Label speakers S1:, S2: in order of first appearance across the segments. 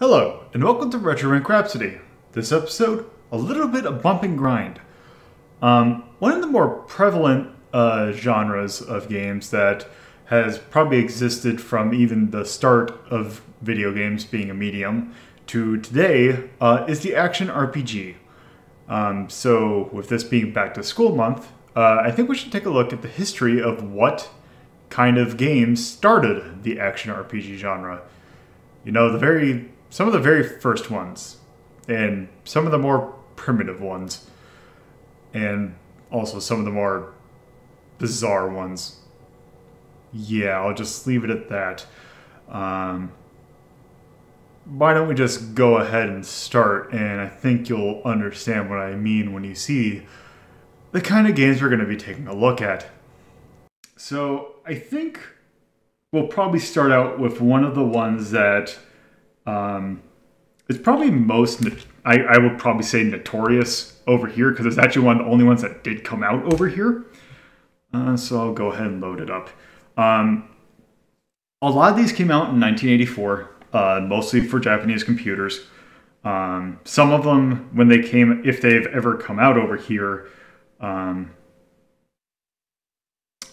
S1: Hello, and welcome to Rhapsody. This episode, a little bit of bump and grind. One of the more prevalent genres of games that has probably existed from even the start of video games being a medium to today is the action RPG. So with this being back to school month, I think we should take a look at the history of what kind of games started the action RPG genre. You know, some of the very first ones, and some of the more primitive ones, and also some of the more bizarre ones. Yeah, I'll just leave it at that. Why don't we just go ahead and start, and I think you'll understand what I mean when you see the kind of games we're going to be taking a look at. So I think we'll probably start out with one of the ones that it's probably most, I would probably say notorious over here, because it's actually one of the only ones that did come out over here. So I'll go ahead and load it up. A lot of these came out in 1984, mostly for Japanese computers. Some of them, when they came, if they've ever come out over here, and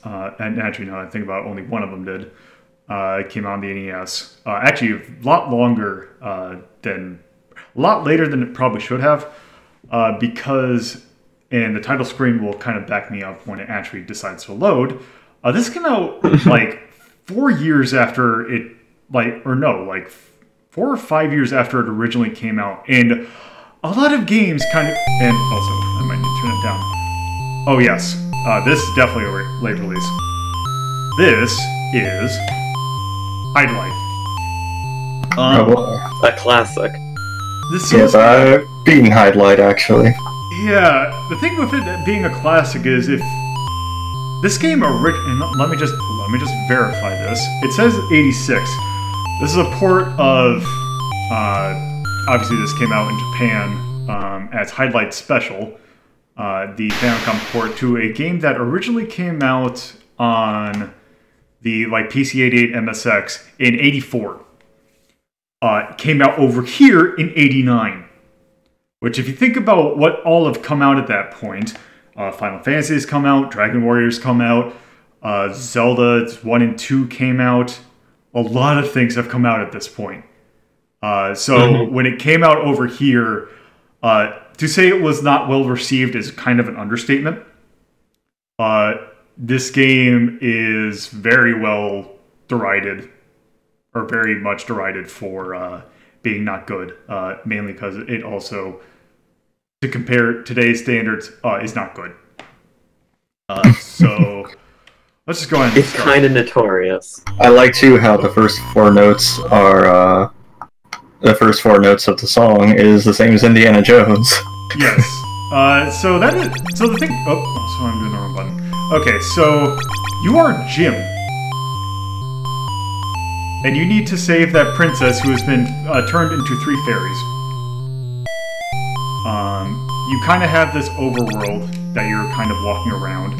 S1: actually, now that I think about it, only one of them did. It came out on the NES. Actually, a lot later than it probably should have, because, and the title screen will kind of back me up when it actually decides to load. This came out like 4 years after it, like 4 or 5 years after it originally came out, and a lot of games kind of, and also I might need to turn it down. Oh yes, this is definitely a late release. This is Hydlide.
S2: A classic.
S3: Yes, I've beaten Hydlide actually.
S1: Yeah, the thing with it being a classic is if this game and let me just verify this. It says 86. This is a port of obviously this came out in Japan as Hydlide Special, the Falcom port to a game that originally came out on the PC-88 MSX in 84. Came out over here in 89. Which, if you think about what all have come out at that point, Final Fantasy has come out, Dragon Warriors come out, Zelda 1 and 2 came out. A lot of things have come out at this point. When it came out over here, to say it was not well received is kind of an understatement. This game is very well derided, or very much derided for being not good, mainly because it also, to compare today's standards, is not good. So let's just go ahead and
S2: It's kind of notorious.
S3: I like too how the first four notes are the first four notes of the song is the same as Indiana Jones.
S1: Yes. So that is, so the thing. Oh, so I'm doing the wrong button. Okay, so you are Jim. And you need to save that princess who has been turned into 3 fairies. You kind of have this overworld that you're kind of walking around.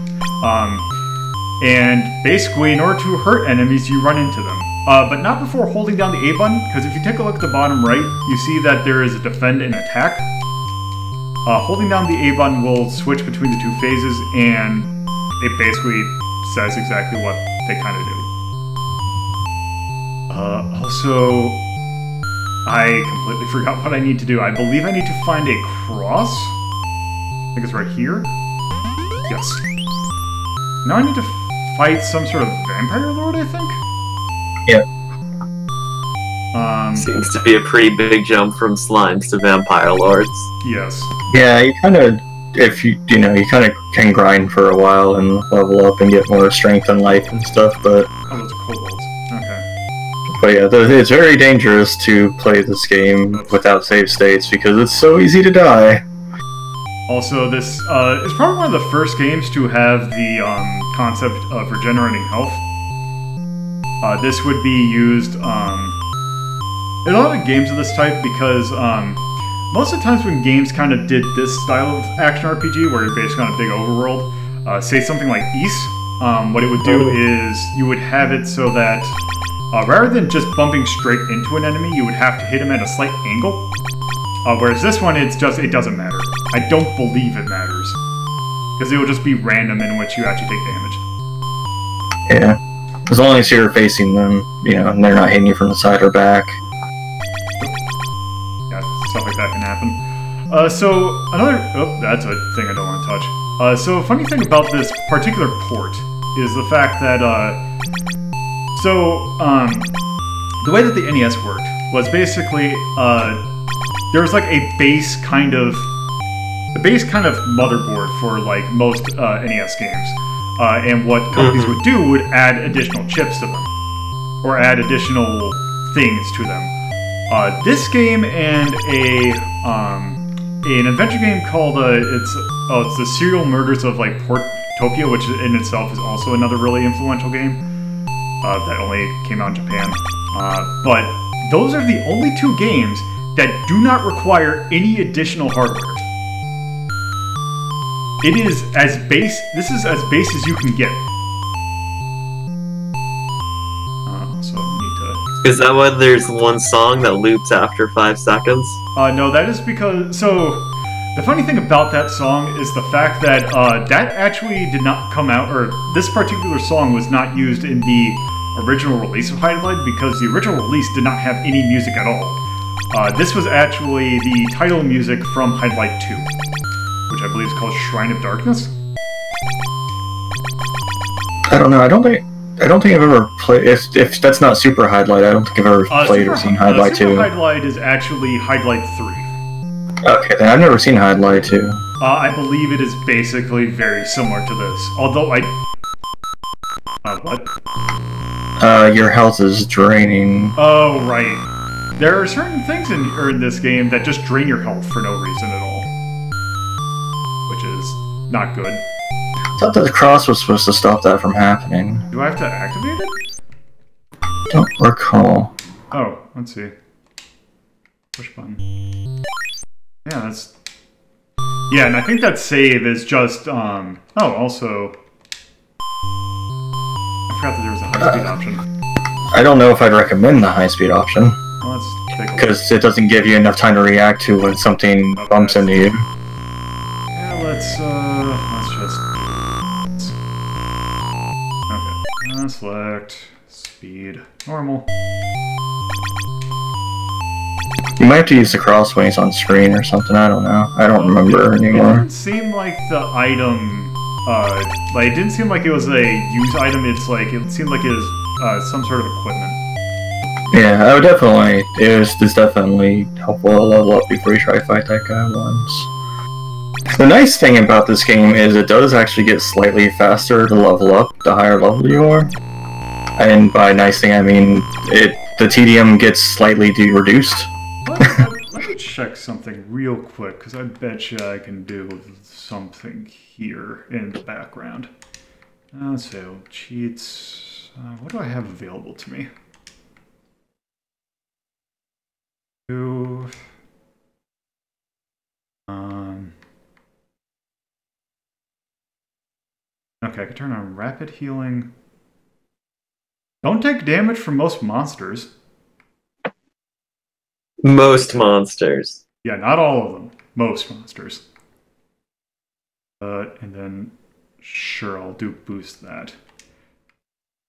S1: And basically, in order to hurt enemies, you run into them. But not before holding down the A button, because if you take a look at the bottom right, you see that there is a defend and attack. Holding down the A button will switch between the 2 phases, and it basically says exactly what they kind of do. Also, I completely forgot what I need to do. I believe I need to find a cross. I think it's right here. Yes. Now I need to fight some sort of vampire lord, I think?
S3: Yep.
S2: Seems to be a pretty big jump from slimes to vampire lords.
S1: Yes.
S3: Yeah, you kind of, if you kind of can grind for a while and level up and get more strength and life and stuff, but...
S1: Oh, those are kobolds. Okay.
S3: But yeah, it's very dangerous to play this game without save states because it's so easy to die.
S1: Also, this is probably one of the first games to have the concept of regenerating health. This would be used in a lot of games of this type because most of the times when games kind of did this style of action RPG, where you're basically on a big overworld, say something like Ys, what it would do is you would have it so that rather than just bumping straight into an enemy, you would have to hit him at a slight angle. Whereas this one, it doesn't matter. I don't believe it matters. Because it will just be random in which you actually take damage.
S3: Yeah. As long as you're facing them, you know, and they're not hitting you from the side or back.
S1: Yeah, stuff like that can happen. So, another... Oh, that's a thing I don't want to touch. So, a funny thing about this particular port is the fact that, the way that the NES worked was basically, there was like a base kind of motherboard for like most NES games, and what companies would do would add additional chips to them, or add additional things to them. This game and an adventure game called it's the Serial Murders of like Portopia, which in itself is also another really influential game that only came out in Japan. But those are the only two games that do not require any additional hardware. It is as base. This is as base as you can get. So need to.
S2: Is that why there's one song that loops after 5 seconds?
S1: No, that is because. So the funny thing about that song is the fact that that actually did not come out, or this particular song was not used in the original release of Hydlide, because the original release did not have any music at all. This was actually the title music from Hydlide 2, which I believe is called Shrine of Darkness.
S3: I don't know. I don't think I've ever played. If that's not Super Hydlide, I don't think I've ever played or seen Hydlide 2.
S1: Super Hydlide is actually Hydlide 3.
S3: Okay, then I've never seen Hydlide 2.
S1: I believe it is basically very similar to this. Although I... what?
S3: Your health is draining.
S1: Oh, right. There are certain things in this game that just drain your health for no reason at all. Which is not good.
S3: I thought that the cross was supposed to stop that from happening.
S1: Do I have to activate it?
S3: Don't recall.
S1: Oh, let's see. Push button. Yeah, that's... Yeah, and I think that save is just, Oh, also... I forgot that there was a high-speed option.
S3: I don't know if I'd recommend the high-speed option.
S1: Well, let's take a look.
S3: Because it doesn't give you enough time to react to when something bumps into you.
S1: Yeah, let's just... Okay, select... Speed. Normal.
S3: You might have to use the crossways on screen or something, I don't know. I don't remember anymore.
S1: It didn't seem like the item... it didn't seem like it was a use item, it seemed like it was some sort of equipment.
S3: Yeah, I would definitely... It's definitely helpful to level up before you try to fight that guy once. The nice thing about this game is it does actually get slightly faster to level up the higher level you are. And by nice thing I mean the tedium gets slightly reduced.
S1: Let me check something real quick, because I bet you I can do something here in the background. So, cheats... what do I have available to me? Okay, I can turn on rapid healing. Don't take damage from most monsters.
S2: Most monsters.
S1: Yeah, not all of them. Most monsters. And then, sure, I'll do boost that.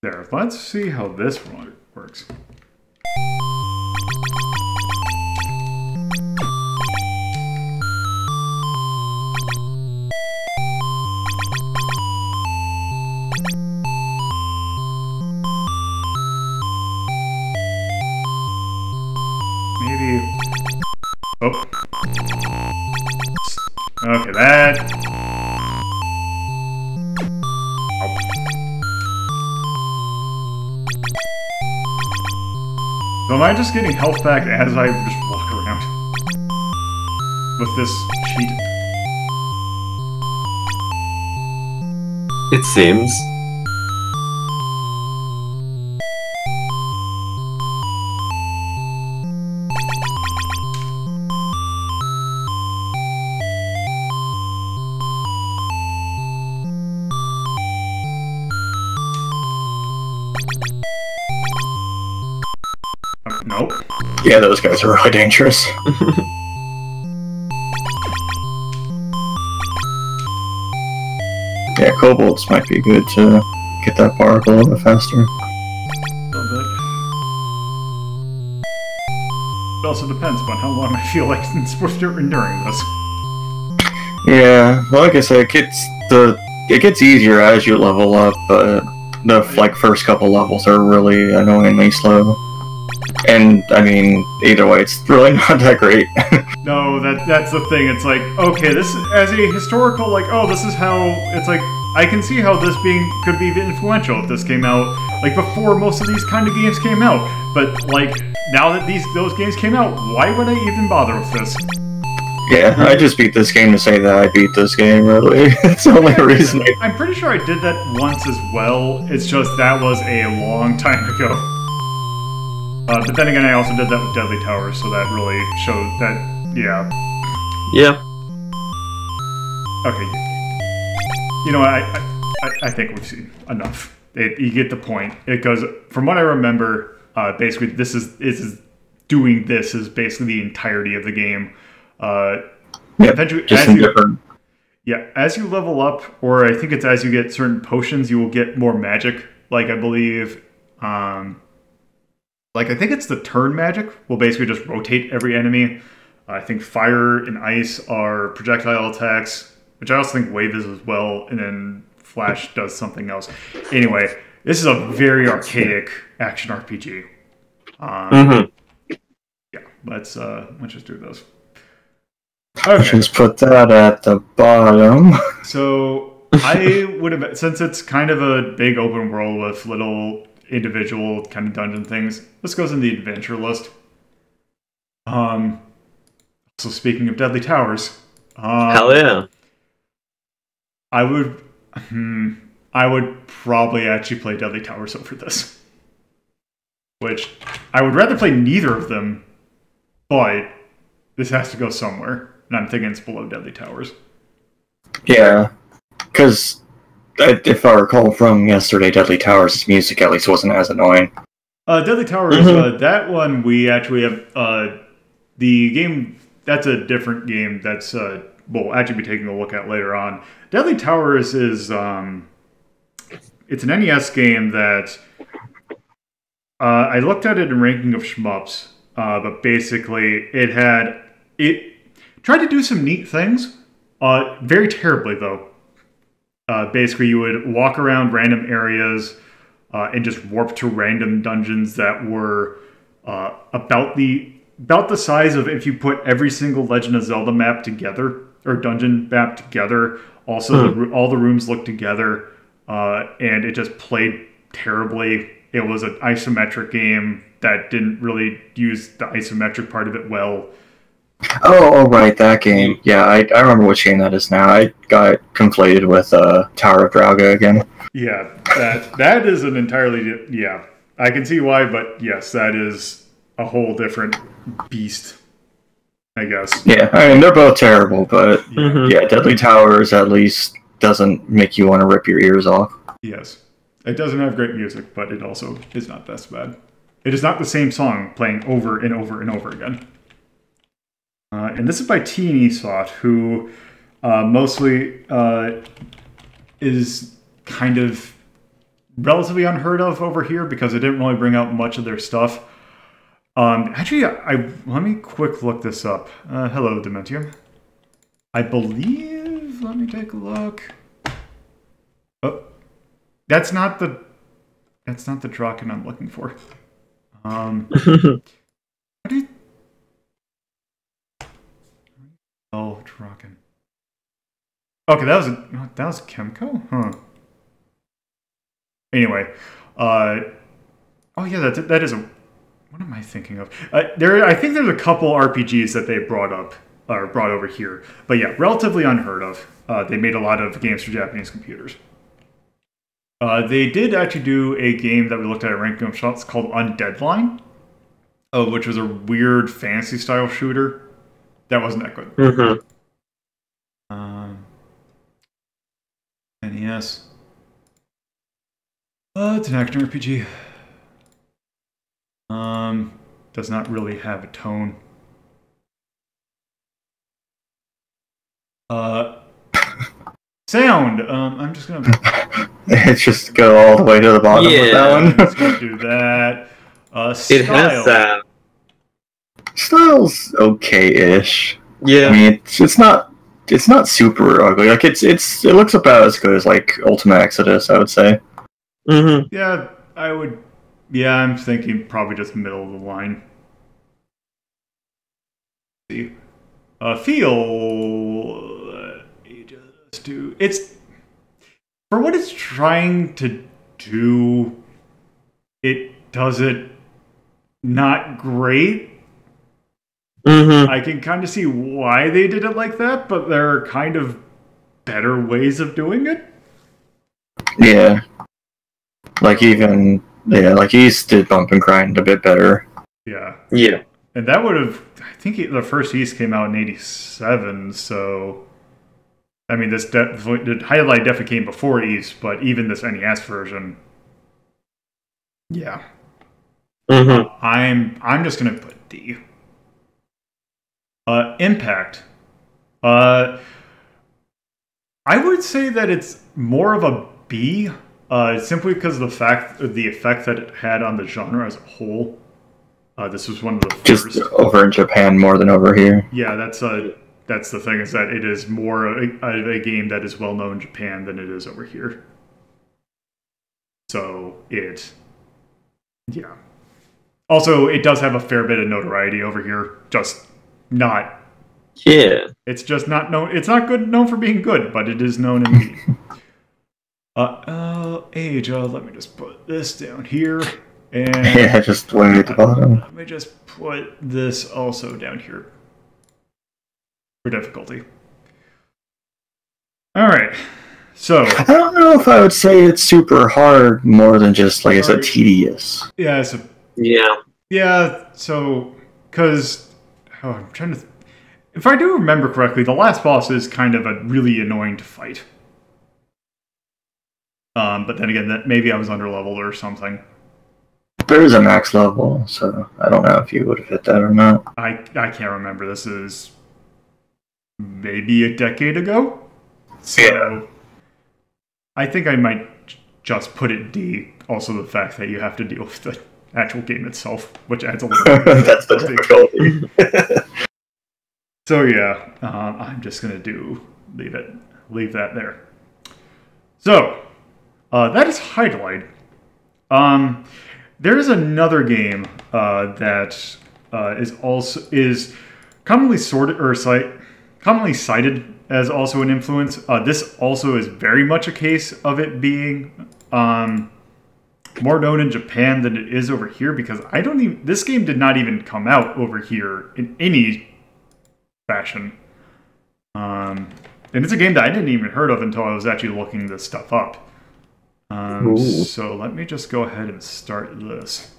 S1: There, let's see how this one works. Oh. Okay, that... Oh. So am I just getting health back as I just walk around? With this cheat?
S2: It seems.
S1: Oh.
S3: Yeah, those guys are really dangerous. Yeah, kobolds might be good to get that bar up a little bit faster.
S1: A little bit. It also depends upon how long I feel like it's supposed to enduring this.
S3: Yeah, well, like I said, it gets easier as you level up, but the first couple levels are really annoyingly slow. And I mean, either way, it's really not that great.
S1: No, that's the thing. It's like, okay, this as a historical, like, oh, this is how it's like. I can see how this could be influential if this came out like before most of these kind of games came out. But like now that those games came out, why would I even bother with this?
S3: Yeah, I just beat this game to say that I beat this game. Really, it's the only reason.
S1: I'm pretty sure I did that once as well. It's just that was a long time ago. But then again, I also did that with Deadly Towers, so that really showed that. Yeah.
S2: Yeah.
S1: Okay. You know, I think we've seen enough. You get the point. It goes from what I remember. Basically, this is doing this is basically the entirety of the game. Eventually, as you level up, or I think it's as you get certain potions, you will get more magic. Like I believe, I think it's the turn magic will basically just rotate every enemy. I think fire and ice are projectile attacks, which I also think wave is as well, and then flash does something else. Anyway, this is a very archaic action RPG. Yeah, let's just do those. Okay.
S3: Just put that at the bottom.
S1: So I would have, since it's kind of a big open world with little individual kind of dungeon things, this goes in the adventure list. So speaking of Deadly Towers,
S2: hell yeah.
S1: I would probably actually play Deadly Towers over this. Which I would rather play neither of them, but this has to go somewhere. And I'm thinking it's below Deadly Towers.
S3: Yeah, because if I recall from yesterday, Deadly Towers' music at least wasn't as annoying.
S1: Deadly Towers, that one we actually have. The game, that's a different game that's we'll actually be taking a look at later on. Deadly Towers is it's an NES game that I looked at it in ranking of shmups, but basically it tried to do some neat things, very terribly though. Basically, you would walk around random areas and just warp to random dungeons that were about the size of if you put every single Legend of Zelda map together, or dungeon map together. Also, all the rooms looked together, and it just played terribly. It was an isometric game that didn't really use the isometric part of it well.
S3: Oh, right, that game. Yeah, I remember which game that is now. I got it conflated with Tower of Druaga again.
S1: Yeah, that is an entirely... Yeah, I can see why, but yes, that is a whole different beast, I guess.
S3: Yeah, I mean, they're both terrible, but yeah, Deadly Towers at least doesn't make you want to rip your ears off.
S1: Yes. It doesn't have great music, but it also is not that bad. It is not the same song playing over and over and over again. And this is by T&E Soft, who mostly is kind of relatively unheard of over here because they didn't really bring out much of their stuff. Actually, let me quick look this up. Hello, Dementium. I believe... Let me take a look. Oh, that's not the Draken I'm looking for. What do you... Oh, Draken. Okay, that was Kemco? Huh. Anyway, oh yeah, that is a... What am I thinking of? I think there's a couple RPGs that they brought up, or brought over here. But yeah, relatively unheard of. They made a lot of games for Japanese computers. They did actually do a game that we looked at ranking of shots called Undeadline, which was a weird fantasy-style shooter. That wasn't that good. NES. It's an action RPG. does not really have a tone. Sound. I'm just gonna.
S3: It's just go all the way to the bottom with that
S1: I'm
S3: one.
S1: just gonna do that. Style.
S2: It has that.
S3: Style's okay-ish.
S2: Yeah.
S3: I mean, it's not super ugly. Like it looks about as good as like Ultimate Exodus, I would say.
S2: Mm-hmm.
S1: Yeah, I would. Yeah, I'm thinking probably just middle of the line. See, feel. Just do it's for what it's trying to do. It does it not great.
S2: Mm-hmm.
S1: I can kind of see why they did it like that, but there are kind of better ways of doing it.
S3: Yeah. Like East did bump and grind a bit better.
S1: Yeah.
S2: Yeah.
S1: And that would have, I think the first East came out in '87, so I mean, this Hydlide definitely came before East, but even this NES version, yeah.
S2: Mm-hmm.
S1: I'm just gonna put D. Impact. I would say that it's more of a B, simply because of the effect that it had on the genre as a whole. This was one of the first.
S3: Just over in Japan more than over here.
S1: Yeah, that's the thing, is that it is more of a game that is well known in Japan than it is over here. So yeah. Also, it does have a fair bit of notoriety over here, just not.
S2: Yeah.
S1: It's just not known. It's not known for being good, but it is known in age. Let me just put this down here, and
S3: Yeah, just way at the bottom.
S1: let me just put this also down here for difficulty. All right, so
S3: I don't know if I would say it's super hard, more than just, like I said, tedious.
S1: yeah, so because I'm trying to. If I do remember correctly, the last boss is kind of a really annoying to fight. But then again, that maybe I was underleveled or something.
S3: There is a max level, so I don't know if you would have hit that or not.
S1: I can't remember. This is maybe a decade ago. So
S3: Yeah.
S1: I think I might just put it D. Also, the fact that you have to deal with the actual game itself, which adds a little bit.
S3: That's the difficulty.
S1: So yeah, I'm just gonna leave that there. So that is Hydlide. There is another game that is commonly commonly cited as also an influence. This also is very much a case of it being more known in Japan than it is over here, because this game did not even come out over here in any fashion. And it's a game that I didn't even heard of until I was actually looking this stuff up. So let me just go ahead and start this.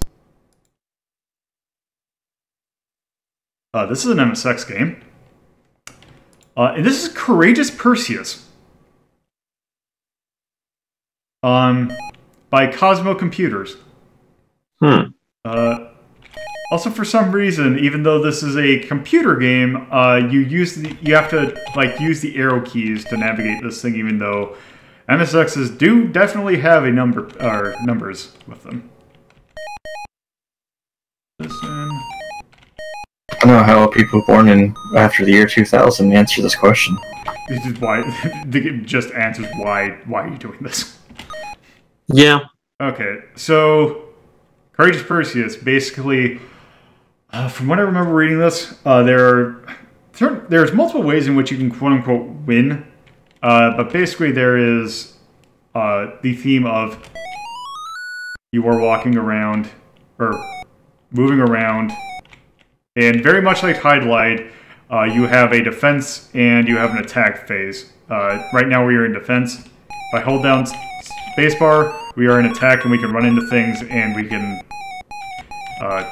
S1: This is an MSX game. And this is Courageous Perseus. By Cosmo Computers. Also, for some reason, even though this is a computer game, you have to use the arrow keys to navigate this thing, even though MSXs do definitely have numbers with them. Listen.
S3: I don't know how people born after the year 2000 answer this question.
S1: This is why the game just answers why are you doing this?
S2: Yeah.
S1: Okay, so Courageous Perseus, basically, from what I remember reading this, there's multiple ways in which you can quote unquote win, but basically there is the theme of you are walking around or moving around, and very much like Hydlide, you have a defense and you have an attack phase. Right now we are in defense. If I hold down spacebar, we are in attack and we can run into things and we can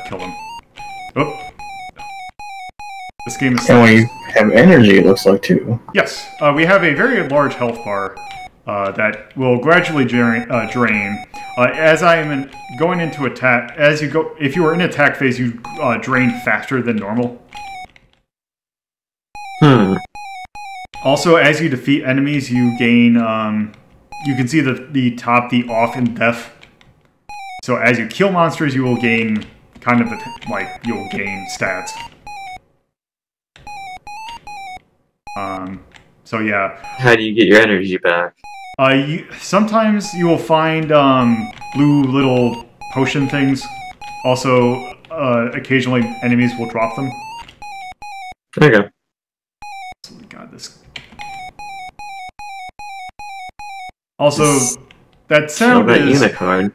S1: kill them. Oh. This game is...
S3: And we have energy, it looks like, too.
S1: Yes, we have a very large health bar, that will gradually drain. As I am going into attack, as you go, if you are in attack phase, you drain faster than normal. Also, as you defeat enemies, you gain. You can see the off in def. So as you kill monsters, you will gain kind of you'll gain stats. So yeah.
S2: How do you get your energy back?
S1: Sometimes you will find blue little potion things. Also, occasionally enemies will drop them.
S2: Okay.
S1: Oh my god, this. Also, that sound is.
S2: Unicorn.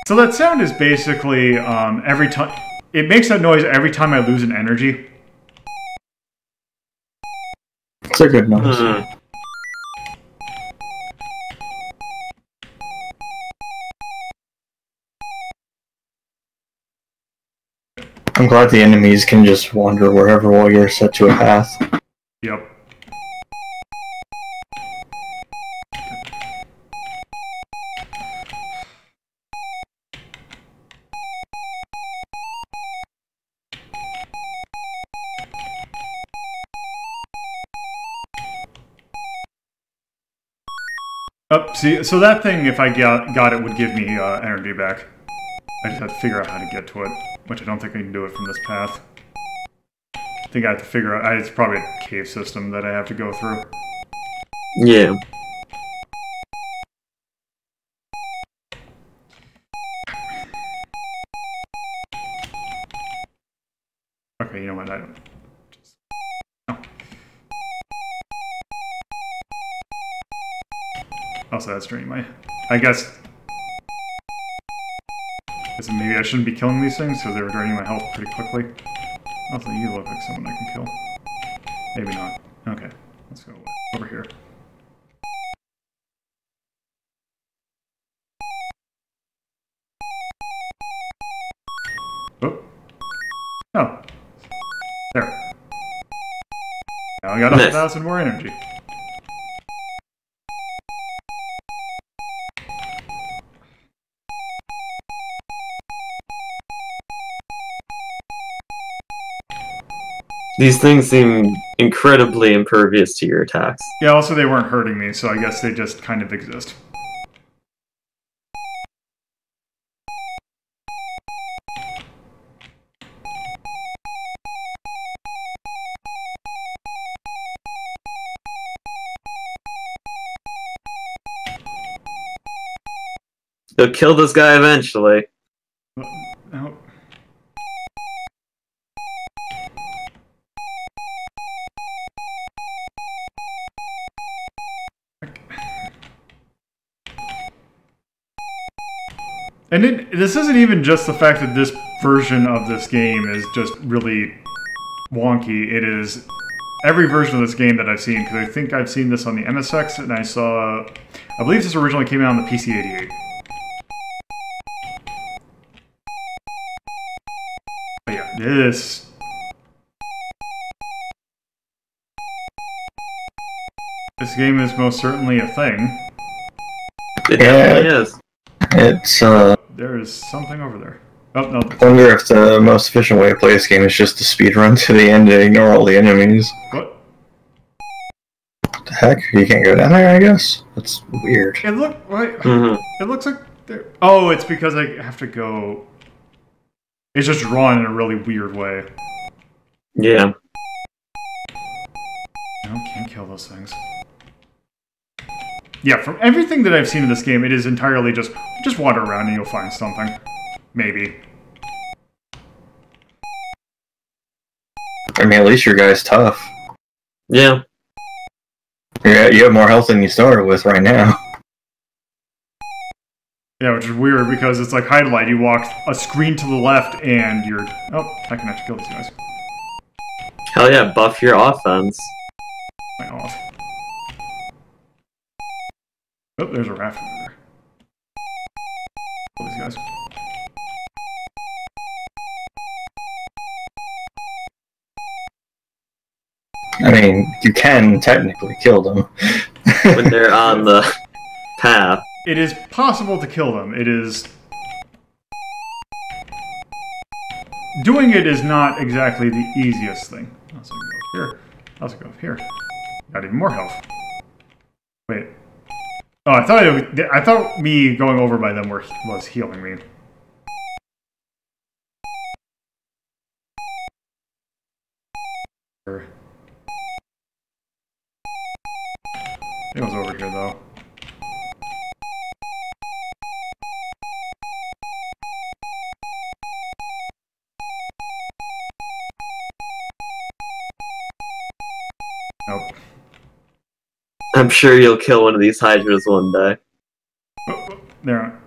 S1: So that sound is basically every time. It makes that noise every time I lose an energy.
S3: It's a good noise. I'm glad the enemies can just wander wherever while you're set to a path.
S1: Yep. Oh, see, so that thing, if I got it, would give me energy back. I just have to figure out how to get to it, which I don't think I can do it from this path. I think I have to figure out... It's probably a cave system that I have to go through.
S2: Yeah.
S1: Okay, you know what, I don't... No. Also, that's draining my... I guess maybe I shouldn't be killing these things because they were draining my health pretty quickly. Also, you look like someone I can kill. Maybe not. Okay, let's go over here. Oh. Oh. There. Now I got 1,000 more energy.
S2: These things seem incredibly impervious to your attacks.
S1: Yeah, also they weren't hurting me, so I guess they just kind of exist.
S2: They'll kill this guy eventually.
S1: Oh. And this isn't even just the fact that this version of this game is just really wonky. It is every version of this game that I've seen, because I think I've seen this on the MSX, and I believe this originally came out on the PC-88. But yeah, this game is most certainly a thing.
S2: It definitely is.
S3: It's,
S1: There is something over there. Oh, no.
S3: I wonder if the most efficient way to play this game is just to speedrun to the end and ignore all the enemies.
S1: What?
S3: What the heck? You can't go down there, I guess? That's weird.
S1: It looks like there... Oh, it's because I have to go... It's just drawn in a really weird way.
S2: Yeah.
S1: No, can't kill those things. Yeah, from everything that I've seen in this game, it is entirely just wander around and you'll find something. Maybe.
S3: I mean, at least your guy's tough.
S2: Yeah.
S3: Yeah, you have more health than you started with right now.
S1: Yeah, which is weird because it's like Hydlide. You walk a screen to the left and you're... Oh, I can actually kill these guys.
S2: Hell yeah, buff your offense.
S1: My off. Oh, there's a raft over there. Kill these guys.
S3: I mean, you can technically kill them.
S2: when they're on the path.
S1: It is possible to kill them. It is... Doing it is not exactly the easiest thing. Also go up here. Also go up here. Got even more health. Wait. Oh, I thought me going over by them was healing me. It was over here though. Nope.
S2: I'm sure you'll kill one of these hydras one day.
S1: Oh, there.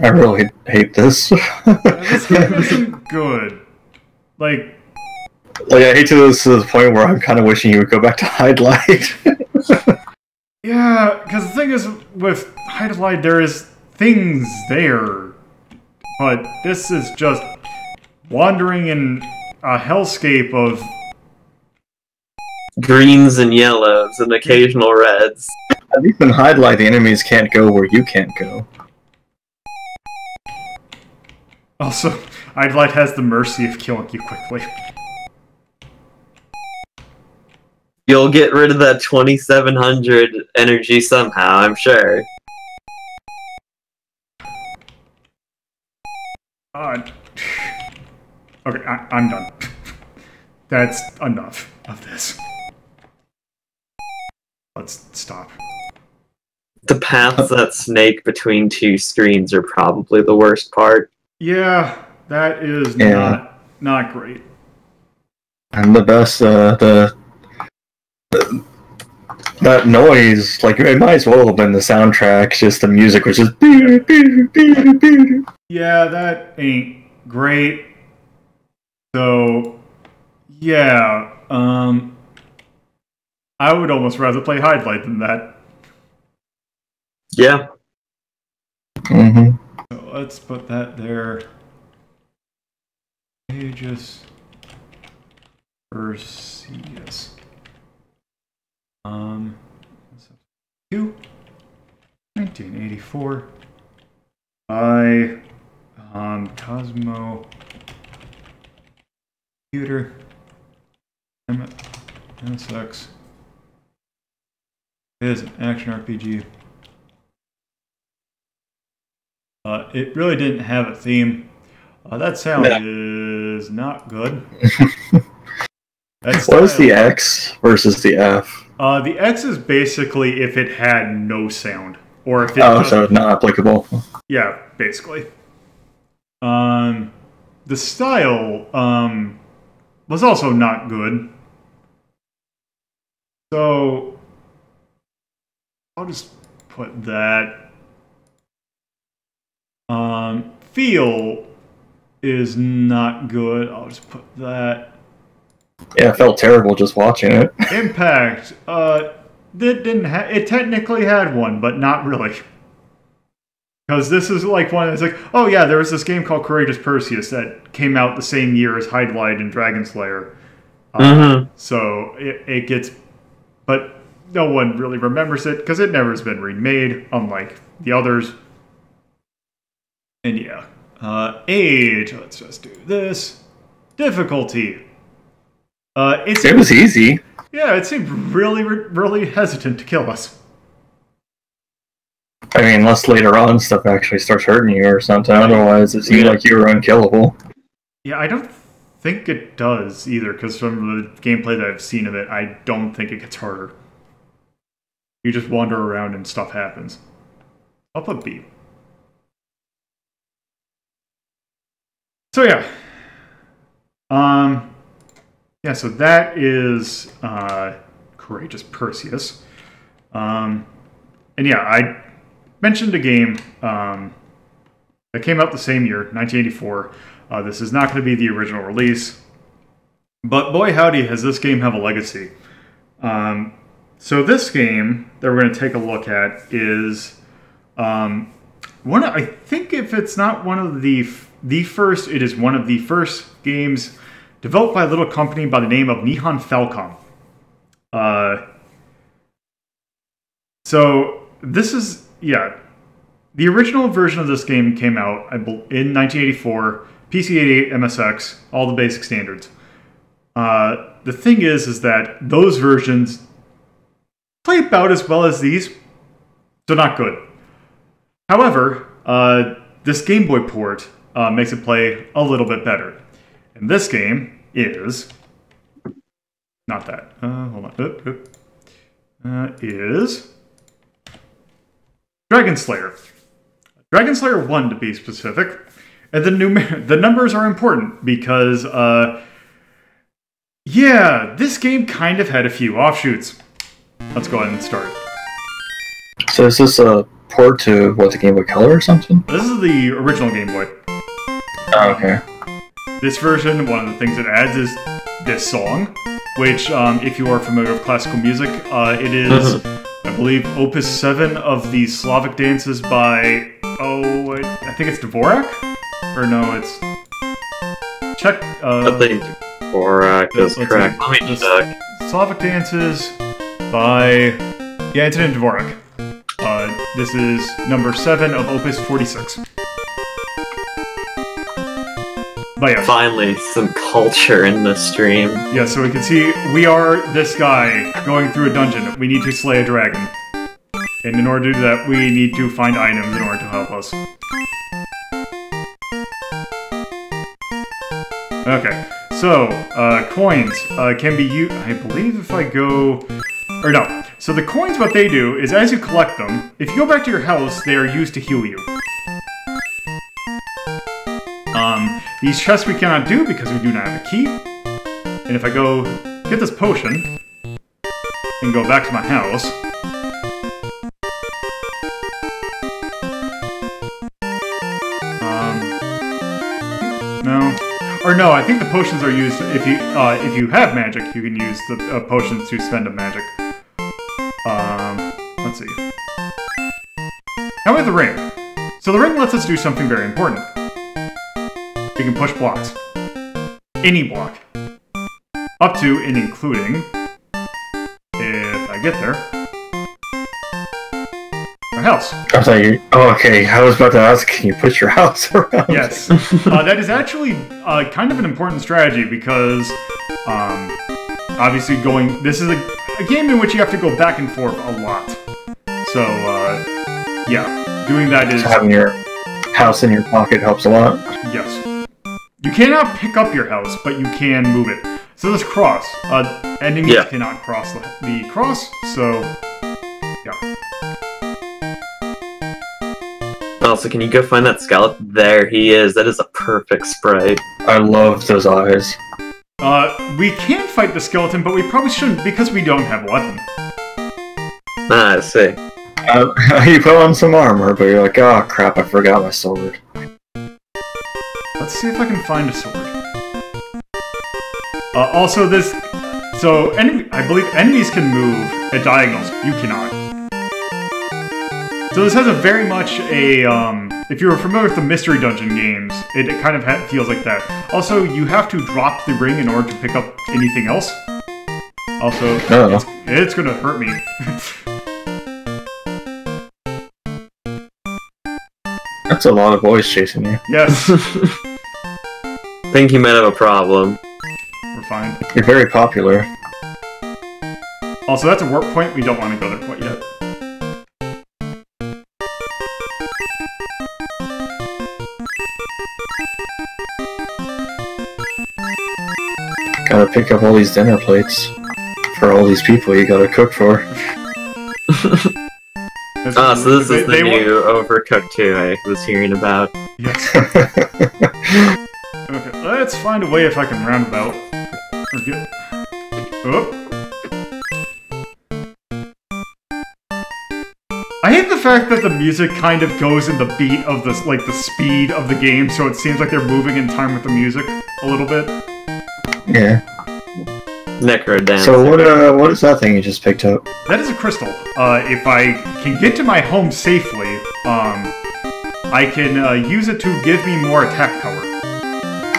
S3: I really hate this.
S1: This game isn't good. Like
S3: I hate to this to the point where I'm kind of wishing you would go back to Hydlide.
S1: yeah, because the thing is, with Hydlide, there is things there, but this is just wandering in a hellscape of
S2: greens and yellows and occasional reds.
S3: At least in Hydlide, the enemies can't go where you can't go.
S1: Also, Hydlide has the mercy of killing you quickly.
S2: You'll get rid of that 2700 energy somehow, I'm sure.
S1: Okay, I'm done. That's enough of this. Let's stop.
S2: The paths that snake between two screens are probably the worst part.
S1: Yeah, that is not great.
S3: And the best, that noise, like, it might as well have been the soundtrack, just the music was just...
S1: Yeah, that ain't great. So, yeah, I would almost rather play Hydlide than that.
S2: Yeah.
S3: Mm-hmm.
S1: So let's put that there. Aegis. Perseus. 1984 by Cosmo Computer MSX. It is an action RPG. It really didn't have a theme. That sound is not good.
S3: What is the X versus the F?
S1: The X is basically if it had no sound. Or if it
S3: so not applicable.
S1: Yeah, basically. The style was also not good. So I'll just put that. Feel is not good. I'll just put that.
S3: Yeah, it felt terrible just watching it.
S1: Impact. It technically had one, but not really. Because this is like one that's like, oh yeah, there was this game called Courageous Perseus that came out the same year as Hydlide and Dragon Slayer. So it gets, but no one really remembers it because it never has been remade, unlike the others. And yeah, age. Let's just do this. Difficulty. It
S3: was easy.
S1: Yeah, it seemed really hesitant to kill us.
S3: I mean, unless later on stuff actually starts hurting you or something. Otherwise, it seemed like you were unkillable.
S1: Yeah, I don't think it does either, because from the gameplay that I've seen of it, I don't think it gets harder. You just wander around and stuff happens. I'll put B. So yeah. Yeah, so that is Courageous Perseus. And yeah, I mentioned a game that came out the same year, 1984. This is not going to be the original release. But boy howdy, has this game have a legacy. So this game that we're going to take a look at is I think if it's not one of the it is one of the first games developed by a little company by the name of Nihon Falcom. So this is, yeah, the original version of this game came out in 1984, PC 88, MSX, all the basic standards. The thing is that those versions play about as well as these, so not good. However, this Game Boy port makes it play a little bit better. And this game is... not that. Hold on. Is... Dragon Slayer. Dragon Slayer 1 to be specific. And the numbers are important because, yeah, this game kind of had a few offshoots. Let's go ahead and start.
S3: So is this a port to, what, the Game Boy Color or something?
S1: This is the original Game Boy.
S3: Oh, okay.
S1: This version, one of the things it adds is this song, which, if you are familiar with classical music, it is, I believe, Opus 7 of the Slavic dances by, I think it's Dvorak? Or no, it's... Czech,
S2: I think Dvorak is correct. Let me check.
S1: Slavic dances by... yeah, Antonin Dvorak. This is number 7 of Opus 46. But yeah.
S2: Finally, some culture in the stream.
S1: Yeah, so we can see we are this guy going through a dungeon. We need to slay a dragon. And in order to do that, we need to find items in order to help us. Okay, so, coins can be used... I believe if I go... or no. So the coins, what they do is as you collect them, if you go back to your house, they are used to heal you. These chests we cannot do because we do not have a key. And if I go get this potion and go back to my house, no, or no, I think the potions are used if you have magic, you can use the potions to spend a magic. Let's see. Now we have the ring. So the ring lets us do something very important. We can push blocks. Any block. Up to and including, if I get there, our house.
S3: I thought you... oh, okay. I was about to ask, can you push your house around?
S1: Yes. That is actually kind of an important strategy because, obviously going... this is a game in which you have to go back and forth a lot. So, yeah. Doing that is...
S3: so having your house in your pocket helps a lot?
S1: Yes. You cannot pick up your house, but you can move it. So this cross, enemies cannot cross the cross, so, yeah.
S2: Also, can you go find that skeleton? There he is, that is a perfect sprite.
S3: I love those eyes.
S1: We can fight the skeleton, but we probably shouldn't because we don't have a weapon.
S2: Ah, I see.
S3: You put on some armor, but you're like, oh crap, I forgot my sword.
S1: Let's see if I can find a sword. Also, this... so, I believe enemies can move at diagonals. You cannot. So this has a very much a... if you're familiar with the Mystery Dungeon games, it kind of feels like that. Also, you have to drop the ring in order to pick up anything else. Also, it's gonna hurt me.
S3: That's a lot of boys chasing you.
S1: Yes.
S2: Think you might have a problem.
S1: We're fine.
S3: You're very popular.
S1: Also, that's a warp point. We don't want to go there quite yet.
S3: Gotta pick up all these dinner plates for all these people you gotta cook for.
S2: So this is the new Overcooked 2 I was hearing about.
S1: Yes. Okay, let's find a way if I can roundabout. Or get... oh. I hate the fact that the music kind of goes in the beat of this, like the speed of the game, so it seems like they're moving in time with the music a little bit.
S3: Yeah.
S2: Necro dance.
S3: So what is that thing you just picked up?
S1: That is a crystal. If I can get to my home safely, I can use it to give me more attack power.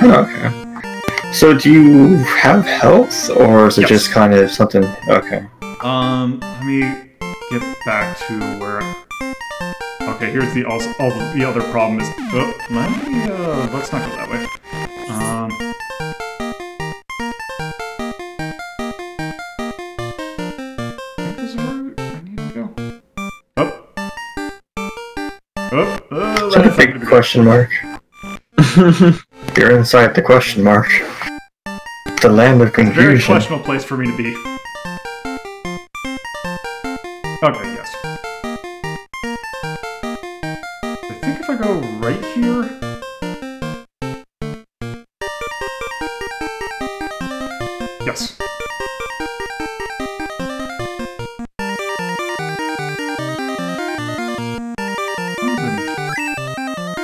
S3: Okay. So do you have health, or is it
S1: Yes.
S3: just kind of something? Okay.
S1: Let me get back to where. Okay, here's the the other problem is. Oh, let's not go that way. I think this is where I need to go.
S3: Is that a big question mark? You're inside the question mark. The land of
S1: Very
S3: confusion.
S1: questionable place for me to be. Okay, yes. I think if I go right here... Yes.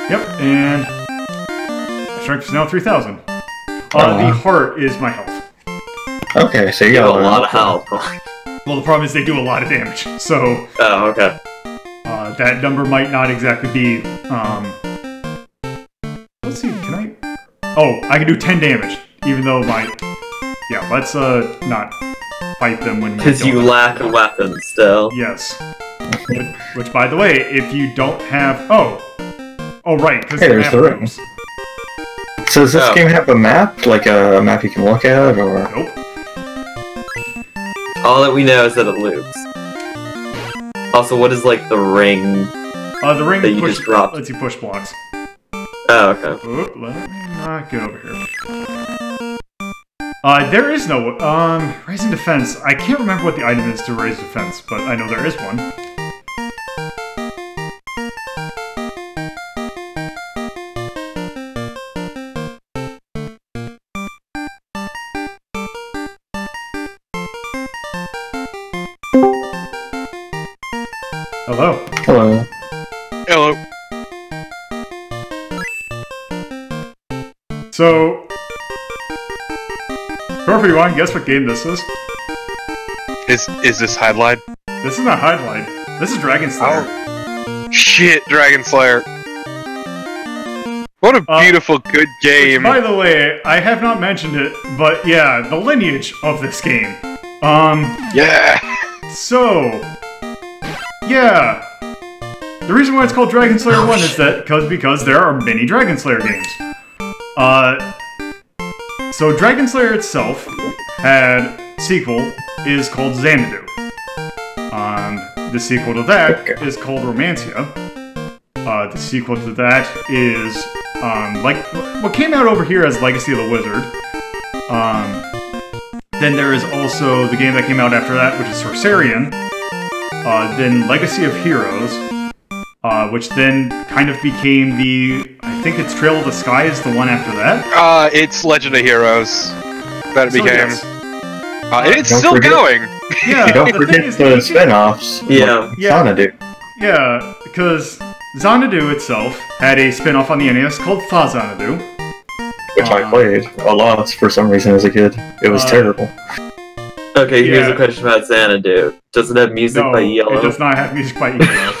S1: Yep, and... my strength is now 3,000. The heart is my health.
S3: Okay, so you
S2: You have
S3: got
S2: a lot of health.
S1: Well, the problem is they do a lot of damage, so...
S2: Oh, okay.
S1: that number might not exactly be, let's see, can I... Oh, I can do 10 damage, even though my... Yeah, let's, not fight them when we
S2: Because you
S1: don't.
S2: lack a weapon still.
S1: Yes. Which, by the way, if you don't have... Oh, right, because
S3: Hey,
S1: the
S3: there's
S1: map
S3: the ring.
S1: moves.
S3: So does this
S2: Oh.
S3: game have a map? Like a map you can look at, or...?
S1: Nope.
S2: All that we know is that it loops. Also, what is like the ring?
S1: The ring
S2: That you
S1: push...
S2: just dropped.
S1: lets you push blocks.
S2: Oh, okay.
S1: Oop, let me not get over here. There is no, raising defense. I can't remember what the item is to raise defense, but I know there is one. Hello.
S3: Hello.
S4: Hello.
S1: So, whoever you want, guess what game this is?
S4: Is this Hydlide?
S1: This is not Hydlide. This is Dragon Slayer.
S4: Oh. Shit, Dragon Slayer. What a beautiful, good game.
S1: By the way, I have not mentioned it, but yeah, the lineage of this game.
S4: Yeah.
S1: So, yeah. The reason why it's called Dragon Slayer 1 is that because there are many Dragon Slayer games. So Dragon Slayer itself had sequel is called Xanadu. The sequel to that is called Romancia. The sequel to that is like what came out over here as Legacy of the Wizard. Then there is also the game that came out after that, which is Sorcerian. Then Legacy of Heroes, which then kind of became I think it's Trail of the Sky is the one after that.
S4: It's Legend of Heroes that it
S1: So,
S4: became.
S1: yes.
S4: It's
S3: Don't
S4: still
S3: forget-
S4: going.
S1: Yeah,
S3: You don't
S1: the thing
S3: forget
S1: is,
S3: the spin-offs.
S2: Yeah.
S3: Like
S1: Yeah.
S3: Xanadu.
S1: yeah, because Xanadu itself had a spin-off on the NES called Xanadu.
S3: Which I played a lot for some reason as a kid. It was terrible.
S2: Okay, here's
S1: Yeah.
S2: a question about Xanadu. Does it have music
S1: No,
S2: by Yellow?
S1: it does not have music by Yellow.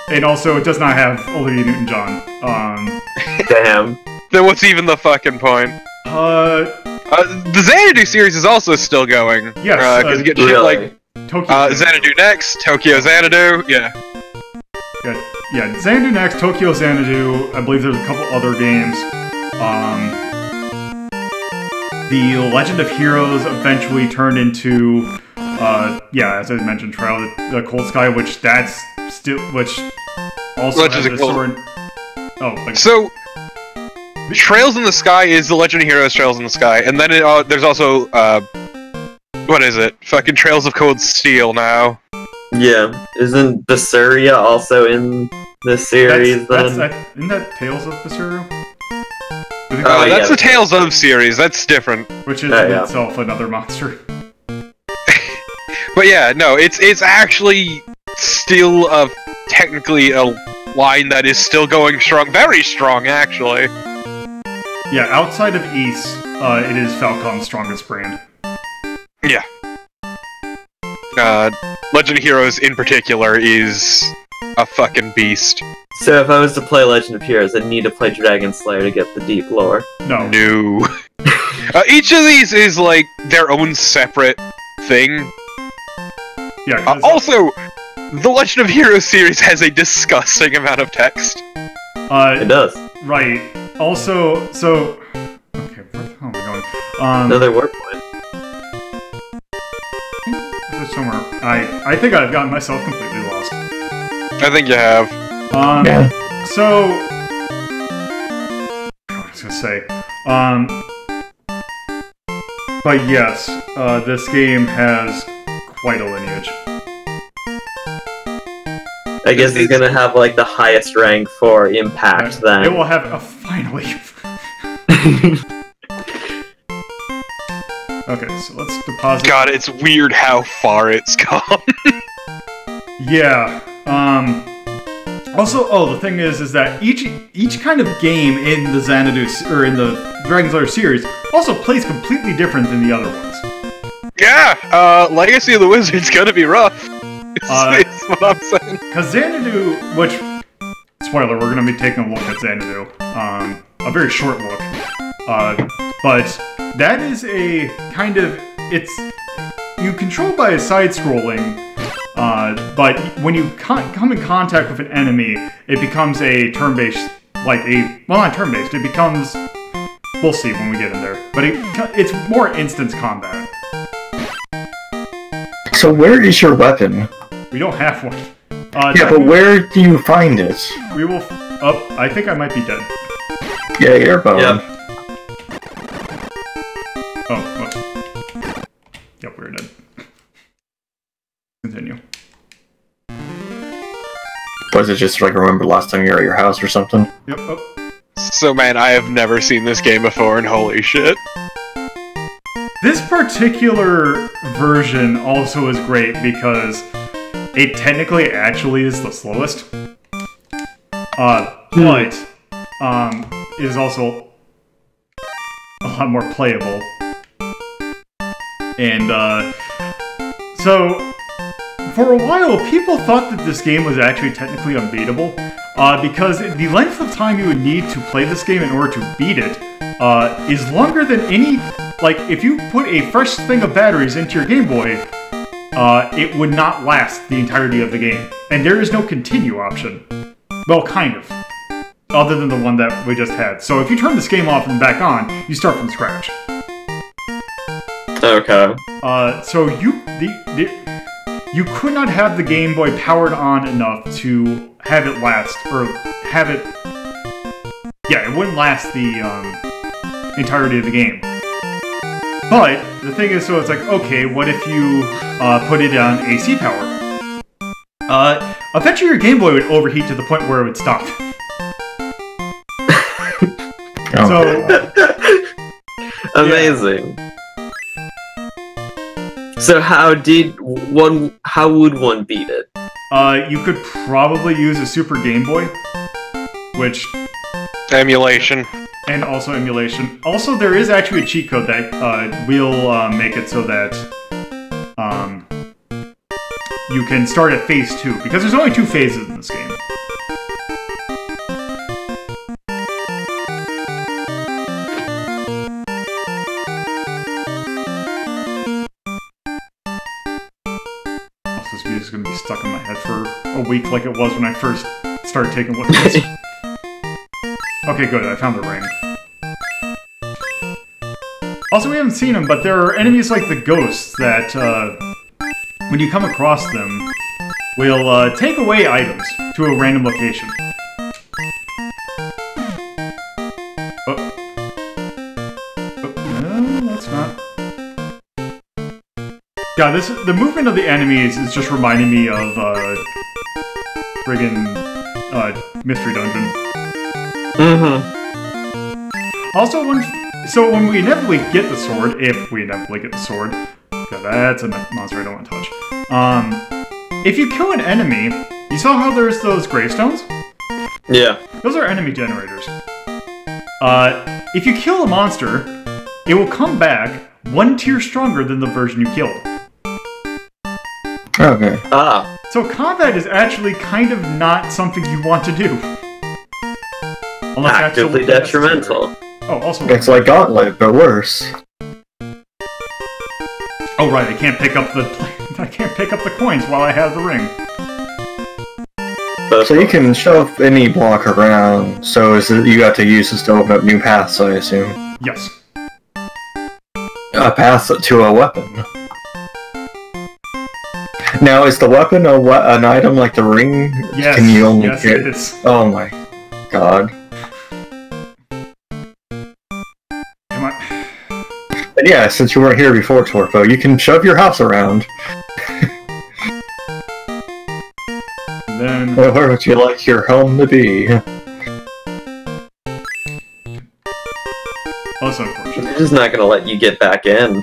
S1: And also, it does not have Olivia Newton-John.
S2: Damn.
S4: Then what's even the fucking point? The Xanadu series is also still going.
S1: Yes,
S4: Because you get shit
S2: Really?
S4: like
S1: Tokyo
S4: Xanadu Next, Tokyo Xanadu, yeah.
S1: Yeah, Xanadu Next, Tokyo Xanadu, I believe there's a couple other games. The Legend of Heroes eventually turned into, yeah, as I mentioned, Trial of the Cold Sky, which also
S4: Legends
S1: has
S4: of
S1: a
S4: Cold-
S1: sword. Oh, like,
S4: So, Trails in the Sky is the Legend of Heroes Trails in the Sky, and then there's also, what is it? Fucking Trails of Cold Steel now.
S2: Yeah. Isn't Berseria also in this series then?
S1: isn't that Tales of Berseria?
S2: Oh, yeah.
S4: That's the Tales of series, that's different.
S1: Which is
S2: Yeah,
S1: in
S2: yeah.
S1: itself another monster.
S4: But yeah, no, it's actually still technically a line that is still going strong, very strong actually.
S1: Yeah, outside of Ys, it is Falcom's strongest brand.
S4: Yeah. Legend of Heroes in particular is a fucking beast.
S2: So if I was to play Legend of Heroes, I'd need to play Dragon Slayer to get the deep lore.
S1: No.
S4: No. Each of these is like their own separate thing.
S1: Yeah.
S4: Also, the Legend of Heroes series has a disgusting amount of text.
S2: It does.
S1: Right. Also, so... Okay, where the hell am I going?
S2: Another warp point.
S1: There's somewhere... I think I've gotten myself completely lost.
S4: I think you have.
S3: Yeah.
S1: So... I was gonna say... But yes, this game has quite a lineage.
S2: I guess it's gonna have like the highest rank for impact then.
S1: It will have a finally. Okay, so let's deposit.
S4: God, it's weird how far it's come.
S1: Yeah. Also, the thing is that each kind of game in the Xanadu or in the Dragon Slayer series also plays completely different than the other ones.
S4: Yeah, Legacy of the Wizard's gonna be rough. It's what I'm saying.
S1: Because Xanadu, which, spoiler, we're going to be taking a look at Xanadu. A very short look. But that is a kind of, you control by a side-scrolling, but when you come in contact with an enemy, it becomes a turn-based, well, not turn-based, it becomes, we'll see when we get in there, but it's more instance combat.
S3: So where is your weapon?
S1: We don't have one.
S3: Yeah, but where do you find it?
S1: We will... I think I might be dead.
S3: Yeah, you're boned.
S2: Yep.
S1: Oh. Yep, we're dead. Continue.
S3: Was it just like, remember last time you were at your house or something?
S1: Yep,
S4: So man, I have never seen this game before, and holy shit.
S1: This particular version also is great because it technically actually is the slowest. But it is also a lot more playable. And so for a while people thought that this game was actually technically unbeatable because the length of time you would need to play this game in order to beat it is longer than any... Like, if you put a fresh thing of batteries into your Game Boy, it would not last the entirety of the game. And there is no continue option. Well, kind of. Other than the one that we just had. So if you turn this game off and back on, you start from scratch.
S2: Okay.
S1: So you could not have the Game Boy powered on enough to have it last, or have it... Yeah, it wouldn't last the entirety of the game. But the thing is, so it's like, okay, what if you put it on AC power? Eventually your Game Boy would overheat to the point where it would stop.
S2: Amazing. So how would one beat it?
S1: You could probably use a Super Game Boy, which...
S4: Emulation.
S1: And also emulation. Also, there is actually a cheat code that will make it so that you can start at phase 2, because there's only 2 phases in this game. Also, this music's gonna be stuck in my head for a week like it was when I first started taking a look at this. Okay, good, I found the ring. Also, we haven't seen them, but there are enemies like the ghosts that, when you come across them, will take away items to a random location. No, that's not. Yeah, the movement of the enemies is just reminding me of, friggin' Mystery Dungeon. Also, when we inevitably get the sword, if we inevitably get the sword, God, that's a monster I don't want to touch. If you kill an enemy, you saw how there's those gravestones?
S2: Yeah.
S1: Those are enemy generators. If you kill a monster, it will come back 1 tier stronger than the version you killed.
S3: Okay.
S2: Ah.
S1: So combat is actually kind of not something you want to do. Unless
S2: Actively
S1: absolutely
S2: detrimental.
S1: necessary. Oh, also...
S3: It's like Gauntlet, but worse.
S1: Oh right, I can't pick up the coins while I have the ring.
S3: So you can shove any block around, so you got to use this to open up new paths, I assume.
S1: Yes.
S3: A path to a weapon. Now, is the weapon an item like the ring?
S1: Yes,
S3: Can you only
S1: yes
S3: get...
S1: it is.
S3: Oh my god.
S1: Come on.
S3: And yeah, since you weren't here before, Torpo, you can shove your house around.
S1: Then...
S3: Where would you like your home to be?
S1: Also unfortunate.
S2: They're just not gonna let you get back in.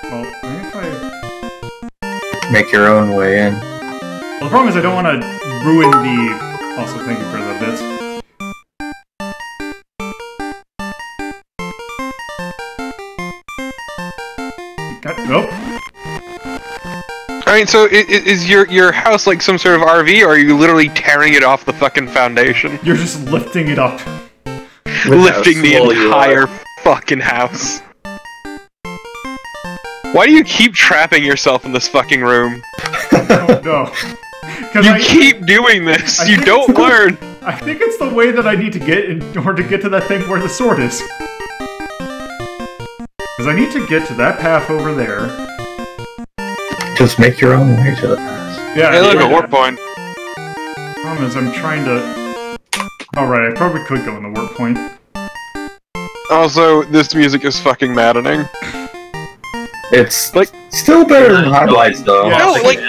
S1: Well, maybe if I...
S3: Make your own way in.
S1: Well, the problem is I don't want to ruin the... Also, thank you for the bits. Nope.
S4: Alright, so is your house like some sort of RV, or are you literally tearing it off the fucking foundation?
S1: You're just lifting it up.
S4: Lifting the entire fucking house. Why do you keep trapping yourself in this fucking room?
S1: Oh, no.
S4: You keep doing this. You don't learn.
S1: I think it's the way that I need to get in order to get to that thing where the sword is. Because I need to get to that path over there.
S3: Just make your own way to the path.
S1: Yeah.
S4: Hey, look at warp point.
S1: Problem is, I'm trying to... Alright, I probably could go in the warp point.
S4: Also, this music is fucking maddening.
S3: It's
S4: like
S3: still better than Hydlide, though.
S1: Yeah.
S4: No, like...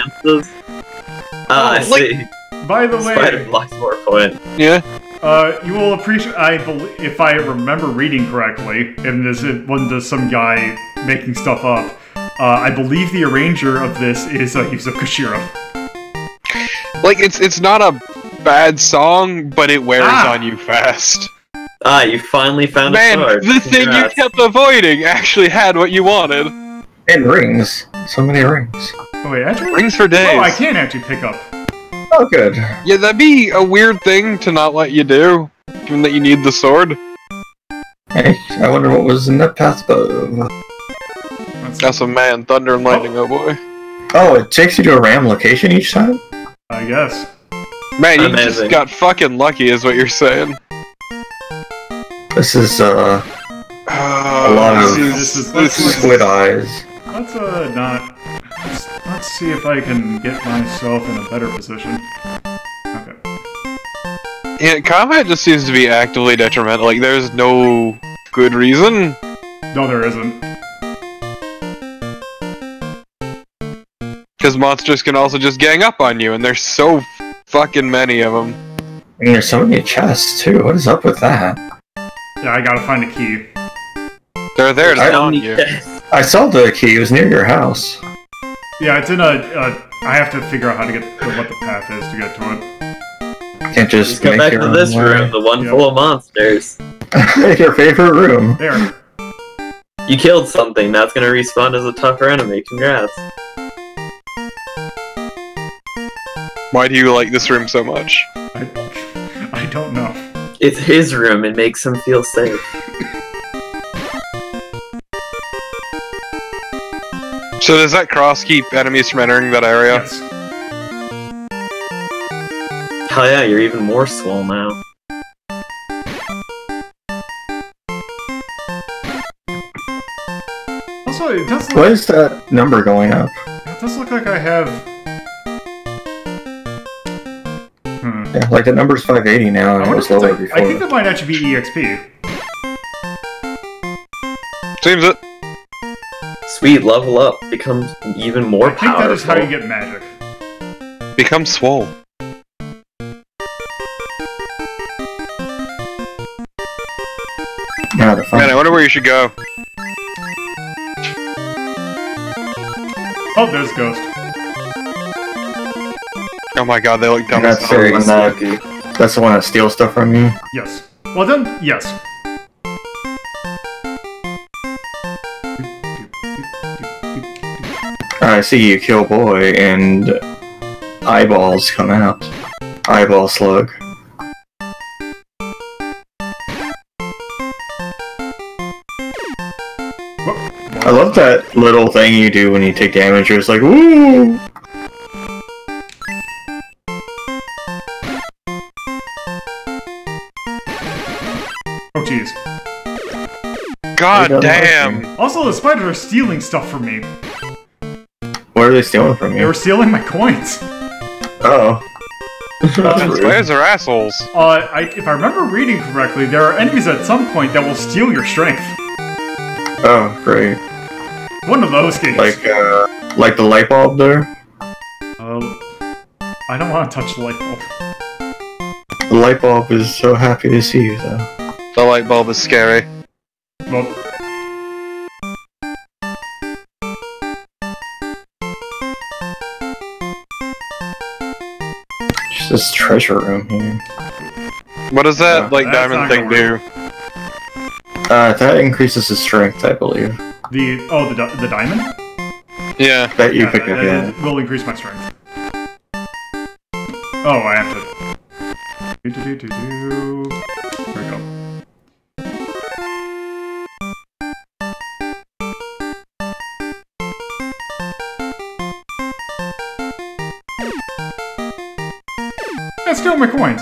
S2: I see.
S1: By the way...
S2: Spider blocks warp point.
S4: Yeah?
S1: You will appreciate... I believe, if I remember reading correctly, and this wasn't just some guy making stuff up, I believe the arranger of this is Yuzo Koshiro.
S4: Like, it's not a bad song, but it wears on you fast.
S2: Ah, you finally found a sword.
S4: Man, the thing you kept avoiding actually had what you wanted.
S3: And rings. So many rings.
S1: Oh wait, actually?
S4: Rings for days.
S1: Oh, I can actually pick up.
S3: Oh, good.
S4: Yeah, that'd be a weird thing to not let you do, given that you need the sword.
S3: Hey, I wonder what was in that path bow.
S4: That's a man, thunder and lightning, oh boy.
S3: Oh, it takes you to a random location each time?
S1: I guess.
S4: Man, you just got fucking lucky is what you're saying.
S3: This is, a lot of squid eyes.
S1: Let's, let's see if I can get myself in a better position. Okay.
S4: Yeah, combat just seems to be actively detrimental. Like, there's no good reason.
S1: No, there isn't.
S4: Because monsters can also just gang up on you, and there's so fucking many of them.
S3: And there's so many chests, too. What is up with that?
S1: Yeah, I gotta find a key.
S4: They're there to taunt you.
S3: I saw the key. It was near your house.
S1: Yeah, it's in I have to figure out how to get what the path is to get to it.
S3: Can't just
S2: go
S3: make
S2: back
S3: your
S2: to
S3: own
S2: this
S3: way.
S2: room, the one full of monsters.
S3: Your favorite room.
S1: There.
S2: You killed something. That's gonna respawn as a tougher enemy. Congrats.
S4: Why do you like this room so much?
S1: I don't know.
S2: It's his room. It makes him feel safe.
S4: So does that cross keep enemies from entering that area?
S1: Yes.
S2: Hell yeah, you're even more swole now.
S1: Also, it does look,
S3: Why is that number going up?
S1: it does look like I have...
S3: Yeah, like the number's 580 now, and it was lower before.
S1: I think that might actually be EXP.
S4: Seems it.
S2: Sweet, level up. Becomes even more
S1: I think
S2: powerful.
S1: that is how you get magic.
S4: Become swole.
S3: Now to find
S4: Man, I wonder where you should go.
S1: Oh, there's Ghost.
S4: Oh my god, they look dumb
S3: that's,
S4: as
S3: the
S4: hell.
S3: one that's the one that steals stuff from you.
S1: Yes. Well then, yes.
S3: I see you kill boy, and eyeballs come out. Eyeball slug. I love that little thing you do when you take damage. It's like, woo!
S1: Oh, jeez.
S4: God damn!
S1: Also, the spiders are stealing stuff from me.
S3: What are they stealing from you?
S1: They were stealing my coins.
S3: Oh.
S4: Spiders are assholes.
S1: If I remember reading correctly, there are enemies at some point that will steal your strength.
S3: Oh, great.
S1: One of those games.
S3: Like the light bulb there?
S1: I don't want to touch the light bulb.
S3: The light bulb is so happy to see you, though.
S4: The light bulb is scary.
S1: Well,
S3: Just this treasure room here.
S4: What does that, like,
S1: that's
S4: diamond
S1: not
S4: thing
S1: gonna
S4: do?
S3: That increases his strength, I believe.
S1: the diamond?
S4: Yeah.
S3: That you picked up, yeah.
S1: It will increase my strength. Oh, I have to... There we go. Let's steal my coins.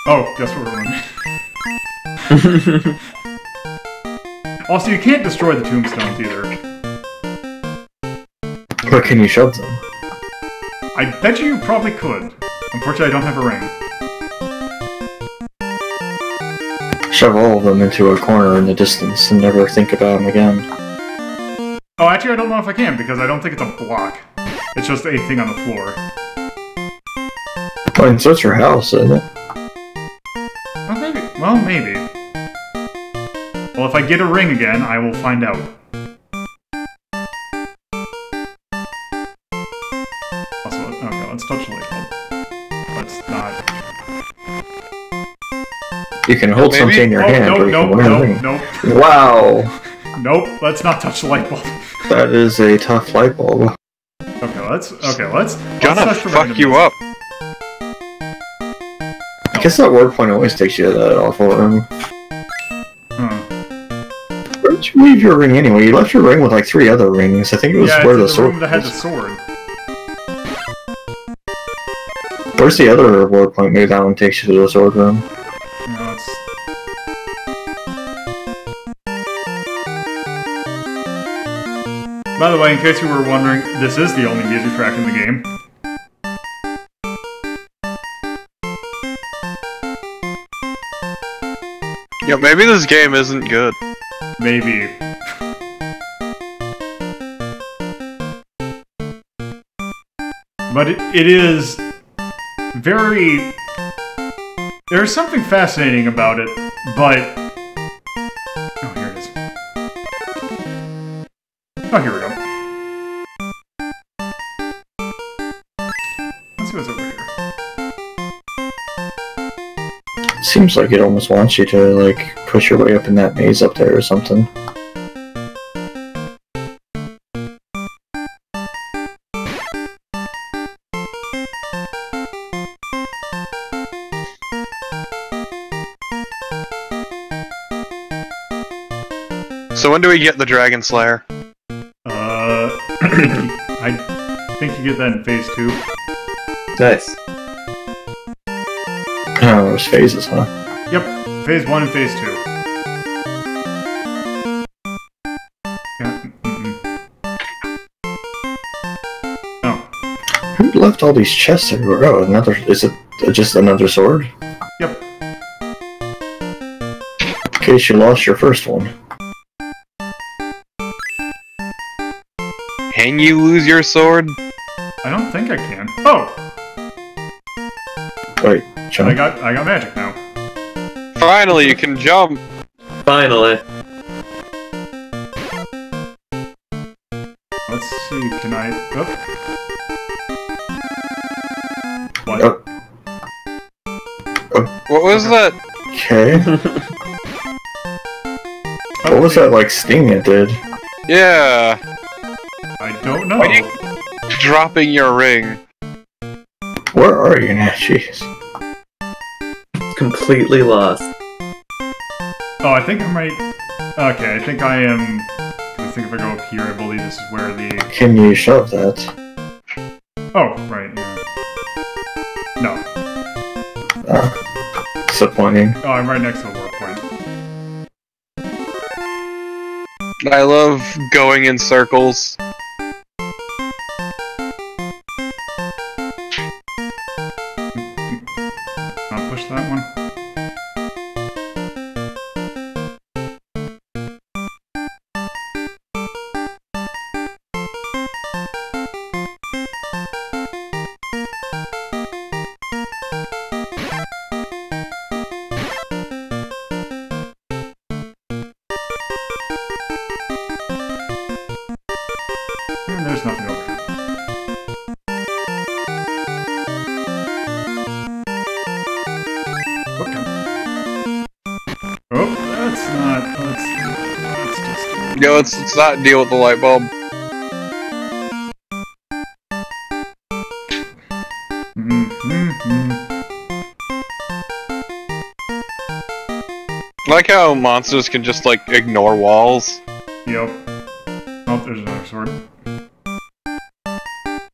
S1: Oh, guess what we're doing. Also, you can't destroy the tombstones either.
S3: But can you shove them?
S1: I bet you probably could. Unfortunately, I don't have a ring.
S3: Shove all of them into a corner in the distance and never think about them again.
S1: Oh, actually, I don't know if I can, because I don't think it's a block. It's just a thing on the floor.
S3: Well, and so it's your house, isn't it?
S1: Well, maybe. Well, maybe. Well, if I get a ring again, I will find out. Also, okay, let's touch the light bulb. Let's not...
S3: You can hold
S4: Maybe?
S3: something in your hand, or you can wear a ring.
S1: Nope.
S3: Wow!
S1: Nope, let's not touch the light bulb.
S3: That is a tough light bulb.
S1: Okay, let's
S4: Gonna
S1: touch the
S4: fuck you
S1: randomness.
S4: up.
S3: I guess that word point always takes you to that awful room. Where did you leave your ring anyway? You left your ring with like 3 other rings. I think it was
S1: Yeah,
S3: where the
S1: it's in
S3: sword
S1: room that had the
S3: was.
S1: sword.
S3: Where's the other word point? Maybe that one takes you to the sword room.
S1: No, it's... By the way, in case you were wondering, this is the only music track in the game.
S4: Yeah, maybe this game isn't good.
S1: Maybe. But it is very... There's something fascinating about it, but... Oh, here it is. Oh, here we go. Let's see what's over here.
S3: Seems like it almost wants you to, like, push your way up in that maze up there or something.
S4: So when do we get the Dragon Slayer?
S1: I think you get that in phase 2.
S2: Nice.
S3: Oh, there's phases, huh?
S1: Yep, phase 1 and phase 2. Yeah, Oh.
S3: Who left all these chests everywhere? Oh, another... Is it just another sword?
S1: Yep.
S3: In case you lost your first one.
S4: Can you lose your sword?
S1: I don't think I can. Oh!
S3: Wait, jump.
S1: I got magic now.
S4: Finally, you can jump.
S2: Finally.
S1: Let's see, can I... Oh. What?
S3: Oh.
S4: What was that?
S3: Okay. What was that like sting it did?
S4: Yeah.
S1: I don't know.
S4: Why are you dropping your ring?
S3: Where are you now? Jeez.
S2: Completely lost.
S1: Oh, I think I might... Okay, I think I am... I think if I go up here, I believe this is where the...
S3: Can you shove that?
S1: Oh, right, yeah. No.
S3: Disappointing.
S1: Oh, I'm right next to the warp point.
S4: I love going in circles.
S1: I'll push that one. And there's nothing over here. Okay. Oh, that's not... Let's just...
S4: Yo, let's not deal with the light bulb. I like how monsters can just, like, ignore walls.
S1: Yep. Oh, there's another sword.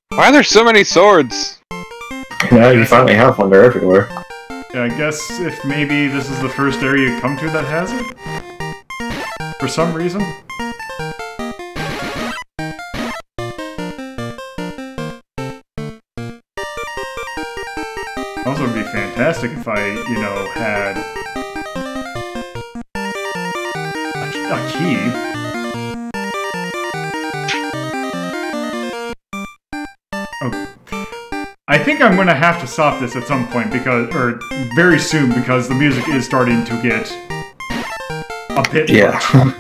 S4: Why are there so many swords?
S3: Now you finally have one. They're everywhere.
S1: Yeah, I guess if maybe this is the first area you come to that has it? For some reason? Also, it would be fantastic if I, you know, had a key. Oh. I think I'm gonna have to stop this at some point because, or very soon, because the music is starting to get a bit much.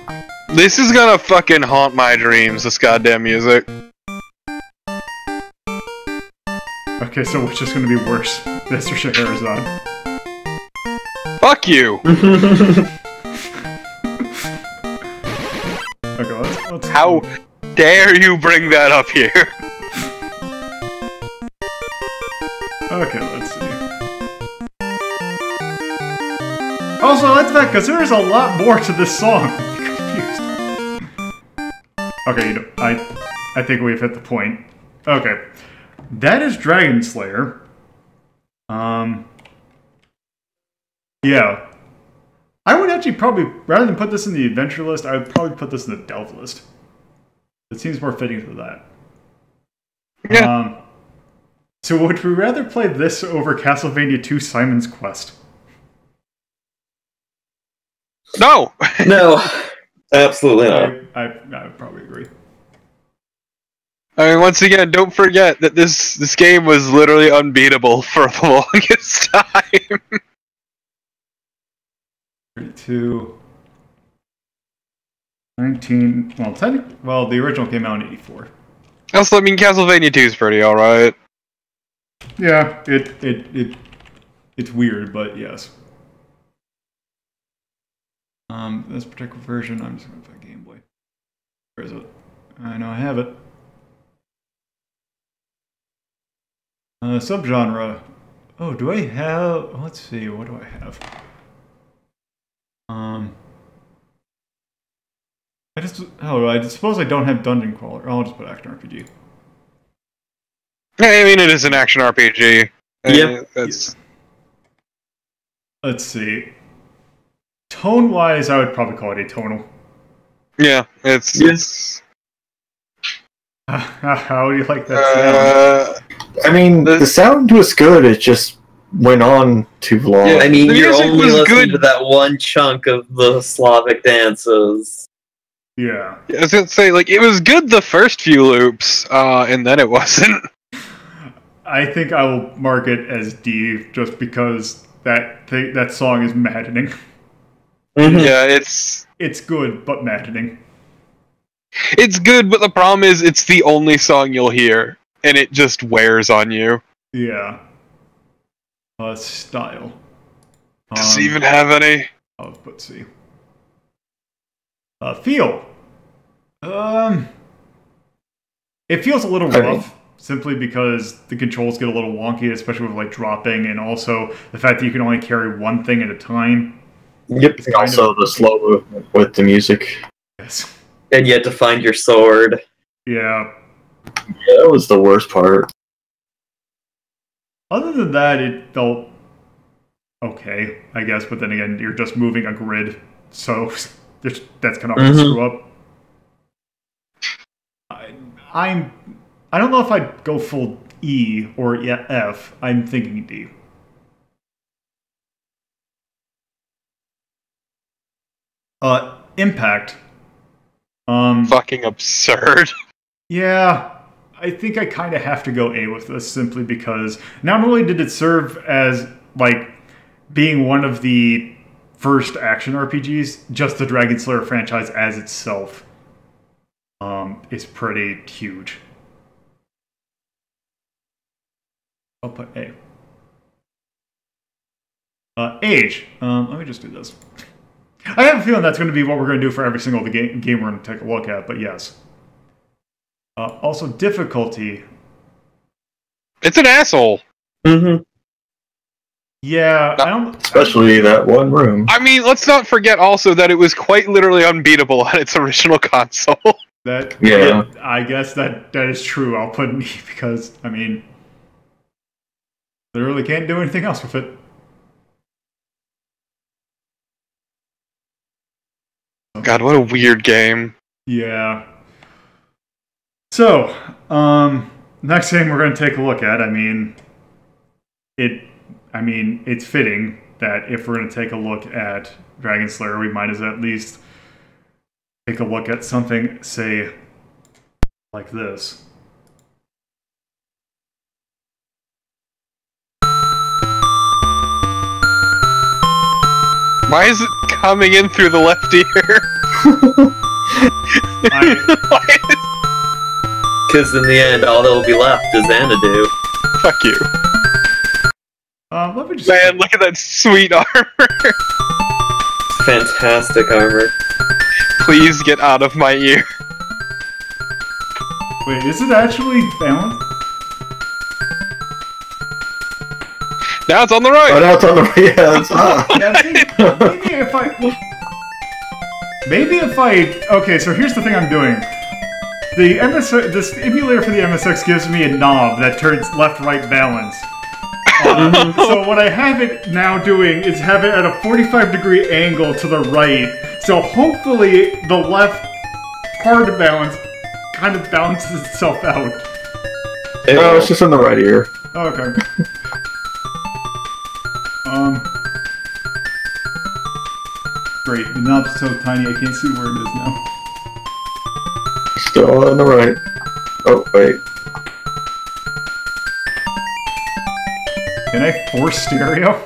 S4: This is gonna fucking haunt my dreams, this goddamn music.
S1: Okay, so which is gonna be worse? This or Scheherazade?
S4: Fuck you!
S1: Okay, let's...
S4: How dare you bring that up here?
S1: Okay, let's see. Also, that's bad, because there is a lot more to this song. I'm confused. Okay, you know, I think we've hit the point. Okay. That is Dragon Slayer. Yeah. I would actually probably, rather than put this in the adventure list, I would probably put this in the delve list. It seems more fitting to that.
S4: Yeah.
S1: So would we rather play this over Castlevania 2 Simon's Quest?
S4: No!
S2: No, absolutely not.
S1: I would probably agree.
S4: I mean, once again, don't forget that this game was literally unbeatable for the longest time.
S1: 32... 19... Well, the original came out in 84.
S4: Also, I mean, Castlevania 2 is pretty alright.
S1: Yeah, it's weird, but yes. This particular version, I'm just going to play Game Boy. Where is it? I know I have it. Subgenre. Oh, do I have... Let's see, what do I have? I suppose I don't have Dungeon Crawler. I'll just put Action RPG.
S4: I mean, it is an action RPG.
S2: Yep.
S4: That's...
S1: Let's see. Tone-wise, I would probably call it atonal.
S4: Yeah, it's...
S1: How do you like that sound?
S3: I mean, the sound was good, it just went on too long.
S2: Yeah, I mean,
S4: The
S2: you're
S4: music
S2: only
S4: was
S2: listening
S4: good.
S2: to that one chunk of the Slavic dances.
S1: Yeah.
S4: I was gonna say, like, it was good the first few loops, and then it wasn't.
S1: I think I will mark it as D just because that song is maddening.
S4: Yeah, it's
S1: good, but maddening.
S4: It's good, but the problem is it's the only song you'll hear, and it just wears on you.
S1: Yeah. Style.
S4: Does it even have any?
S1: Oh, let's see. Feel. It feels a little rough, simply because the controls get a little wonky, especially with like dropping, and also the fact that you can only carry one thing at a time.
S3: Yep. Also, the slow movement with the music.
S1: Yes.
S2: And you had to find your sword.
S1: Yeah.
S3: Yeah, that was the worst part.
S1: Other than that, it felt okay, I guess. But then again, you're just moving a grid, so that's kind of hard to screw up. I don't know if I'd go full E or F. I'm thinking D. Impact.
S4: Fucking absurd.
S1: Yeah, I think I kind of have to go A with this, simply because not only did it serve as, like, being one of the first action RPGs, just the Dragon Slayer franchise as itself is pretty huge. I'll put A. Age. Let me just do this. I have a feeling that's going to be what we're going to do for every single game we're going to take a look at, but yes. Also, difficulty.
S4: It's an asshole.
S2: Mm-hmm.
S1: Yeah, I don't...
S3: Especially that one room.
S4: I mean, let's not forget also that it was quite literally unbeatable on its original console.
S1: Yeah, I guess that is true. I'll put an E because, I mean, literally can't do anything else with it.
S4: God, what a weird game.
S1: Yeah. So, next game we're going to take a look at, it's fitting that if we're going to take a look at Dragon Slayer, we might as well at least take a look at something, say, like this.
S4: Why is it coming in through the left ear?
S2: Because in the end, all that'll be left is Xanadu.
S4: Fuck you.
S1: Let me just...
S4: Man, look at that sweet armor.
S2: Fantastic armor.
S4: Please get out of my ear.
S1: Wait, is it actually balanced?
S4: Now it's on the right.
S3: Oh, now it's on the right. Yeah, it's
S1: Yeah, see, maybe if I... Okay, so here's the thing I'm doing. This emulator for the MSX gives me a knob that turns left-right balance. So what I have it now doing is have it at a 45-degree angle to the right. So hopefully the left hard balance kind of balances itself out.
S3: Oh, it's just in the right ear.
S1: Oh, okay. Great, the knob's so tiny I can't see where it is now.
S3: Still on the right. Oh, wait.
S1: Can I force stereo?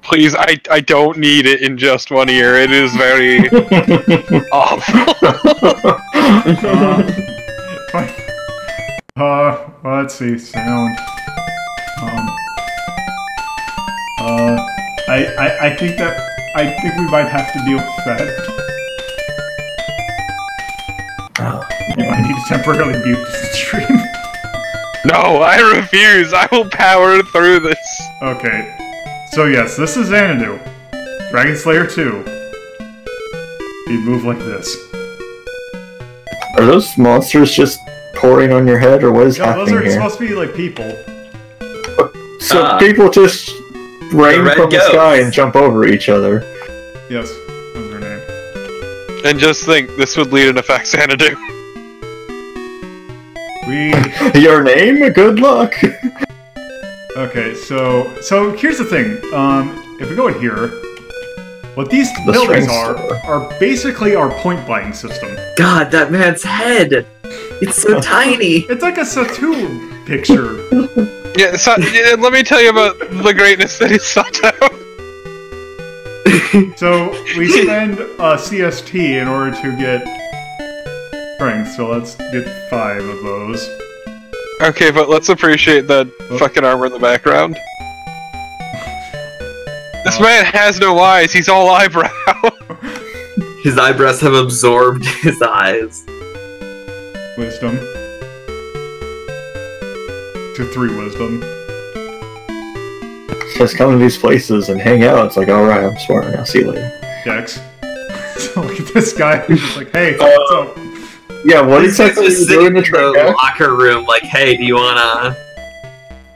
S4: Please, I don't need it in just one ear. It is very awful.
S1: Let's see, sound. I think we might have to deal with that. You might need to temporarily mute the stream.
S4: No, I refuse. I will power through this.
S1: Okay. So yes, this is Xanadu. Dragon Slayer 2. You move like this.
S3: Are those monsters just pouring on your head, or what is happening
S1: those are
S3: here?
S1: supposed to be like people.
S3: So people just rain
S2: red
S3: from the
S2: ghosts.
S3: sky and jump over each other.
S1: Yes, that was her name.
S4: And just think, this would lead in effect Xanadu.
S3: Your name? Good luck!
S1: Okay, so here's the thing. If we go in here, what these buildings are basically our point buying system.
S2: God, that man's head! It's so tiny!
S1: It's like a Sato picture.
S4: Yeah, let me tell you about the greatness that is Sato.
S1: So we spend CST in order to get strength, so let's get 5 of those.
S4: Okay, but let's appreciate that fucking armor in the background. This man has no eyes, he's all eyebrow.
S2: His eyebrows have absorbed his eyes.
S1: Wisdom. To 3 wisdom.
S3: Just come to these places and hang out. It's like, alright, I'm smart now, see you later.
S1: Dex. So look at this guy who's just like, hey, what's up?
S3: Yeah, what
S2: He's
S3: exactly
S2: just
S3: are you doing
S2: sitting in the locker room like, hey, do you wanna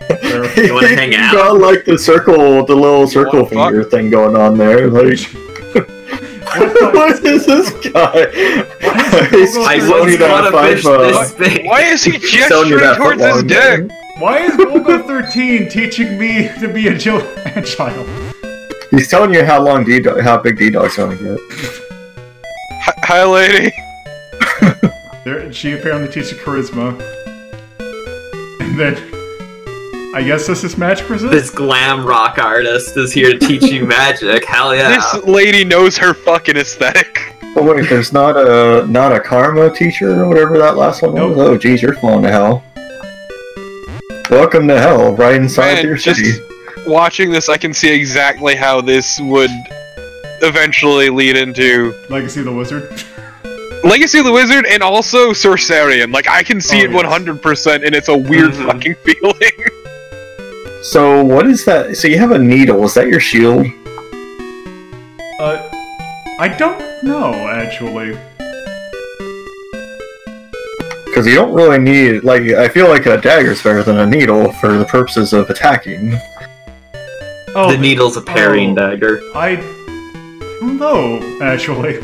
S2: hang out?
S3: You got like the little circle finger thing going on there. Like, what is this guy?
S2: I once caught a fish this big.
S4: Why is he gesturing towards his dick?
S1: Why is Volga 13 teaching me to be a child?
S3: He's telling you how big D-Dog's gonna get.
S4: Hi, lady.
S1: She apparently teaches charisma. And then, I guess this is magic resist?
S2: This glam rock artist is here to teach you magic. Hell yeah.
S4: This lady knows her fucking aesthetic.
S3: Oh wait, there's not a karma teacher or whatever that last one was? Oh geez, you're falling to hell. Welcome to hell, right inside your city.
S4: Just watching this, I can see exactly how this would eventually lead into
S1: Legacy of the Wizard.
S4: Legacy of the Wizard and also Sorcerian. Like, I can see it 100% and it's a weird fucking feeling.
S3: So, what is that? So you have a needle, is that your shield?
S1: I don't know, actually.
S3: Because you don't really need, like, I feel like a dagger's better than a needle for the purposes of attacking.
S1: Oh,
S2: the needle's a parrying dagger.
S1: I don't know, actually.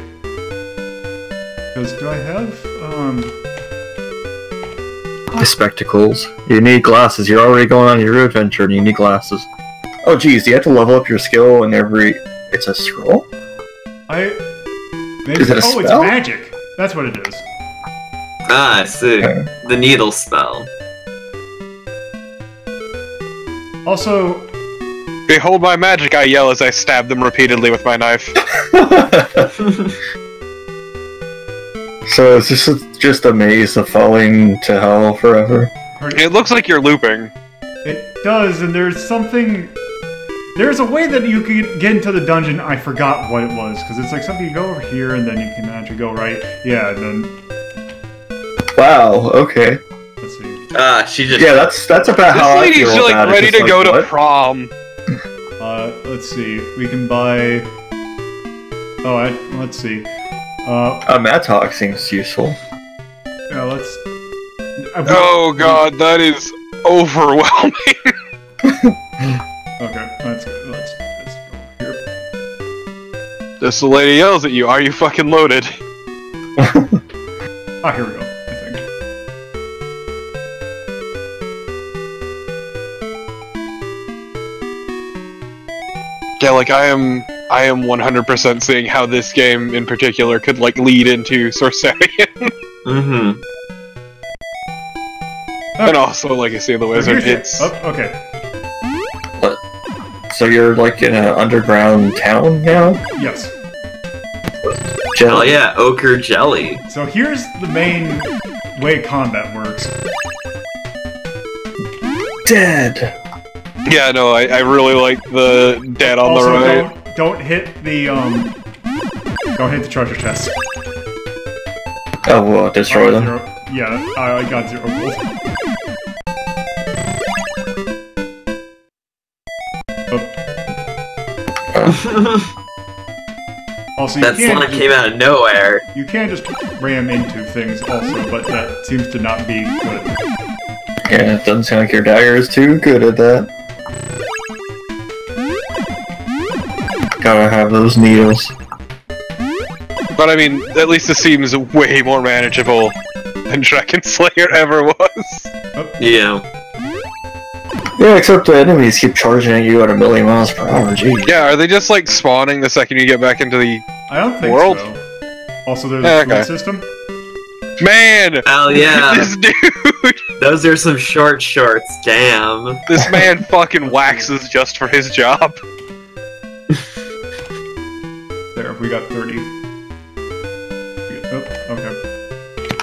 S1: Because do I have,
S3: Spectacles. You need glasses. You're already going on your adventure and you need glasses. Oh geez, do you have to level up your skill in every... It's a scroll?
S1: Maybe...
S3: Is it a
S1: spell? It's magic. That's what it is.
S2: Ah, I see.
S3: Okay.
S2: The needle spell.
S1: Also...
S4: Behold my magic, I yell as I stab them repeatedly with my knife.
S3: So is this just a maze of falling to hell forever?
S4: It looks like you're looping.
S1: It does, and there's something... There's a way that you could get into the dungeon, I forgot what it was, because it's like something you go over here, and then you can actually go right. Yeah, and then...
S3: Wow, okay.
S1: Let's see.
S2: Ah, she just...
S3: Yeah, that's about how I feel
S4: This lady's like ready to go to prom.
S1: Let's see. We can buy... let's see.
S3: Mattock seems useful.
S1: Yeah, let's...
S4: Oh god, that is overwhelming.
S1: Okay, that's good. Let's go here.
S4: This lady yells at you, are you fucking loaded?
S1: Ah, here we go, I think.
S4: Yeah, like I am 100% seeing how this game in particular could like lead into Sorcerian.
S2: Mm-hmm.
S4: And also Legacy of the Wizard. It's
S1: okay.
S3: What? So you're like in an underground town now?
S1: Yes.
S2: Oh yeah, ochre jelly.
S1: So here's the main way combat works.
S3: Dead.
S4: yeah, no, I really like the dead on
S1: Also,
S4: the right.
S1: don't hit the don't hit the treasure chest.
S3: Oh, we'll destroy them.
S1: Yeah, I got 0 gold. Also,
S2: That slime came out of nowhere.
S1: You can just ram into things also, but that seems to not be good.
S3: Yeah, it doesn't sound like your dagger is too good at that. Gotta have those needles.
S4: But I mean, at least this seems way more manageable than Dragon Slayer ever was.
S2: Yeah.
S3: Yeah, except the enemies keep charging at you at 1,000,000 miles per hour, geez.
S4: Yeah, are they just like spawning the second you get back into the
S1: I don't think
S4: world?
S1: so. Also, there's a food system.
S4: Man!
S2: Hell yeah.
S4: This dude!
S2: Those are some short shorts, damn.
S4: This man fucking waxes just for his job.
S1: There, we got 30. Oh, okay.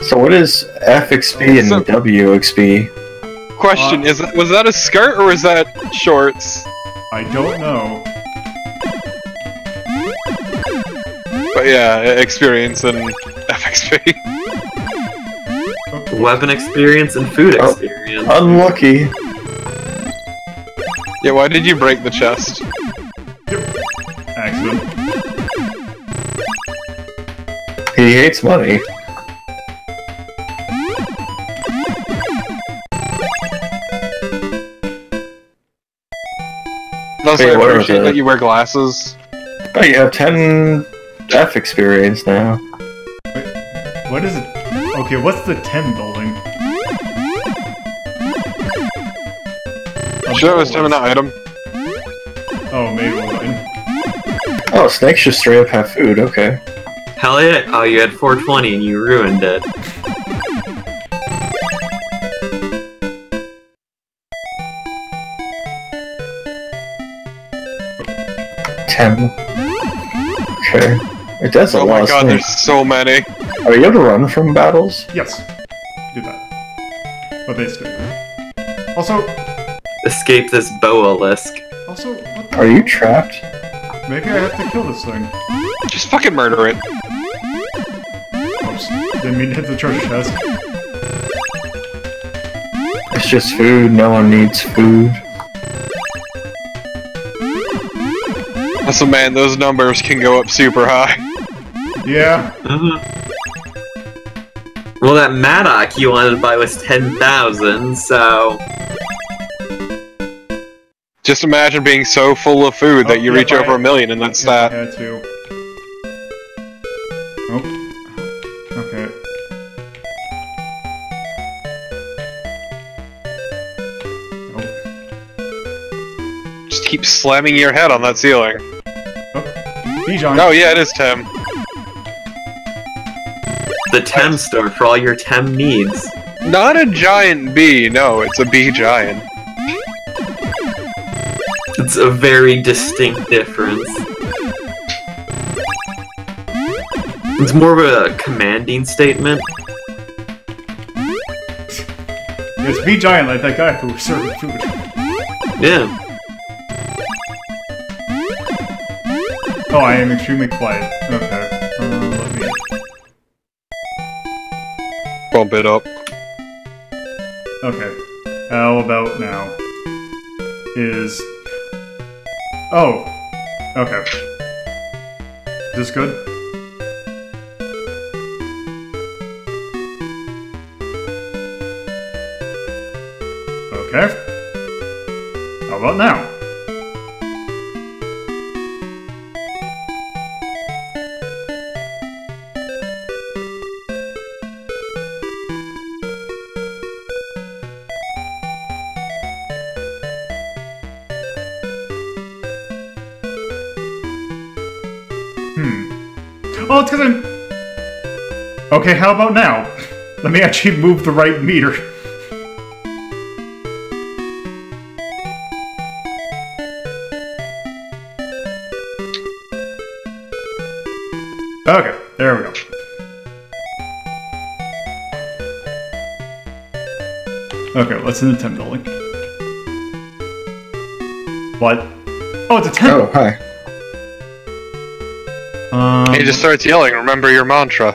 S3: So what is FXP and WXP?
S4: Question, was that a skirt or was that shorts?
S1: I don't know.
S4: But yeah, experience and FXP.
S2: Weapon experience and food experience.
S3: Unlucky.
S4: Yeah, why did you break the chest?
S1: Accident.
S3: He hates money.
S4: Also,
S3: Hey,
S4: I
S3: what are
S4: appreciate
S3: the-
S4: that you wear glasses.
S3: Oh, you have 10 F experience now.
S1: Wait, what is it? Okay, what's the 10 building?
S4: Should have a stamina item.
S1: Oh, maybe we'll win.
S3: Oh, snakes just straight up have food, okay.
S2: Hell yeah! Oh, you had 420 and you ruined it.
S3: Okay. It does a
S4: Oh
S3: lot
S4: my
S3: of
S4: god, there's
S3: snakes.
S4: so many.
S3: Are you able to run from battles?
S1: Yes. Do that. But they stay. Also,
S2: Escape this boa-lisk.
S1: what the
S3: Are you trapped?
S1: Maybe I have to kill this thing.
S4: Just fucking murder it.
S1: Oops. Didn't mean to hit the treasure chest.
S3: It's just food, no one needs food.
S4: So man, those numbers can go up super high.
S1: Yeah.
S2: Well, that Maddock you wanted to buy was 10,000, so...
S4: Just imagine being so full of food that you
S1: yeah,
S4: reach over 1 million in that
S1: Yeah, I
S4: stat.
S1: had to. Oh. Okay.
S4: Just keep slamming your head on that ceiling.
S1: Bijan.
S4: Oh yeah, it is Tim.
S2: The Tem store for all your Tem needs.
S4: Not a giant bee, no, it's a bee giant.
S2: It's a very distinct difference. It's more of a commanding statement.
S1: Yes, be giant like that guy who was serving food.
S2: Yeah.
S1: Oh, I am extremely quiet. Okay. Let me...
S4: Bump it up.
S1: Okay. How about now? Is... Oh. Okay. Is this good? Okay. How about now? Oh, it's because I'm... Okay, how about now? Let me actually move the right meter. Okay, there we go. Okay, what's in the 10 building? What? Oh, it's a 10!
S3: Oh, hi.
S4: He just starts yelling, remember your mantra.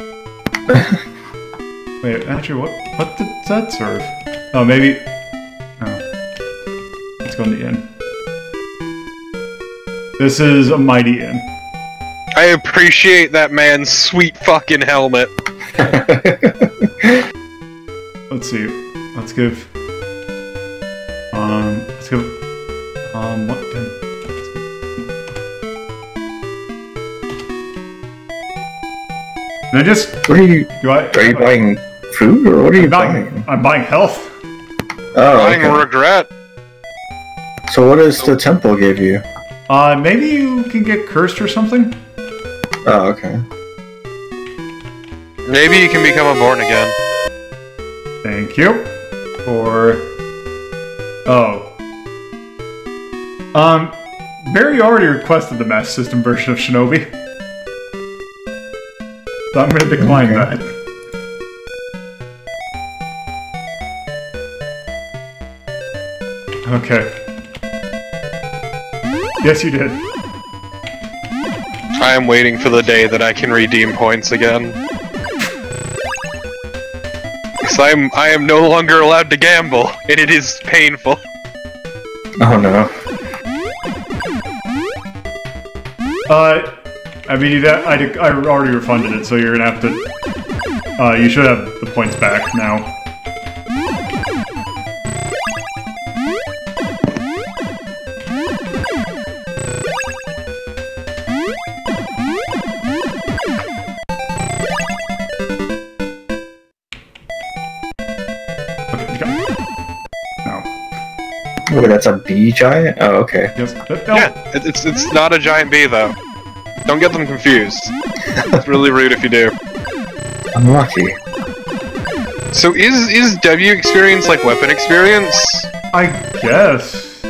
S1: Wait, actually, what did that serve? Oh, maybe... Oh. Let's go in the inn. This is a mighty inn.
S4: I appreciate that man's sweet fucking helmet.
S1: Let's see. Let's give... Let's give... What can... Can I just...
S3: What are you... Are you buying food, or what are you buying?
S1: I'm buying health.
S3: Oh,
S4: Buying
S3: okay.
S4: regret.
S3: So what does the temple give you?
S1: Maybe you can get cursed or something?
S3: Oh, okay.
S4: Maybe you can become a born again.
S1: Thank you. For... Oh. Barry already requested the Master System version of Shinobi. So I'm gonna decline that. Okay. Yes, you did.
S4: I am waiting for the day that I can redeem points again. Because I am no longer allowed to gamble, and it is painful.
S3: Oh no.
S1: I mean, I already refunded it, so you're gonna have to... you should have the points back now.
S3: Oh, that's a bee giant? Oh, okay.
S1: Yes.
S4: Yeah, it's not a giant bee, though. Don't get them confused. It's really rude if you do.
S3: Unlucky.
S4: So is W experience like weapon experience?
S1: I guess.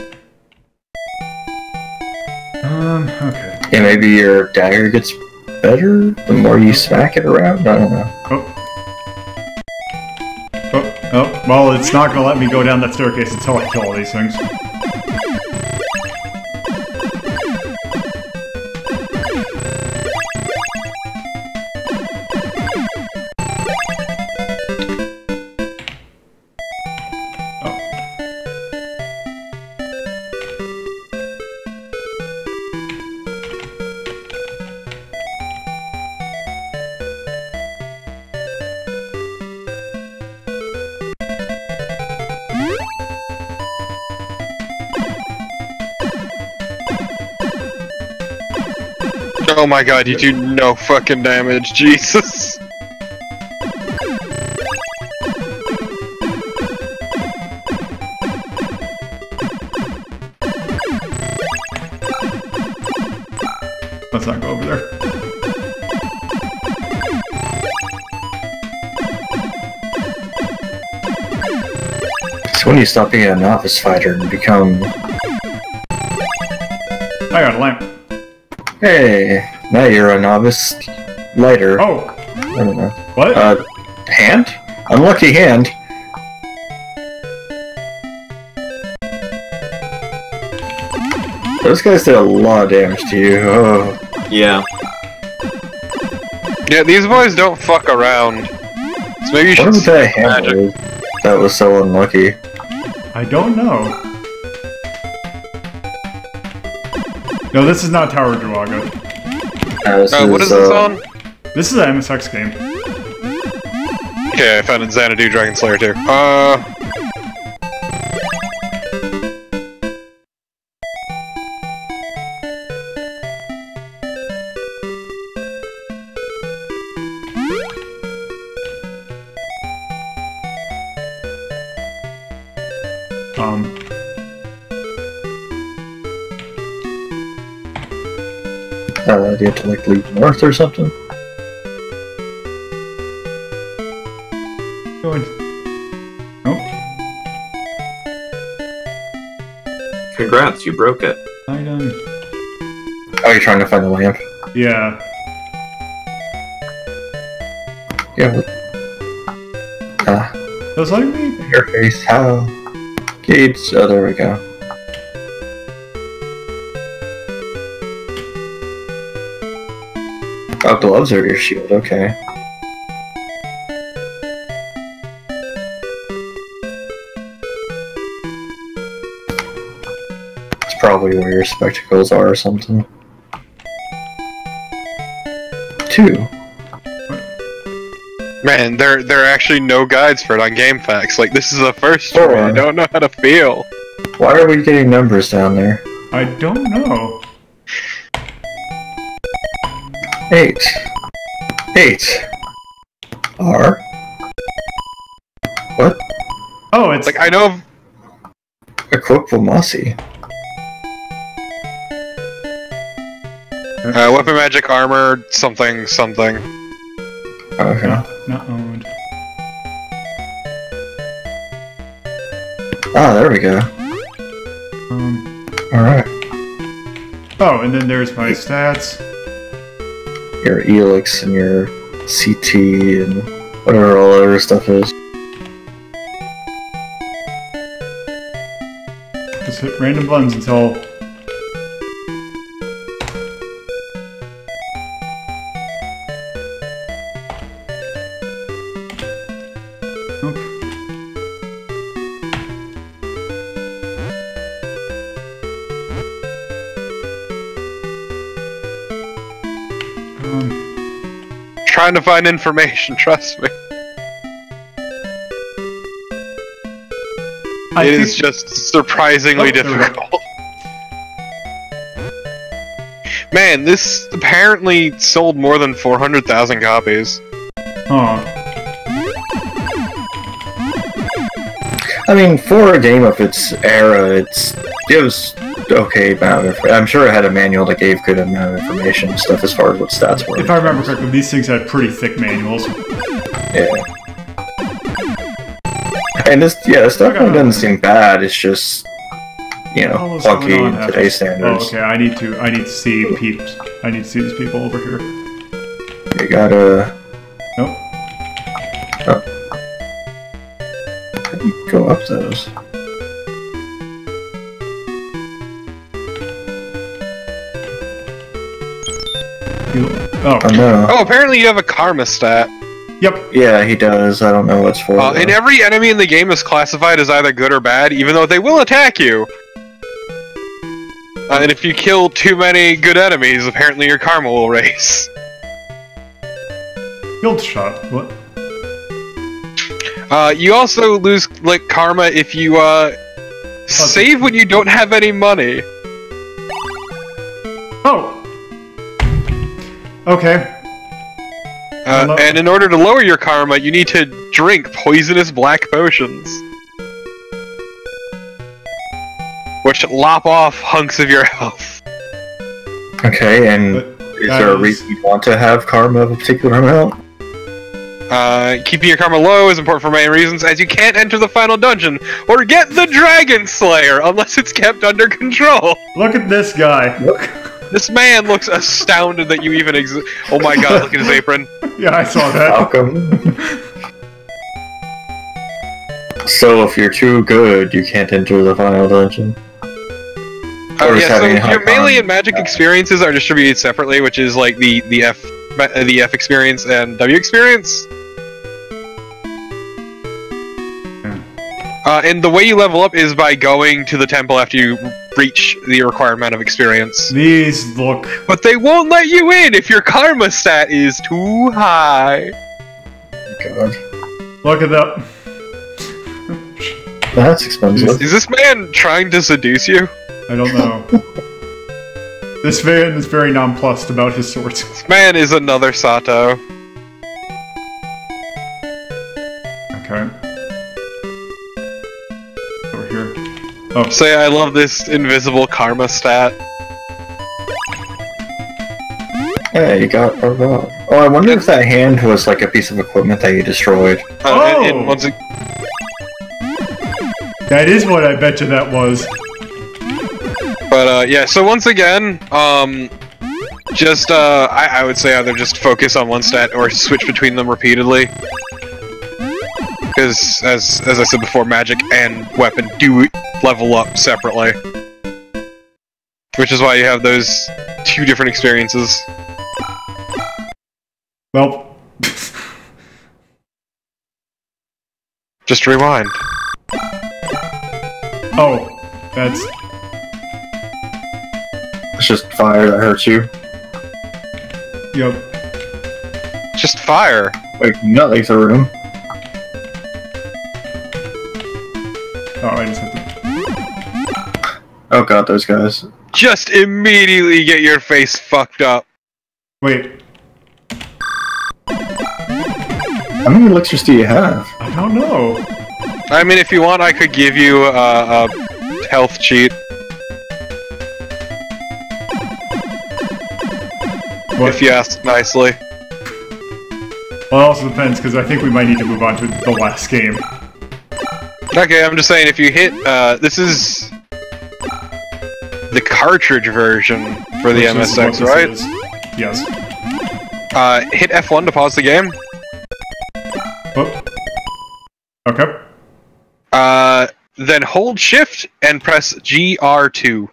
S1: Okay.
S3: Yeah, maybe your dagger gets better the more you smack it around? I don't know.
S1: Oh, well, it's not gonna let me go down that staircase until I kill all these things.
S4: Oh my god, you do no fucking damage, Jesus.
S1: Let's not go over there.
S3: So when you stop being a novice fighter and become...
S1: I got a lamp.
S3: Hey, now you're a novice lighter.
S1: Oh!
S3: I don't know.
S1: What?
S3: Hand? Unlucky hand. Those guys did a lot of damage to you. Oh.
S2: Yeah.
S4: Yeah, these boys don't fuck around. So maybe you should
S3: What was that
S4: magic.
S3: hand was that was so unlucky?
S1: I don't know. No, this is not Tower Druaga.
S4: What is this on?
S1: This is an MSX game.
S4: Okay, I found Xanadu Dragon Slayer too.
S3: Do you have to like leave north or something?
S1: Going. Nope.
S2: Congrats, you broke it.
S1: Item.
S3: Oh, you're trying to find the lamp?
S1: Yeah.
S3: Yeah.
S1: Does like me?
S3: Your face. How? Gates. Oh, there we go. Oh, gloves are your shield. Okay. It's probably where your spectacles are or something. 2.
S4: Man, there are actually no guides for it on GameFAQs. Like, this is a first for me. I
S3: 4.
S4: don't know how to feel.
S3: Why are we getting numbers down there?
S1: I don't know.
S3: 8. 8. R. What?
S1: Oh, it's
S4: Like, I know of...
S3: Equipomasi.
S4: weapon magic armor, something, something.
S3: Okay.
S1: not owned.
S3: Ah, there we go. Alright.
S1: Oh, and then there's my stats.
S3: Your Elix and your CT and whatever all other stuff is.
S1: Just hit random buttons until... Okay.
S4: Trying to find information, trust me. It is just surprisingly difficult. Man, this apparently sold more than 400,000 copies.
S1: Huh.
S3: I mean, for a game of its era, it gives okay amount of. I'm sure it had a manual that gave good amount of information and stuff as far as what stats were.
S1: If I remember correctly, these things had pretty thick manuals.
S3: Yeah. And this definitely doesn't seem bad. It's just, you know, clunky in today's standards.
S1: Oh, okay. I need to see peeps. I need to see these people over here.
S3: You gotta.
S1: Nope.
S3: Oh. How do you go up those?
S1: Oh
S3: no.
S4: Oh, apparently you have a karma stat.
S1: Yep.
S3: Yeah, he does. I don't know what's for.
S4: And every enemy in the game is classified as either good or bad, even though they will attack you. And if you kill too many good enemies, apparently your karma will raise.
S1: Guild shot. What?
S4: You also lose like karma if you save when you don't have any money.
S1: Oh. Okay.
S4: And in order to lower your karma, you need to drink poisonous black potions, which lop off hunks of your health.
S3: Okay, and is there a reason you want to have karma of a particular amount?
S4: Keeping your karma low is important for many reasons, as you can't enter the final dungeon or get the Dragon Slayer unless it's kept under control.
S1: Look at this guy. Look.
S4: This man looks astounded that you even exist. Oh my god, look at his apron.
S1: Yeah, I saw that.
S3: Falcom. So if you're too good, you can't enter the final dungeon.
S4: Yeah, so your melee and magic experiences are distributed separately, which is like the F experience and W experience. And the way you level up is by going to the temple after you reach the required amount of experience.
S1: These look...
S4: But they won't let you in if your karma stat is too high.
S3: God.
S1: Look at that.
S3: That's expensive.
S4: Is this man trying to seduce you?
S1: I don't know. This man is very nonplussed about his swords.
S4: This man is another Sato.
S1: Okay. Over here. Oh.
S4: Say I love this invisible karma stat.
S3: Yeah, you got a rob. Oh, I wonder if that hand was like a piece of equipment that you destroyed.
S4: And once it...
S1: That is what I bet you that was.
S4: But yeah, so once again, I would say either just focus on one stat or switch between them repeatedly. Because, as I said before, magic and weapon do level up separately. Which is why you have those two different experiences.
S1: Well...
S4: Just rewind.
S1: Oh, that's...
S3: It's just fire that hurts you.
S1: Yep.
S4: Just fire.
S3: Wait, not leave the room.
S1: Oh, I just have to...
S3: Oh god, those guys.
S4: Just immediately get your face fucked up.
S1: Wait.
S3: How many elixirs do you have?
S1: I don't know.
S4: I mean, if you want, I could give you a health cheat.
S1: What?
S4: If you ask nicely.
S1: Well, it also depends, because I think we might need to move on to the last game.
S4: Okay, I'm just saying, if you hit, this is the cartridge version for the MSX, right?
S1: Yes.
S4: Hit F1 to pause the game.
S1: Oh. Okay.
S4: Then hold Shift and press GR2.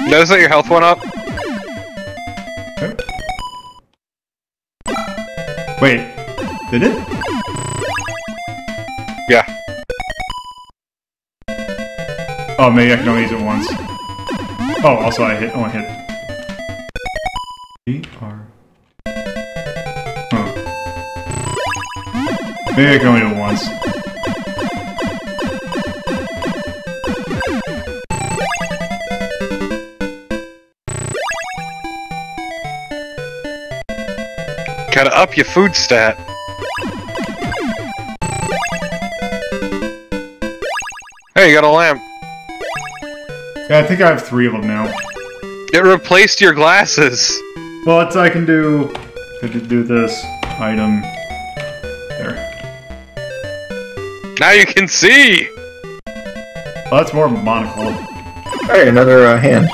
S4: Notice that your health went up?
S1: Okay. Wait, did it?
S4: Yeah.
S1: Oh, maybe I can only use it once. Oh, also I only hit. E-R. Huh. Maybe I can only do it once.
S4: Gotta up your food stat. Hey, you got a lamp.
S1: Yeah, I think I have 3 of them now.
S4: It replaced your glasses.
S1: Well, it's, I can do this item. There.
S4: Now you can see!
S1: Well, that's more of a monocle.
S3: Hey, another hand.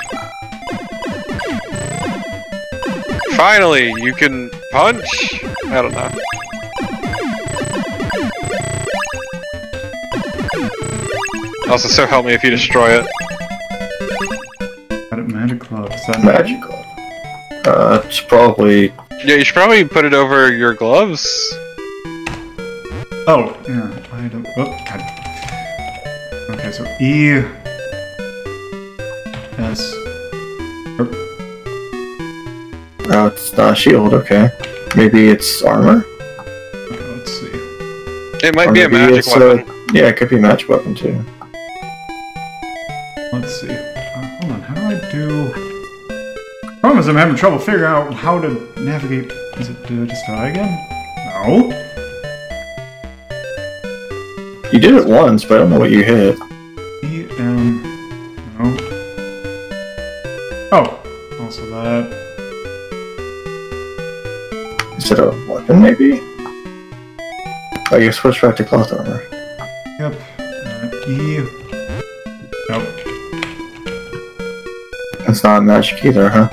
S4: Finally, you can punch? I don't know. Also, so help me if you destroy it.
S1: Got it, magic glove. Is that
S3: Magic glove. It's probably...
S4: Yeah, you should probably put it over your gloves.
S1: Oh, yeah. Item. Oh, God. Okay, so E. S.
S3: Oh, it's not a shield, okay. Maybe it's armor?
S1: Okay, let's see.
S4: It might
S3: Or
S4: be a
S3: maybe
S4: magic
S3: it's,
S4: weapon.
S3: yeah, it could be a magic weapon too.
S1: Let's see. Hold on, how do I do... Problem is I'm having trouble figuring out how to navigate... Is it, do I just die again? No.
S3: You did it once, but I don't know what you hit.
S1: E, M... No. Oh. Also that.
S3: Is it a weapon, maybe? Oh, you switched back to cloth armor.
S1: Yep. E... Nope.
S3: It's not magic either, huh?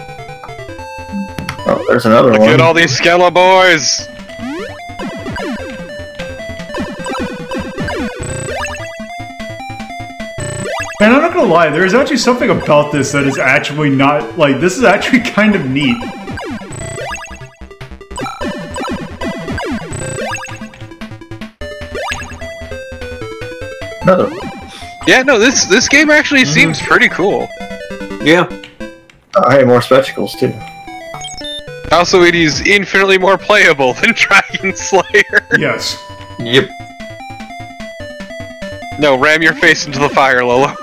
S3: Oh, there's another
S4: Look
S3: one.
S4: at all these Skella boys!
S1: Man, I'm not gonna lie, there's actually something about this that is actually not... Like, this is actually kind of neat.
S3: Another one.
S4: Yeah, no, this game actually seems pretty cool.
S2: Yeah.
S3: Oh, hey, more spectacles too.
S4: Also, it is infinitely more playable than Dragon Slayer.
S1: Yes.
S2: Yep.
S4: No, ram your face into the fire, Lola.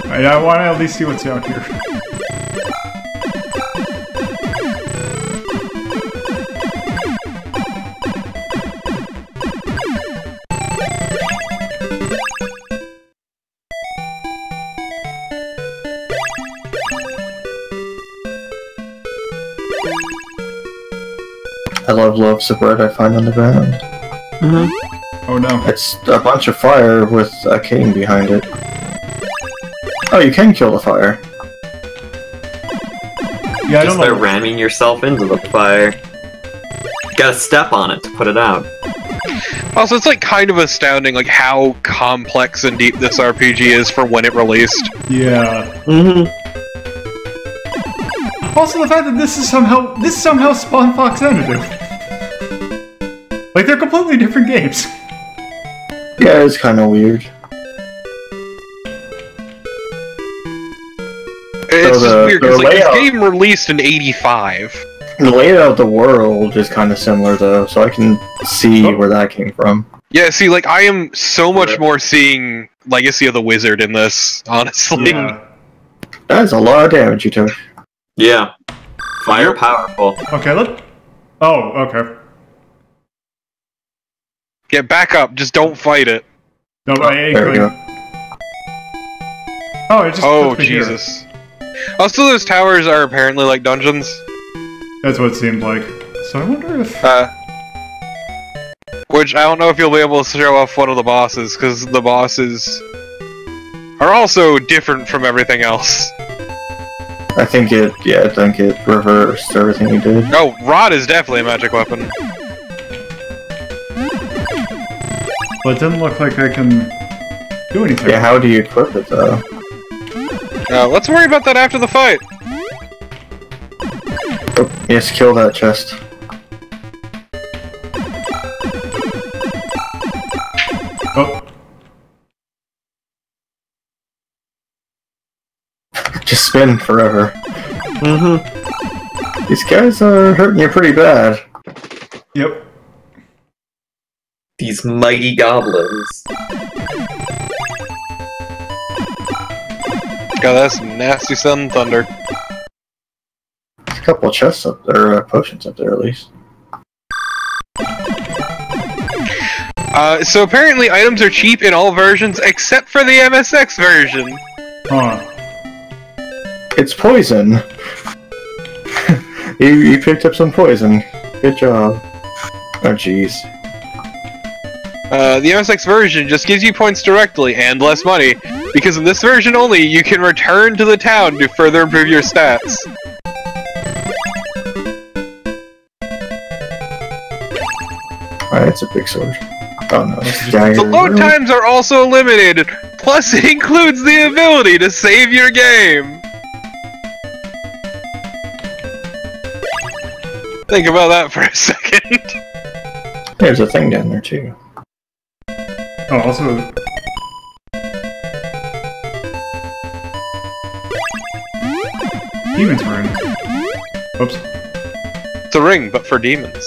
S1: I want to at least see what's out here.
S3: I love loaves of bread I find on the ground.
S1: Oh no.
S3: It's a bunch of fire with a king behind it. Oh, you can kill the fire.
S1: Yeah, I
S2: Just
S1: don't
S2: by
S1: know.
S2: ramming yourself into the fire. You gotta step on it to put it out.
S4: Also, it's like kind of astounding like how complex and deep this RPG is for when it released.
S1: Yeah. Also, the fact that this somehow spawned Fox Xanadu. Like, they're completely different games.
S3: Yeah, it's kind of weird.
S4: It's just
S3: the-
S4: weird
S3: the
S4: because like this
S3: layout-
S4: game released in '85.
S3: The layout of the world is kind of similar though, so I can see where that came from.
S4: Yeah, see, like I am so much more seeing Legacy of the Wizard in this, honestly.
S1: Yeah.
S3: That's a lot of damage you took.
S2: Yeah. Fire powerful.
S1: Okay, Oh, okay.
S4: Get back up, just don't fight it.
S1: No, but I ain't
S3: There we
S1: going.
S3: go.
S1: Oh, it just
S4: Oh,
S1: puts me here.
S4: Jesus. Also, those towers are apparently like dungeons.
S1: That's what it seemed like. So I wonder if...
S4: Which I don't know if you'll be able to show off one of the bosses, because the bosses are also different from everything else.
S3: I think it reversed everything you did.
S4: Oh, Rod is definitely a magic weapon.
S1: But it doesn't look like I can do anything.
S3: Yeah, how do you equip it though?
S4: Let's worry about that after the fight.
S3: Oh, yes, kill that chest. Just spin forever.
S2: Mm-hmm.
S3: These guys are hurting you pretty bad.
S1: Yep.
S2: These mighty goblins.
S4: God, that's some nasty sun thunder.
S3: There's a couple of chests up there, potions up there at least.
S4: So apparently items are cheap in all versions except for the MSX version.
S1: Huh.
S3: It's poison. you picked up some poison. Good job. Oh jeez.
S4: The MSX version just gives you points directly and less money, because in this version only, you can return to the town to further improve your stats.
S3: Alright, it's a big sword. Oh no, it's
S4: The load times are also limited, plus it includes the ability to save your game. Think about that for a second.
S3: There's a thing down there too.
S1: Oh, also... Demon's Ring. Oops.
S4: It's a ring, but for demons.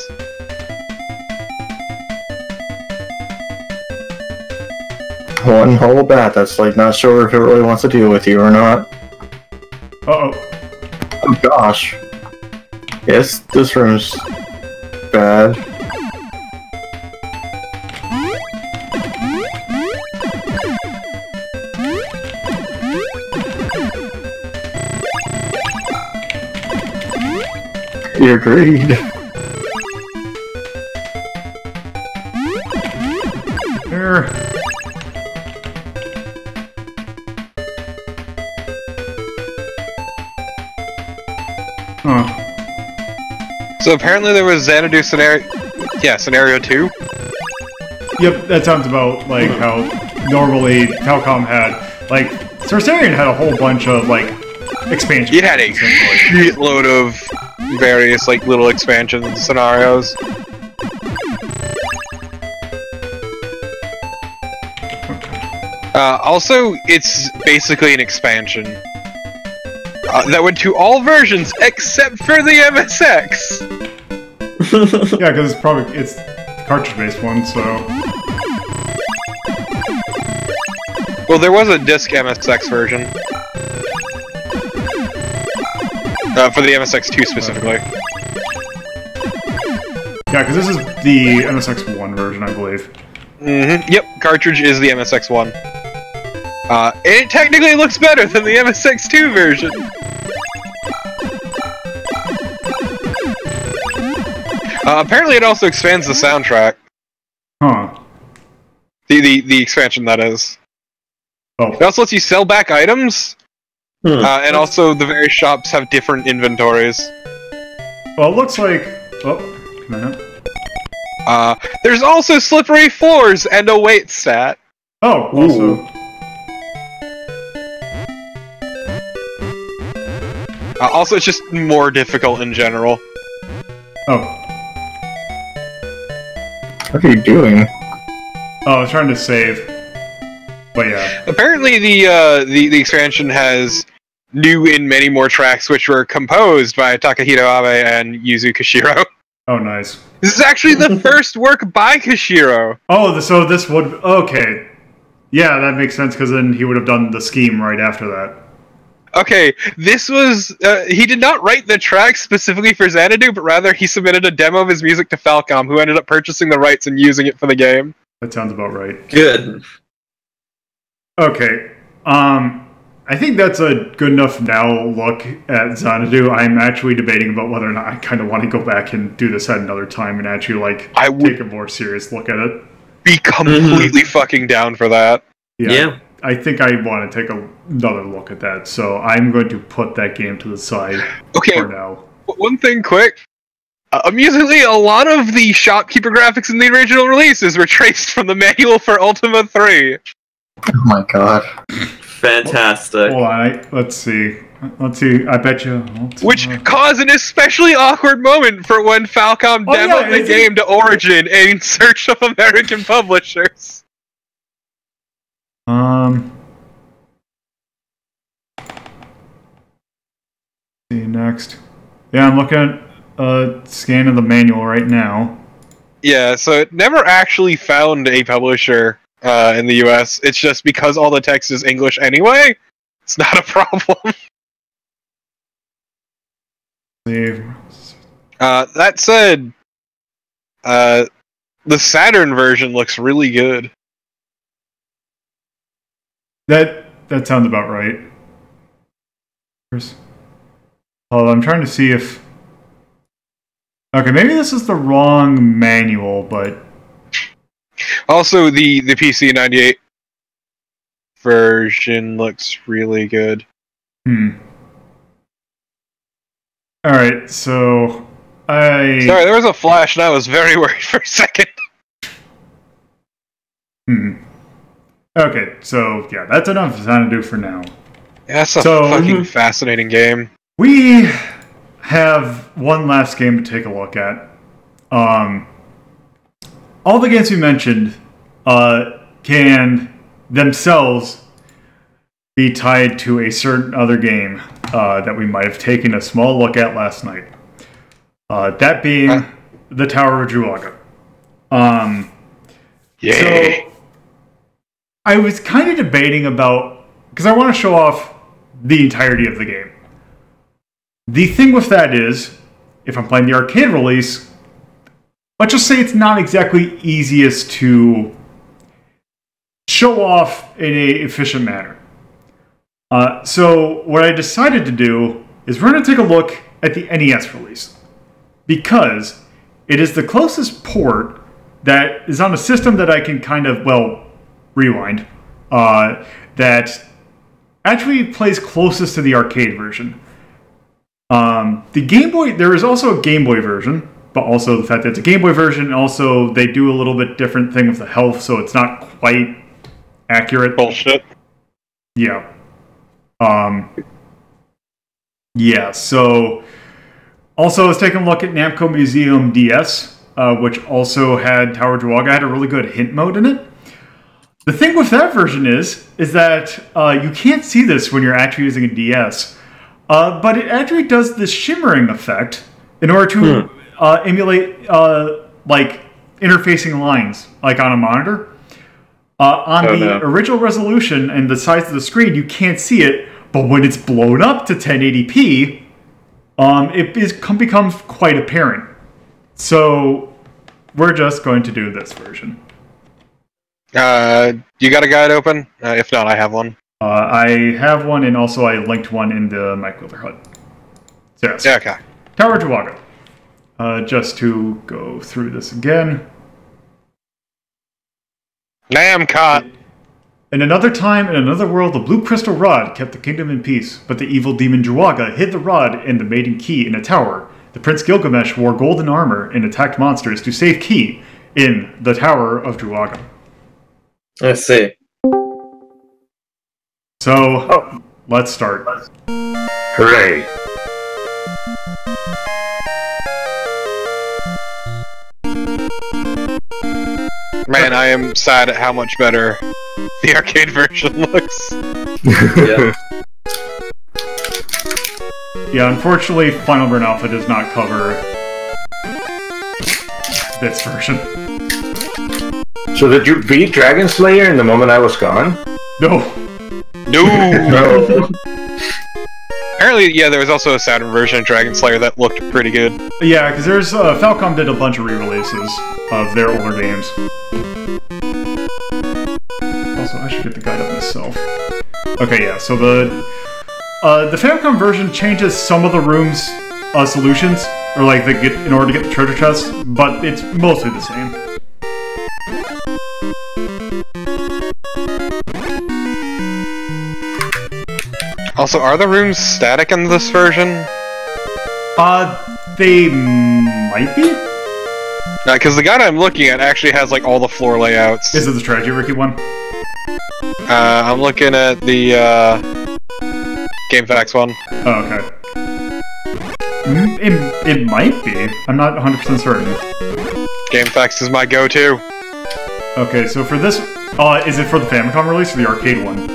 S3: One whole bat that's like not sure if it really wants to deal with you or not.
S1: Uh-oh.
S3: Oh gosh. Yes, this room's bad. You agreed.
S1: There. Huh.
S4: So apparently there was Xanadu scenario 2.
S1: Yep, that sounds about like how normally Falcom had, like, Sorcerian had a whole bunch of, like, expansions.
S4: It had a shitload of various, like, little expansion scenarios. Also, it's basically an expansion that went to all versions except for the MSX.
S1: Yeah, because it's cartridge-based one, so...
S4: Well, there was a disc MSX version. For the MSX2 specifically.
S1: Yeah, because this is the MSX1 version, I believe.
S4: Mm-hmm. Yep, cartridge is the MSX1. And it technically looks better than the MSX2 version. Apparently it also expands the soundtrack.
S1: Huh.
S4: The expansion, that is.
S1: Oh.
S4: It also lets you sell back items, and also the various shops have different inventories.
S1: Well, it looks like... Oh, can I not?
S4: There's also slippery floors and a weight stat.
S1: Oh, also...
S4: Also, it's just more difficult in general.
S1: Oh.
S3: What are you doing?
S1: Oh, I was trying to save. But yeah.
S4: Apparently, the expansion has new and many more tracks, which were composed by Takahito Abe and Yuzo Koshiro.
S1: Oh, nice.
S4: This is actually the first work by Koshiro.
S1: Oh, so this would... Okay. Yeah, that makes sense, because then he would have done the scheme right after that.
S4: Okay, this was... he did not write the track specifically for Xanadu, but rather he submitted a demo of his music to Falcom, who ended up purchasing the rights and using it for the game.
S1: That sounds about right.
S2: Good.
S1: Okay. I think that's a good enough now look at Xanadu. I'm actually debating about whether or not I kind of want to go back and do this at another time and actually, like, take a more serious look at it.
S4: Be completely fucking down for that.
S2: Yeah.
S1: I think I want to take another look at that, so I'm going to put that game to the side for now.
S4: One thing quick. Amusingly, a lot of the shopkeeper graphics in the original releases were traced from the manual for Ultima 3.
S3: Oh my god.
S2: Fantastic.
S1: Hold on, let's see. I bet you...
S4: Which caused an especially awkward moment for when Falcom demoed the game to Origin in search of American publishers.
S1: next? Yeah, I'm looking at a scan of the manual right now.
S4: Yeah, so it never actually found a publisher in the US. It's just because all the text is English anyway, it's not a problem. That said, the Saturn version looks really good.
S1: That sounds about right. Oh, I'm trying to see if... Okay, maybe this is the wrong manual, but...
S4: Also, the PC 98 version looks really good.
S1: Alright, so... Sorry,
S4: there was a flash and I was very worried for a second.
S1: Okay, so, yeah, that's enough Xanadu for now.
S4: Yeah, that's a fucking fascinating game.
S1: We have one last game to take a look at. All the games we mentioned can themselves be tied to a certain other game that we might have taken a small look at last night. That being the Tower of Druaga.
S4: Yay!
S1: So, I was kind of debating about... Because I want to show off the entirety of the game. The thing with that is, if I'm playing the arcade release, let's just say it's not exactly easiest to show off in an efficient manner. So what I decided to do is we're going to take a look at the NES release. Because it is the closest port that is on a system that I can kind of, well, rewind, that actually plays closest to the arcade version. The Game Boy, there is also a Game Boy version, but also the fact that it's a Game Boy version, also they do a little bit different thing with the health, so it's not quite accurate.
S4: Bullshit.
S1: Yeah. Yeah, so... Also, I was taking a look at Namco Museum DS, which also had Tower of Druaga, had a really good hint mode in it. The thing with that version is that you can't see this when you're actually using a DS, but it actually does this shimmering effect in order to emulate like interfacing lines, like on a monitor. On the original resolution and the size of the screen, you can't see it, but when it's blown up to 1080p, it becomes quite apparent. So we're just going to do this version.
S4: You got a guide open? If not, I have one.
S1: I have one, and also I linked one in the Mike Wheeler HUD. So yes.
S4: Yeah, okay.
S1: Tower of Druaga. Just to go through this again.
S4: Namco!
S1: In another time, in another world, the blue crystal rod kept the kingdom in peace, but the evil demon Druaga hid the rod and the maiden key in a tower. The prince Gilgamesh wore golden armor and attacked monsters to save Key in the Tower of Druaga.
S2: I see.
S1: So, let's start.
S3: Hooray!
S4: Man, I am sad at how much better the arcade version looks.
S2: Yeah.
S1: Yeah, unfortunately, Final Burn Alpha does not cover this version.
S3: So did you beat Dragon Slayer in the moment I was gone?
S1: No.
S3: No.
S4: Apparently, yeah, there was also a Saturn version of Dragon Slayer that looked pretty good.
S1: Yeah, because there's Falcom did a bunch of re-releases of their older games. Also, I should get the guide up myself. Okay, yeah. So the Famicom version changes some of the rooms' solutions, or like in order to get the treasure chests, but it's mostly the same.
S4: Also, are the rooms static in this version?
S1: They might be?
S4: Because the guide I'm looking at actually has, like, all the floor layouts.
S1: Is it the Strategy Ricky one?
S4: I'm looking at the, GameFAQs one.
S1: Oh, okay. It might be. I'm not 100% certain.
S4: GameFAQs is my go-to.
S1: Okay, so for this... is it for the Famicom release or the arcade one?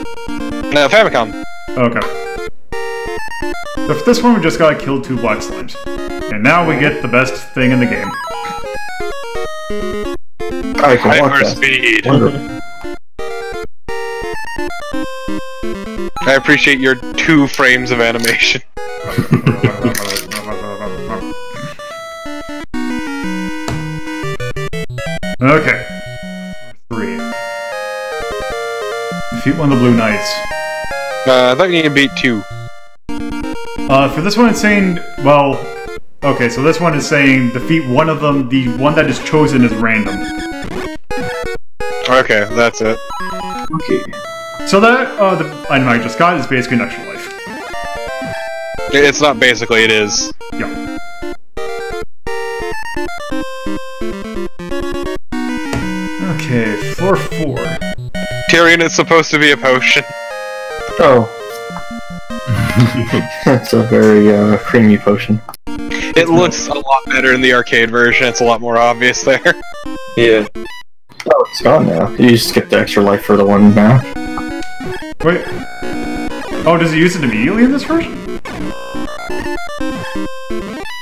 S4: No, Famicom.
S1: Okay. So for this one, we just gotta kill 2 black slimes. And now we get the best thing in the game.
S3: I can walk that.
S4: Hyperspeed.
S3: Wonderful.
S4: I appreciate your 2 frames of animation.
S1: Okay. 3. Defeat one of the Blue Knights.
S4: I thought you needed to beat 2.
S1: For this one, it's saying, well, okay, so this one is saying defeat one of them. The one that is chosen is random.
S4: Okay, that's it.
S3: Okay.
S1: So that the item I just got is basically an extra life.
S4: It's not basically, it is.
S1: Yeah. Okay, floor 4.
S4: Tyrion is supposed to be a potion.
S3: Oh. That's a very creamy potion.
S4: It looks a lot better in the arcade version, it's a lot more obvious there.
S2: Yeah.
S3: Oh, it's gone now. You just skip the extra life for the one match.
S1: Wait. Oh, does it use it immediately in this version?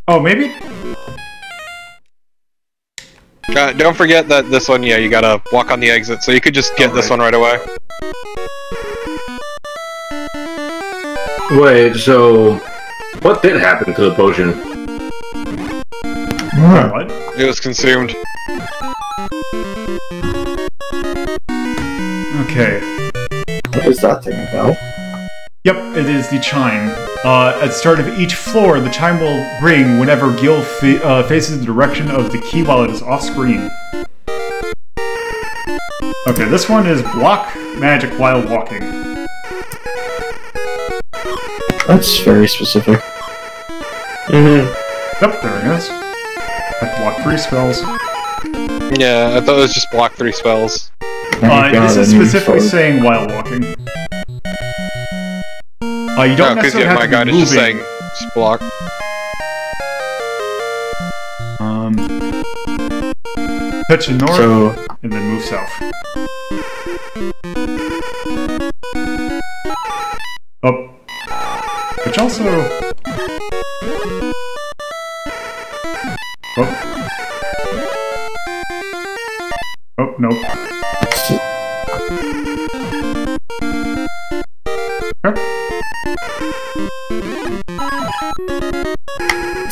S1: Oh, maybe?
S4: Don't forget that this one, yeah, you gotta walk on the exit, so you could just get this one right away.
S5: Wait, so what did happen to the potion?
S1: What?
S4: It was consumed.
S1: Okay.
S3: What is that thing about?
S1: Yep, it is the chime. At the start of each floor, the chime will ring whenever Gil faces the direction of the key while it is off-screen. Okay, this one is block magic while walking.
S3: That's very specific.
S2: Mm-hmm.
S1: Yep, there it is. I block 3 spells.
S4: Yeah, I thought it was just block 3 spells.
S1: This is specifically saying while walking. You don't necessarily have
S4: my
S1: to be
S4: guide is
S1: moving.
S4: just saying just block.
S1: Touch the north,
S3: So,
S1: and then move south. Oh. Which also... Oh. Oh, nope. Okay.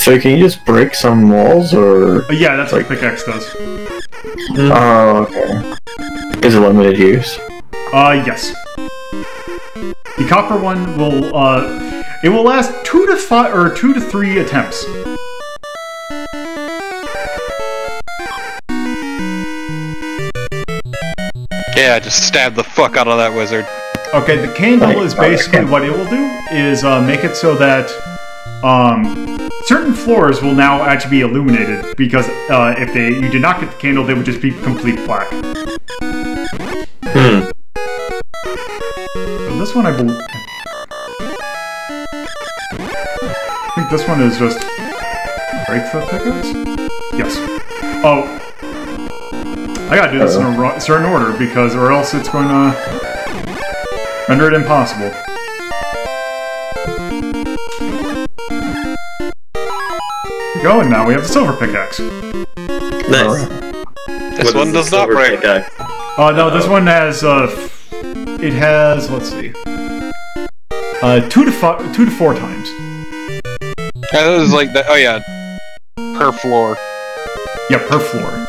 S3: so can you just break some walls, or...?
S1: Yeah, that's what pickaxe does.
S3: Oh, okay. Is it limited use?
S1: Yes. The copper one will, it will last 2 to 5, or 2 to 3 attempts.
S4: Yeah, just stab the fuck out of that wizard.
S1: Okay, the candle is basically what it will do, is make it so that certain floors will now actually be illuminated, because if you did not get the candle, they would just be complete black.
S2: Hmm.
S1: So this one, I think this one is just break the pickaxe? Yes. Oh. I gotta do this in a certain order, because or else it's going to render it impossible. Go, and now we have the silver pickaxe.
S2: Nice.
S4: This one does not break.
S1: No, this one has, it has, let's see, 2 to 4 times.
S4: Yeah, this is like that. Oh yeah, per floor.
S1: Yeah, per floor.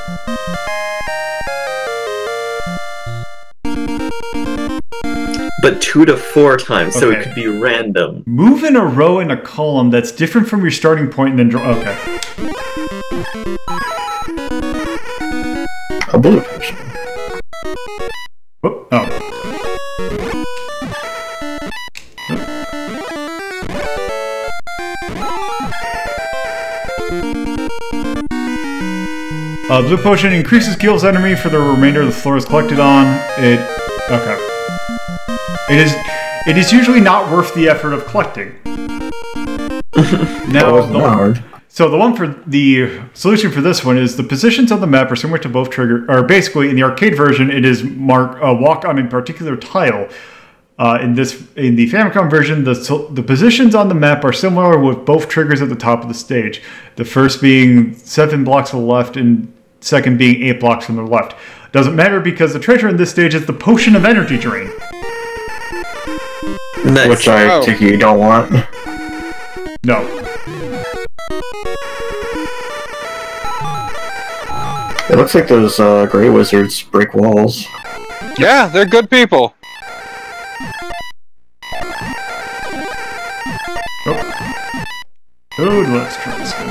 S2: But 2 to 4 times, so it
S1: Okay.
S2: could be random.
S1: Move in a row in a column that's different from your starting point and then draw. Okay.
S3: A blue potion.
S1: Whoop. Oh. Blue potion increases Gil's enemy for the remainder of the floor is collected on. Okay. It is usually not worth the effort of collecting. Now, so the one for the solution for this one is the positions on the map are similar to both trigger, or basically in the arcade version, it is walk on a particular tile. In the Famicom version, the positions on the map are similar with both triggers at the top of the stage. The first being 7 blocks to the left, and second being 8 blocks from the left. Doesn't matter because the treasure in this stage is the Potion of Energy Drain.
S2: Nice.
S3: Which I take you don't want.
S1: No.
S3: It looks like those Grey Wizards break walls.
S4: Yeah, they're good people.
S1: Oh, let's try this one.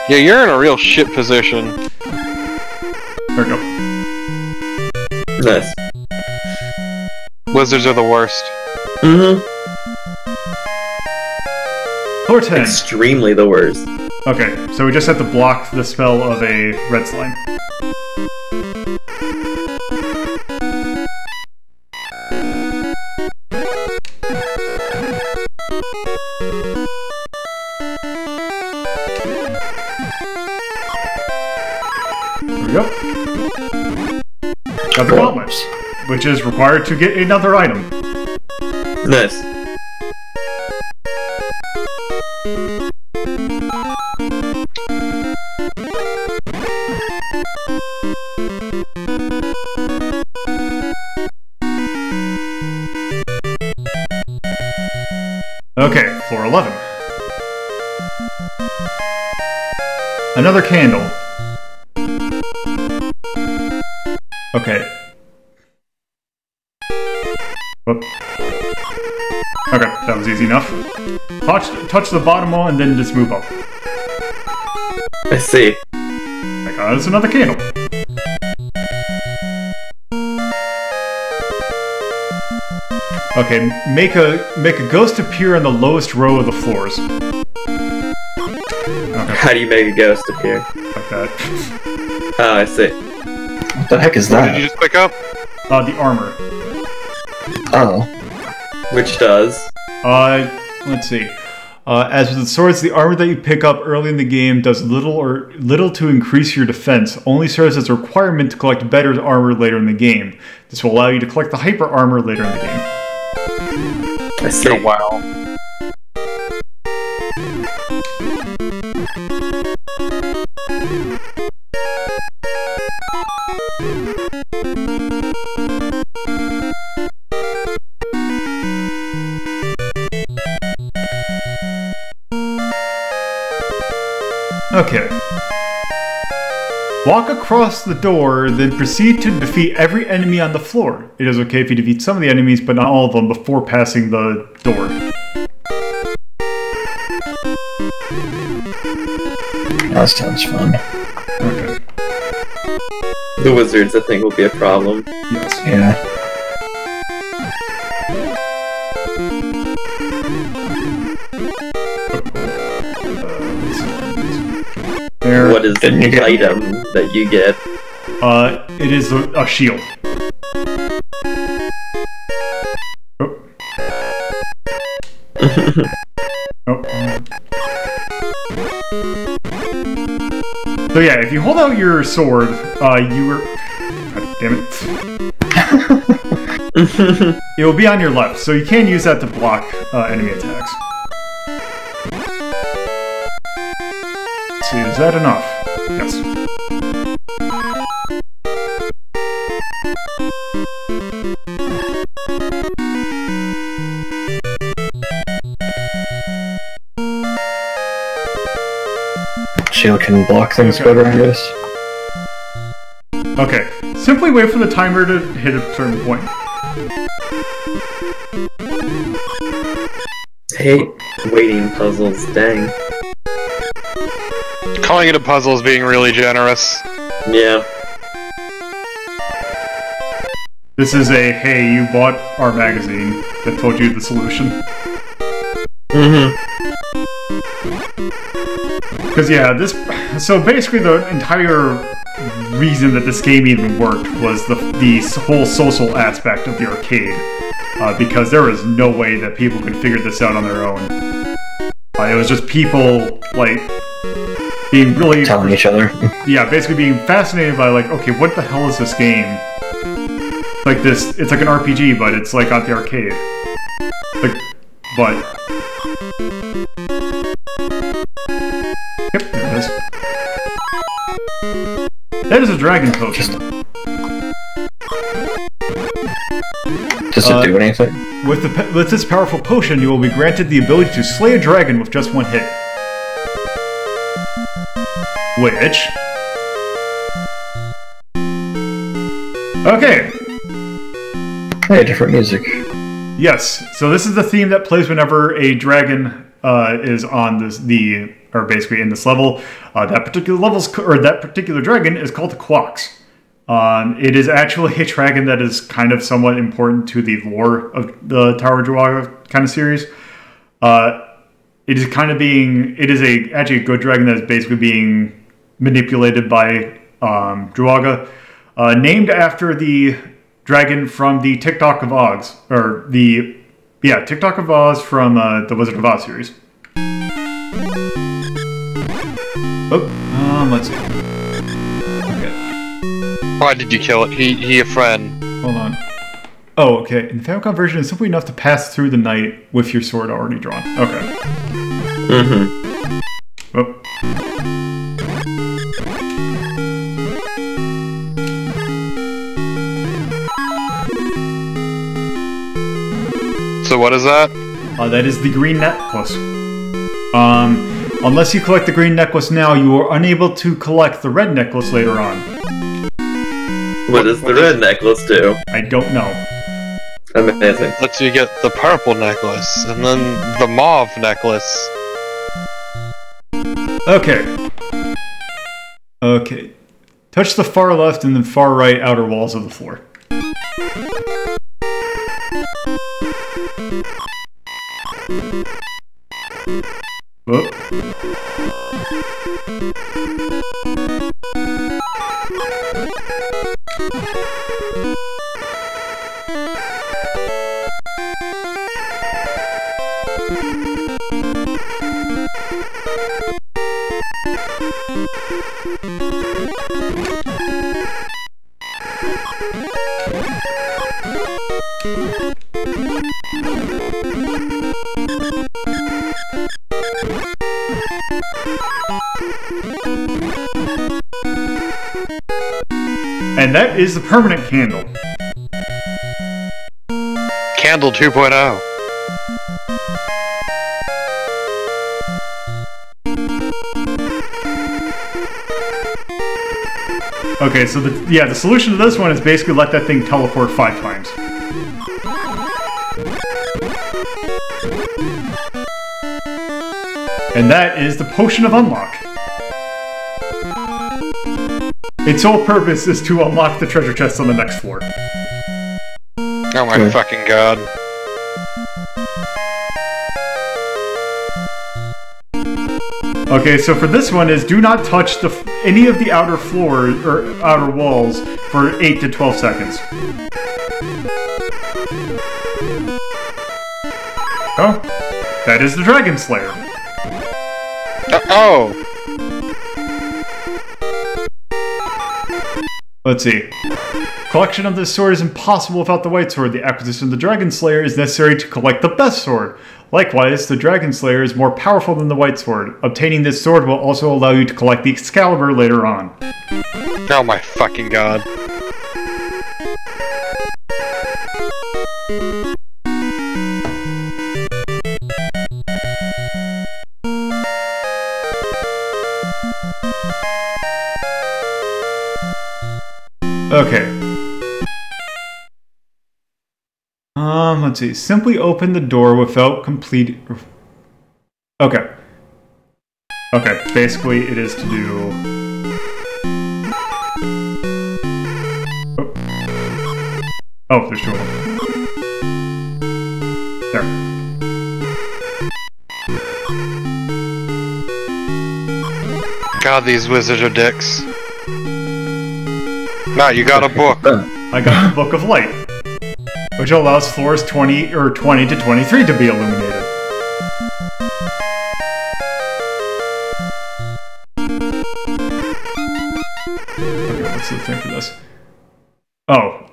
S4: Yeah, you're in a real shit position.
S1: There we go.
S2: Nice.
S4: Wizards are the worst.
S2: Mm-hmm.
S1: Floor 10.
S2: Extremely the worst.
S1: Okay, so we just have to block the spell of a red slime. There we go. Got the gauntlets, which is required to get another item.
S2: Nice.
S1: Okay, floor 11. Another candle. Okay. Whoop. Okay, that was easy enough. Touch the bottom one and then just move up.
S2: I see.
S1: There's another candle. Okay, make a ghost appear on the lowest row of the floors. Okay,
S2: How do you make a ghost appear?
S1: like that.
S2: Oh, I see.
S3: What the heck is
S4: What did
S3: that?
S4: you just pick up?
S1: The armor.
S3: Oh.
S2: Which does?
S1: Let's see. As with the swords, the armor that you pick up early in the game does little to increase your defense. Only serves as a requirement to collect better armor later in the game. This will allow you to collect the hyper armor later in the game.
S2: I see.
S4: Oh, wow.
S1: Okay. Walk across the door, then proceed to defeat every enemy on the floor. It is okay if you defeat some of the enemies, but not all of them before passing the door.
S3: That sounds fun.
S1: Okay.
S2: The wizards, I think, will be a problem.
S1: Yes.
S3: Yeah.
S1: There.
S2: What is
S3: Didn't you
S2: the
S3: get-
S2: item that you get?
S1: It is a shield. Oh. Oh. So yeah, if you hold out your sword, you were... God damn it. It will be on your left, so you can use that to block enemy attacks. Let's see, is that enough? Yes.
S3: Shield can block things better, I guess.
S1: Okay, simply wait for the timer to hit a certain point.
S2: I hate waiting puzzles, dang.
S4: Calling it a puzzle is being really generous.
S2: Yeah.
S1: This is a, hey, you bought our magazine that told you the solution.
S2: Mm-hmm.
S1: Because yeah, so basically the entire reason that this game even worked was the whole social aspect of the arcade. Because there was no way that people could figure this out on their own. It was just people, like, being really...
S3: Telling each other.
S1: Yeah, basically being fascinated by, like, okay, what the hell is this game? like this. It's like an RPG, but it's like at the arcade. Like, but yep, there it is. That is a dragon potion.
S3: Does it do anything?
S1: With this powerful potion, you will be granted the ability to slay a dragon with just one hit. Which... Okay.
S3: Hey, different music.
S1: Yes, so this is the theme that plays whenever a dragon is on or basically in this level. That particular dragon is called the Quox. It is actually a dragon that is kind of somewhat important to the lore of the Tower of Druaga kind of series. It is actually a good dragon that is basically being manipulated by Druaga, named after the dragon from the TikTok of Oz, TikTok of Oz from the Wizard of Oz series. Let's see. Okay.
S4: Why did you kill it? He a friend.
S1: Hold on. Oh, okay. In the Falcom version, it's simply enough to pass through the night with your sword already drawn. Okay.
S2: Mm-hmm.
S1: Oh.
S4: So what is that?
S1: That is the green necklace. Unless you collect the green necklace now, you are unable to collect the red necklace later on.
S2: What does the red necklace do?
S1: I don't know.
S2: Amazing.
S4: Lets you get the purple necklace, and then the mauve necklace.
S1: Okay. Okay. Touch the far left and the far right outer walls of the floor. Oh. And that is the permanent candle.
S4: Candle 2.0.
S1: Okay, so the solution to this one is basically let that thing teleport 5 times. And that is the Potion of Unlock. Its sole purpose is to unlock the treasure chest on the next floor.
S4: Oh my fucking god.
S1: Okay, so for this one is do not touch any of the outer floors or outer walls for 8 to 12 seconds. Oh, that is the Dragon Slayer.
S4: Oh!
S1: Let's see. Collection of this sword is impossible without the white sword. The acquisition of the Dragon Slayer is necessary to collect the best sword. Likewise, the Dragon Slayer is more powerful than the white sword. Obtaining this sword will also allow you to collect the Excalibur later on.
S4: Oh my fucking god.
S1: Okay. Let's see. Simply open the door without complete... Okay. Okay, basically it is to do... Oh, there's 2 of them. There.
S4: God, these wizards are dicks. Matt, you got a book.
S1: I got the Book of Light, which allows floors 20 to 23 to be illuminated. Okay, what's the thing for this? Oh.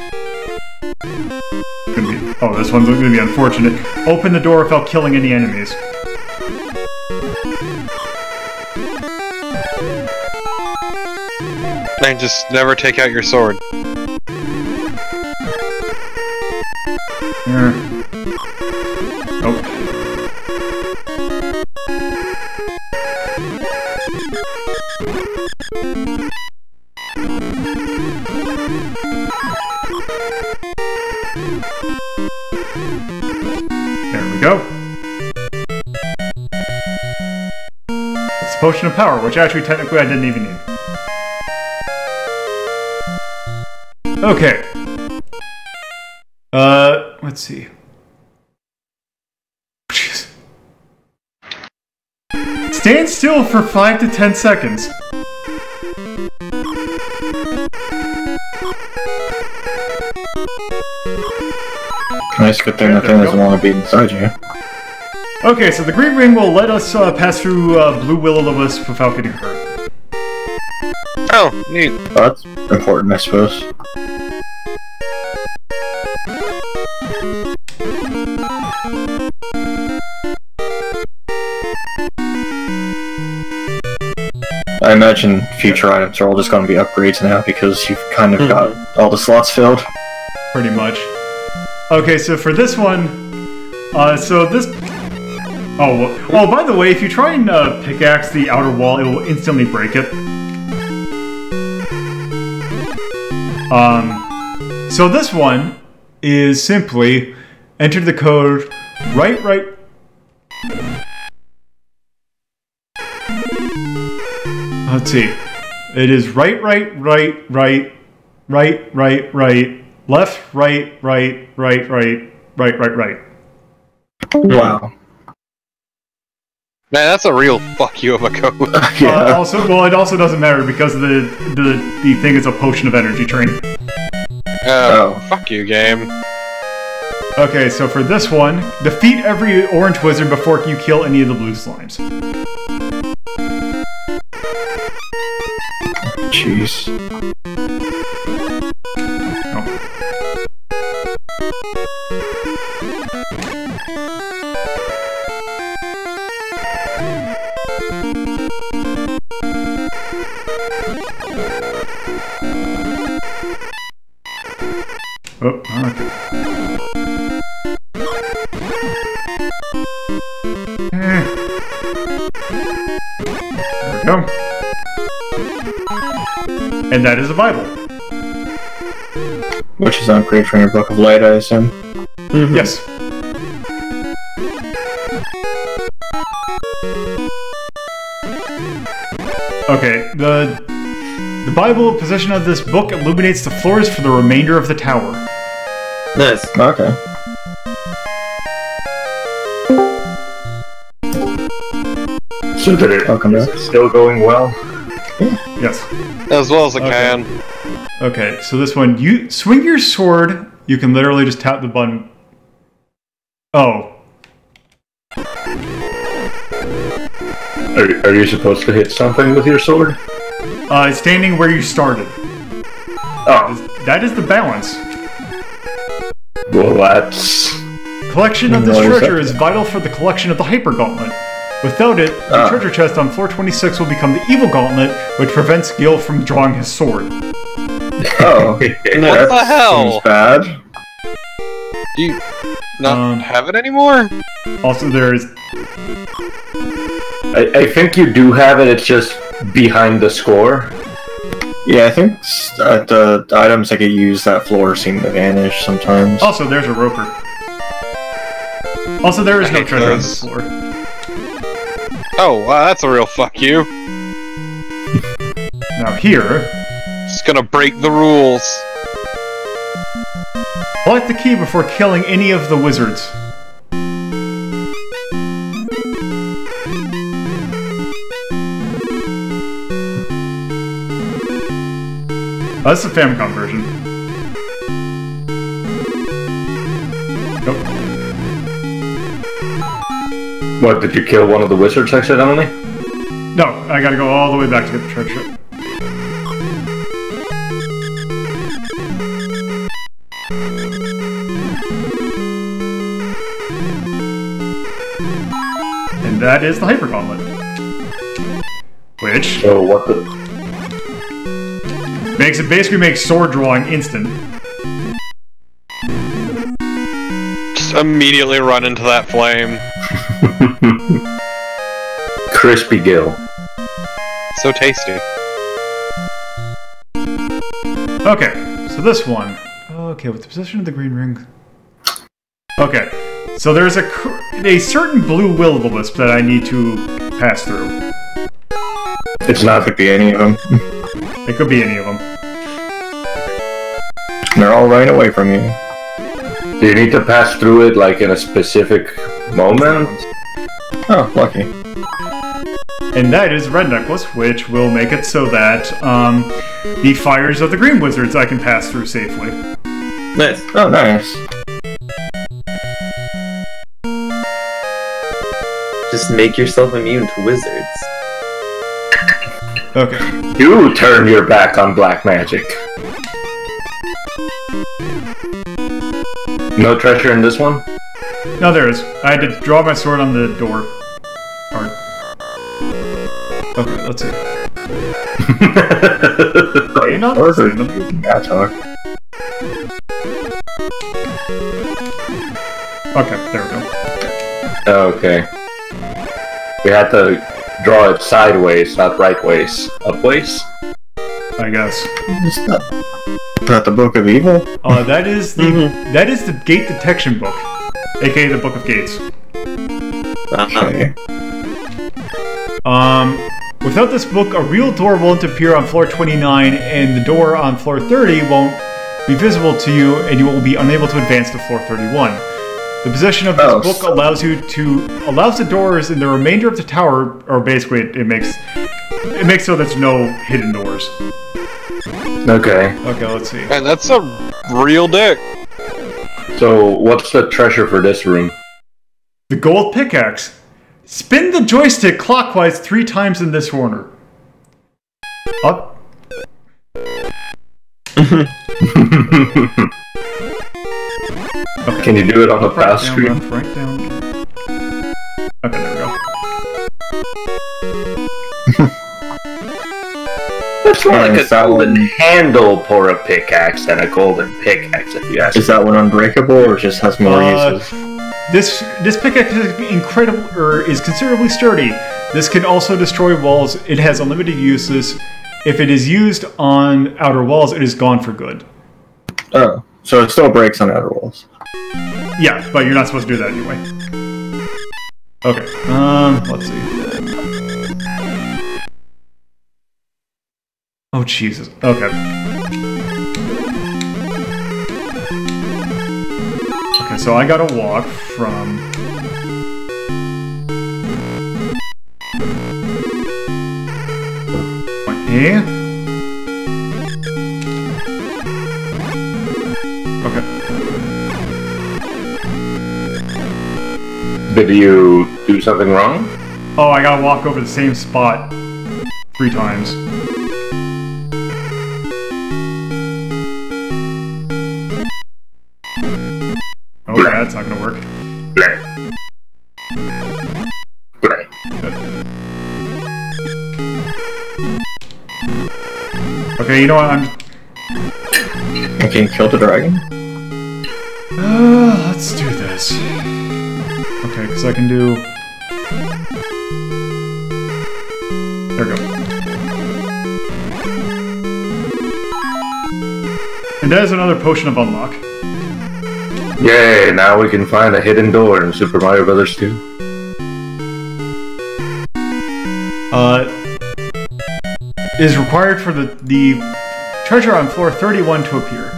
S1: Oh, this one's going to be unfortunate. Open the door without killing any enemies.
S4: And just never take out your sword.
S1: Nope. There we go. It's a potion of power, which actually technically I didn't even need. Okay. Let's see. Jeez. Stand still for 5 to 10 seconds.
S3: Nice, good thing nothing doesn't want to be inside you.
S1: Okay, so the green ring will let us pass through blue will-o'-the-wisp without getting hurt.
S4: Oh, neat.
S3: Oh, that's important, I suppose. I imagine future items are all just going to be upgrades now because you've kind of got all the slots filled.
S1: Pretty much. Okay, so for this one, so this... Oh, by the way, if you try and pickaxe the outer wall, it will instantly break it. So this one is simply enter the code right. Let's see. It is right, left, right.
S3: Wow.
S4: Man, that's a real fuck you of a code.
S3: Yeah.
S1: It also doesn't matter because the thing is a potion of energy train.
S4: Fuck you, game.
S1: Okay, so for this one, defeat every orange wizard before you kill any of the blue slimes.
S3: Jeez.
S1: Oh. Oh, okay. There we go. And that is a Bible.
S3: Which is an upgrade from your Book of Light, I assume.
S1: Yes. Okay, the Bible position of this book illuminates the floors for the remainder of the tower.
S2: Nice.
S3: Okay.
S5: So that it
S3: Welcome
S5: is
S3: back.
S5: it still going well?
S1: Yes.
S4: As well as I
S1: Okay.
S4: can.
S1: Okay, so this one, you swing your sword, you can literally just tap the button. Oh.
S5: Are you supposed to hit something with your sword?
S1: Standing where you started.
S5: Oh,
S1: That is the balance.
S5: well that's...
S1: Collection of this
S3: What is
S1: treasure
S3: that?
S1: is vital for the collection of the Hyper Gauntlet. Without it, the treasure chest on floor 26 will become the Evil Gauntlet, which prevents Gil from drawing his sword.
S3: Oh.
S4: What
S3: that
S4: the hell?
S3: seems bad.
S4: Do you not
S1: Um,
S4: have it anymore?
S1: Also, there is...
S5: I think you do have it, it's just behind the score.
S3: Yeah, I think the items that get used that floor seem to vanish sometimes.
S1: Also, there's a roper. Also, there is
S4: I
S1: no
S4: hate
S1: treasure on
S4: those.
S1: this floor.
S4: Oh, wow, that's a real fuck you.
S1: Now here,
S4: Just gonna break the rules.
S1: collect the key before killing any of the wizards. That's the Famicom version. Nope.
S5: What, did you kill one of the wizards accidentally?
S1: No, I gotta go all the way back to get the treasure. And that is the Hyper Gauntlet. Which
S5: So what the...
S1: basically makes sword drawing instant.
S4: Just immediately run into that flame.
S5: Crispy Gill.
S4: So tasty.
S1: Okay, so this one. Okay, with the position of the green ring. Okay, so there's a certain blue will-o-wisp that I need to pass through.
S3: It's not to be any of them.
S1: It could be any of them.
S3: They're all running away from you.
S5: Do you need to pass through it like in a specific moment?
S3: Oh, lucky.
S1: And that is Red Necklace, which will make it so that the fires of the Green Wizards I can pass through safely.
S2: Nice.
S3: Oh, nice.
S2: Just make yourself immune to wizards.
S1: Okay.
S5: You turn your back on black magic. No treasure in this one?
S1: No, there is. I had to draw my sword on the door. Okay, let's see. Are you not listening to them?
S3: Yeah, talk.
S1: Okay, there we go.
S5: Okay. We had to draw it sideways, not rightways. Upways?
S1: I guess.
S3: Is that the Book of Evil?
S1: That is the gate detection book, aka the Book of Gates.
S3: Okay.
S1: Without this book, a real door won't appear on floor 29, and the door on floor 30 won't be visible to you, and you will be unable to advance to floor 31. The possession of this book allows the doors in the remainder of the tower, or basically it makes so there's no hidden doors.
S5: Okay.
S1: Okay, let's see.
S4: And that's a real dick.
S5: So, what's the treasure for this room?
S1: The gold pickaxe. Spin the joystick clockwise 3 times in this corner. Up.
S5: Okay. Can you do it on the pass screen?
S1: Left, right down. Okay, there we go.
S5: That's more like a
S3: Is that
S5: golden
S3: one-
S5: handle for a pickaxe than a golden pickaxe, if you ask me.
S3: Is that one unbreakable or just has more uses?
S1: This pickaxe is is considerably sturdy. This can also destroy walls. It has unlimited uses. If it is used on outer walls, it is gone for good.
S3: Oh, so it still breaks on outer walls.
S1: Yeah, but you're not supposed to do that anyway. Okay, let's see. Oh, Jesus. Okay. Okay, so I gotta walk from... point A. Okay.
S5: Did you do something wrong?
S1: Oh, I gotta walk over the same spot 3 times. Okay, that's not gonna work.
S5: Bleh. Bleh.
S1: Okay, you know what?
S3: Okay, kill the dragon.
S1: Let's do this. Okay, because I can do... There we go. And that is another potion of unlock.
S5: Yay, now we can find a hidden door in Super Mario Bros. 2.
S1: It is required for the treasure on floor 31 to appear.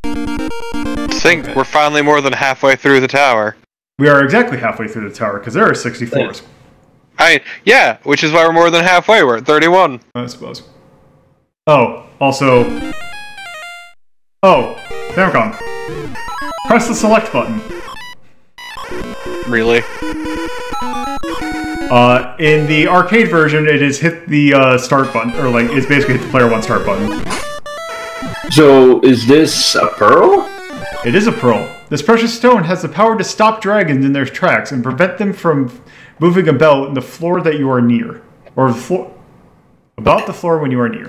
S4: I think we're finally more than halfway through the tower.
S1: We are exactly halfway through the tower, because there are 60 floors.
S4: Yeah, which is why we're more than halfway. We're at 31.
S1: I suppose. Oh, also... Oh, Famicom. Press the select button.
S4: Really?
S1: In the arcade version, it is hit the start button, or like, it's basically hit the player 1 start button.
S5: So, is this a pearl?
S1: It is a pearl. This precious stone has the power to stop dragons in their tracks and prevent them from moving about in the floor that you are near. Or the floor, about the floor when you are near.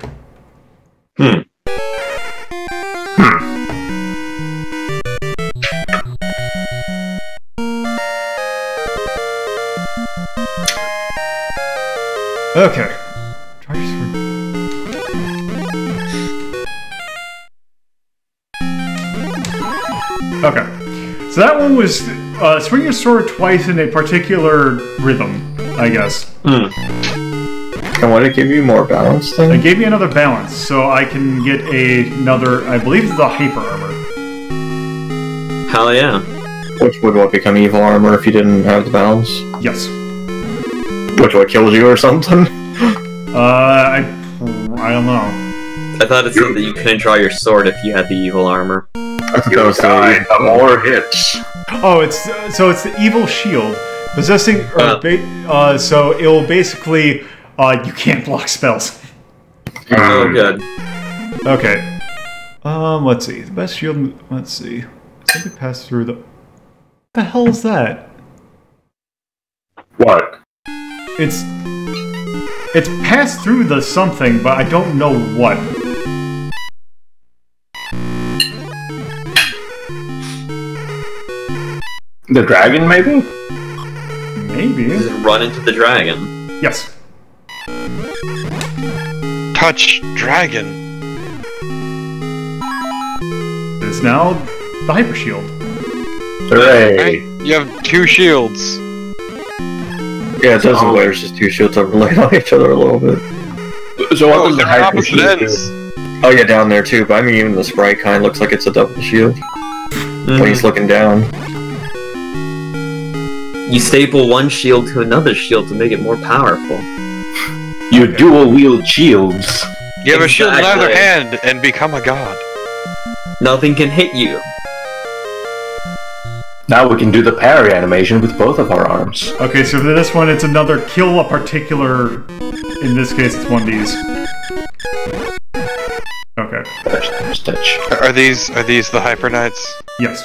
S1: Okay. Try your sword. Okay. So that one was swing your sword twice in a particular rhythm, I guess.
S3: And what did it give you? More balance then?
S1: It gave me another balance, so I can get another, I believe it's the hyper armor.
S2: Hell yeah.
S3: Which would what become evil armor if you didn't have the balance?
S1: Yes.
S3: Which what kills you or something?
S1: I don't know.
S2: I thought it said that you couldn't draw your sword if you had the evil armor.
S3: I thought that was
S5: the more hits.
S1: Oh, it's the evil shield possessing. So it'll basically you can't block spells.
S2: Oh, good.
S1: Okay. Let's see. The best shield. Let's see. Something pass through the. What the hell is that?
S5: What?
S1: It's passed through the something, but I don't know what.
S5: The dragon, maybe?
S1: Maybe.
S2: Just run into the dragon.
S1: Yes.
S4: Touch dragon.
S1: It's now the hyper shield.
S5: Hooray!
S4: Right? You have 2 shields.
S3: Yeah, it doesn't wear just 2 shields overlaid on each other a little bit.
S5: So what
S4: Oh,
S5: does the
S4: they're
S5: hyper
S4: opposite
S5: shield do?
S4: ends.
S3: Oh yeah, down there too, but I mean even the sprite kind looks like it's a double shield. When he's looking down.
S2: You staple one shield to another shield to make it more powerful.
S5: You dual wield shields.
S4: You have a shield in either
S2: Exactly.
S4: hand and become a god.
S2: Nothing can hit you.
S5: Now we can do the parry animation with both of our arms.
S1: Okay, so for this one, it's another kill a particular. In this case, it's one of these. Okay.
S5: Touch.
S4: Are these the Hyper Knights?
S1: Yes.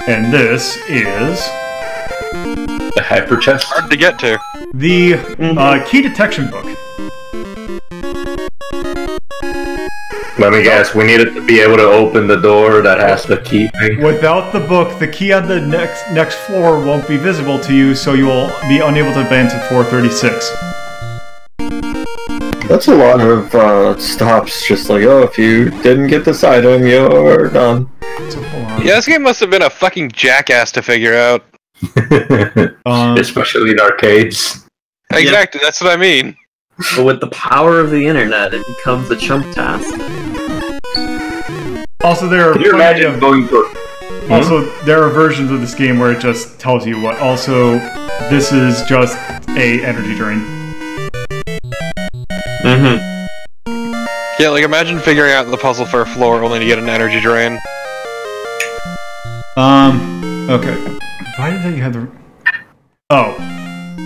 S1: And this is
S5: The hyper chest.
S4: Hard to get to.
S1: the key detection book.
S5: Let me guess, we needed to be able to open the door that has the key thing.
S1: Without the book, the key on the next floor won't be visible to you, so you will be unable to advance at 436.
S3: That's a lot of stops, just like, oh, if you didn't get this item, you're done.
S1: So hold on.
S4: Yeah, this game must have been a fucking jackass to figure out.
S5: Especially in arcades.
S4: Exactly, that's what I mean.
S2: But with the power of the internet, it becomes a chump task.
S1: Also, there are
S5: Can you
S1: plenty
S5: imagine
S1: of,
S5: going to...
S1: also there are versions of this game where it just tells you what. Also, this is just a energy drain.
S4: Yeah, like imagine figuring out the puzzle for a floor only to get an energy drain.
S1: Okay. Why did they have the? Oh.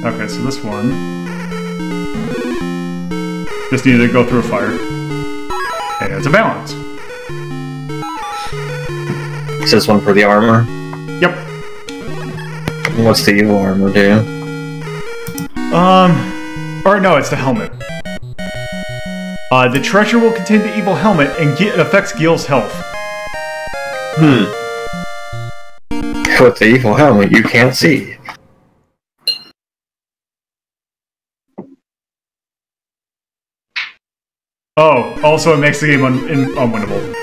S1: Okay, so this one just needed to go through a fire. And it's a balance.
S3: Is this one for the armor?
S1: Yep.
S3: What's the evil armor do?
S1: Or no, it's the helmet. The treasure will contain the evil helmet and it affects Gil's health.
S3: With the evil helmet, you can't see.
S1: Oh, also it makes the game unwinnable.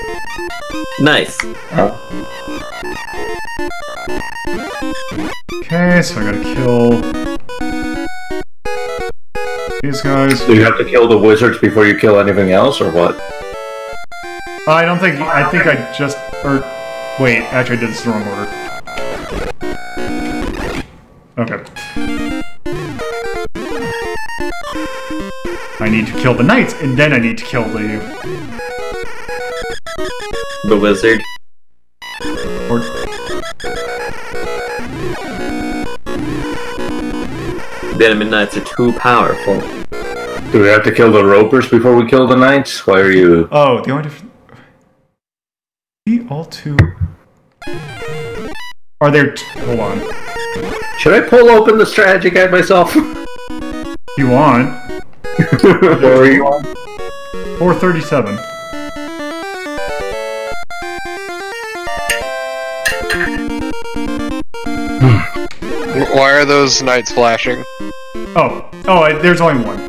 S2: Nice.
S1: Okay, so I gotta kill these guys.
S5: Do you have to kill the wizards before you kill anything else, or what?
S1: I don't think. I think I just. Or wait, actually, I did this in the wrong order. Okay. I need to kill the knights, and then I need to kill the.
S2: The wizard.
S1: Or,
S2: The enemy knights are too powerful.
S5: Do we have to kill the ropers before we kill the knights? Why are you...
S1: oh, the only difference. We all two. Are there... hold on.
S5: Should I pull open the strategy guide myself?
S1: If you want.
S3: Where are you on?
S1: 437.
S4: Why are those knights flashing?
S1: Oh, there's only one.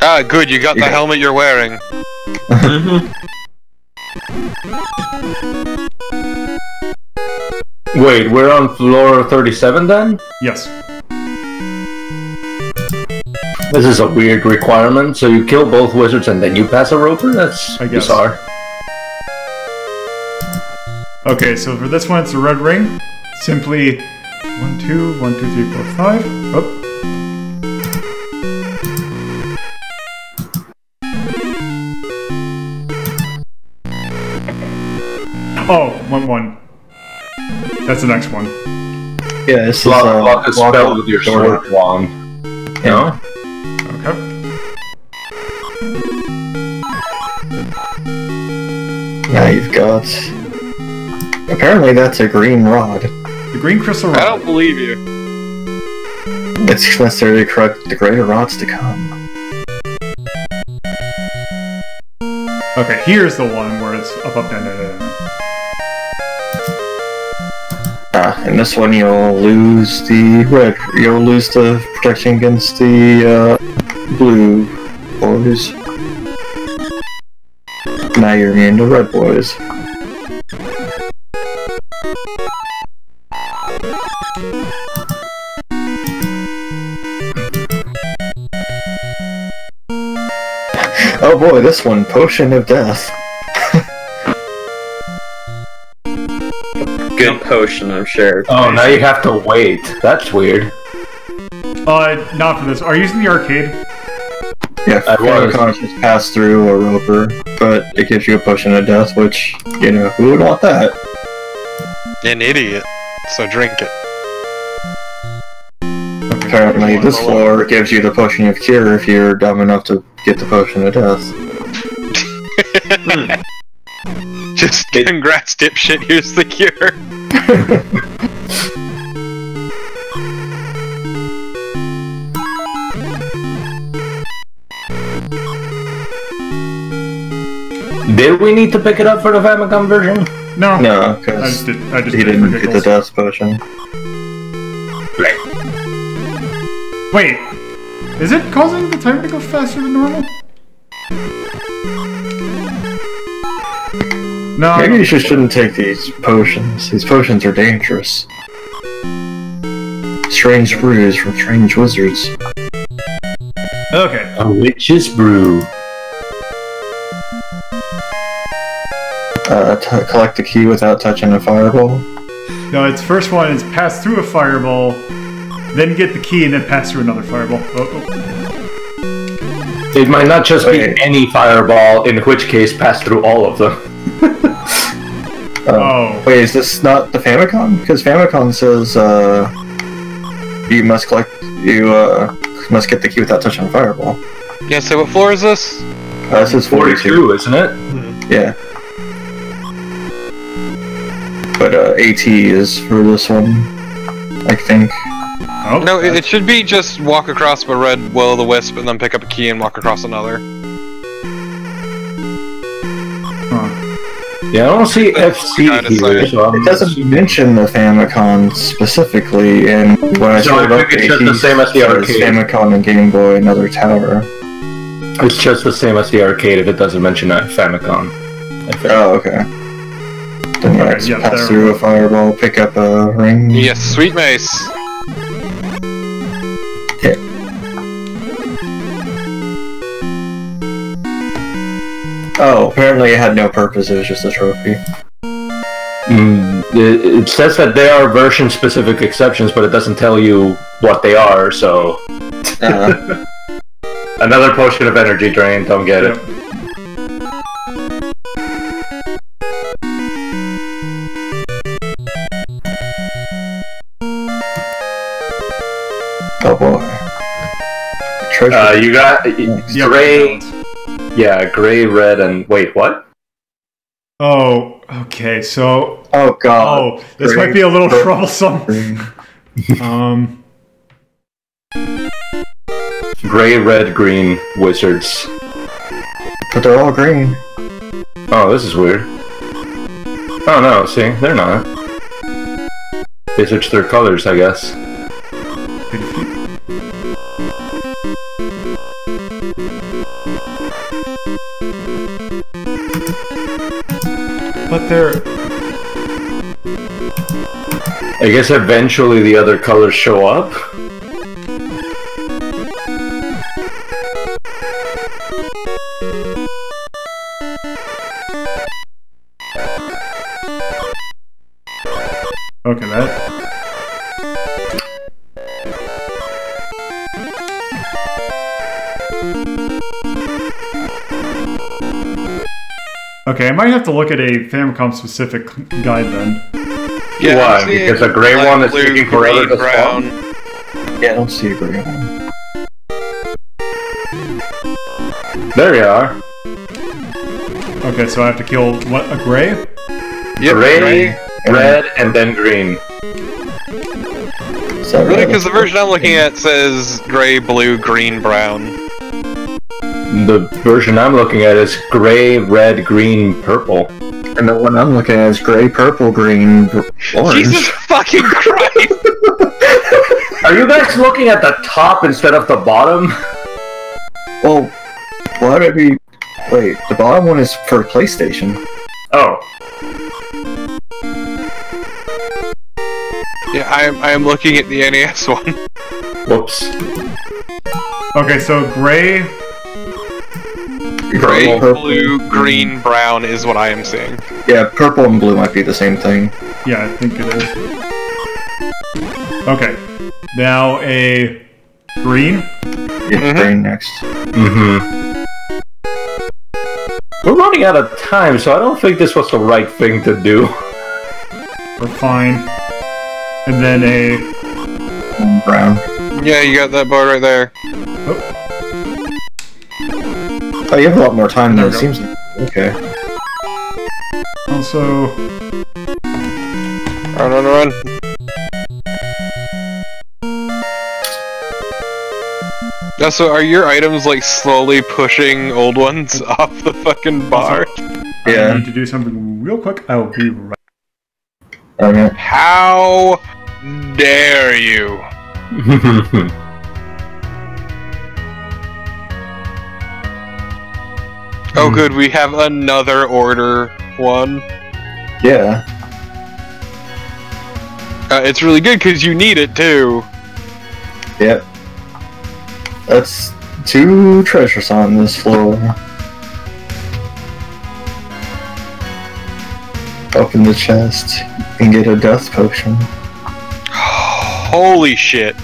S4: Ah, good, you got the helmet you're wearing.
S5: Wait, we're on floor 37 then?
S1: Yes.
S5: This is a weird requirement, so you kill both wizards and then you pass a roper? That's
S1: I guess.
S5: bizarre.
S1: Okay, so for this one, it's a red ring. Simply 1, 2, 1, 2, 3, 4, 5. Oh. Oh, 1, 1. That's the next one.
S3: Yeah, this is
S5: Block a spell with your sword wand.
S3: Yeah.
S1: Okay.
S3: Now you've got... Apparently that's a green rod.
S1: The green crystal rod.
S4: I don't believe you.
S3: It's necessary to correct the greater rods to come.
S1: Okay, here's the one where it's up, up, down, down, down.
S3: In this one you'll lose the red. You'll lose the protection against the blue boys. Now you're immune to red boys. Oh boy, this one, Potion of Death.
S2: Good potion, I'm sure.
S5: Oh, now you have to wait. That's weird.
S1: Not for this. Are you using the arcade?
S3: Yeah, Falcom just pass through a roper, but it gives you a Potion of Death, which, you know, who would want that?
S4: An idiot. So drink it.
S3: Apparently, this floor gives you the Potion of Cure if you're dumb enough to get the Potion of Death.
S4: Just congrats, dipshit, here's the cure.
S5: Did we need to pick it up for the Famicom version?
S1: No.
S3: No, because
S1: I just
S3: he
S1: did
S3: didn't
S1: for
S3: get the
S1: giggles.
S3: Death Potion.
S1: Wait, is it causing the timer to go faster than normal? No.
S3: Maybe you just shouldn't take these potions. These potions are dangerous. Strange brews from strange wizards.
S1: Okay.
S5: A witch's brew.
S3: Collect the key without touching a fireball.
S1: No, its first one is pass through a fireball, then get the key, and then pass through another fireball.
S5: It might not just be
S3: Wait.
S5: any fireball, in which case pass through all of them.
S3: Wait, is this not the Famicom? Because Famicom says you must must get the key without touching a fireball.
S4: Yeah, so what floor is this?
S3: This is 42,
S5: isn't it?
S3: Yeah. But AT is for this one, I think.
S1: Oh,
S4: No, it should be just walk across a red will-o'-the-wisp and then pick up a key and walk across another.
S5: Yeah, I don't see FC here, so
S3: It doesn't mention the Famicom specifically, and when I
S5: So
S3: showed
S5: I
S3: up,
S5: think it's just
S3: AT
S5: the same as the
S3: says
S5: arcade.
S3: Famicom and Game Boy, another tower.
S5: It's just the same as the arcade if it doesn't mention a Famicom. I think.
S3: Oh, okay. Then yeah,
S1: Okay,
S3: just
S1: yeah,
S3: pass
S1: there.
S3: through a fireball, pick up a ring.
S4: Yes, sweet mace.
S3: Yeah. Oh, apparently it had no purpose, it was just a trophy.
S5: It says that there are version-specific exceptions, but it doesn't tell you what they are, so... Another potion of energy drain, don't get it.
S3: Oh boy. Treasure.
S5: You got...
S1: Yeah,
S5: Drain... Yeah, gray, red, and wait, what?
S1: Oh, okay. So,
S3: Oh god.
S1: oh, this
S3: Green,
S1: might be a little
S3: purple,
S1: troublesome.
S3: green.
S5: Gray, red, green wizards.
S3: But they're all green.
S5: Oh, this is weird. Oh no, see, they're not. They switched their colors, I guess.
S1: But they're...
S5: I guess eventually the other colors show up.
S1: Okay, that... Okay, I might have to look at a Famicom-specific guide then.
S4: Yeah,
S5: Why?
S4: I'm seeing
S5: Because the gray
S4: black,
S5: one is
S4: blue,
S5: taking forever
S4: green,
S5: to
S4: brown.
S5: spawn?
S3: Yeah, I don't see a green one.
S5: There you are.
S1: Okay, so I have to kill, what, a gray?
S4: Yep,
S5: Gray, red, and then green.
S3: Is that
S4: Really,
S3: right?
S4: because the version I'm looking at says gray, blue, green, brown.
S5: The version I'm looking at is gray, red, green, purple.
S3: And the one I'm looking at is gray, purple, green, orange.
S4: Jesus fucking Christ!
S5: Are you guys looking at the top instead of the bottom?
S3: Well, why would it be... Wait, the bottom one is for PlayStation.
S5: Oh.
S4: Yeah, I am looking at the NES one.
S5: Whoops.
S1: Okay, so gray...
S4: Gray,
S3: Purple,
S4: blue, green, brown is what I am seeing.
S3: Yeah, purple and blue might be the same thing.
S1: Yeah, I think it is. Okay, now a green.
S3: Yeah, green next.
S5: Mm-hmm. We're running out of time, so I don't think this was the right thing to do.
S1: We're fine. And then a...
S3: Brown.
S4: Yeah, you got that bar right there.
S3: Oh, you have a lot more time than
S1: There
S3: it
S1: we go.
S3: seems like. Okay.
S1: Also...
S4: Run. Now, so are your items like slowly pushing old ones off the fucking bar?
S1: I
S3: Yeah.
S1: need to do something real quick. I will be right...
S3: Okay.
S4: How dare you? Oh good, we have another order one.
S3: Yeah.
S4: It's really good because you need it too.
S3: Yep. That's 2 treasures on this floor. Open the chest and get a death potion.
S4: Holy shit.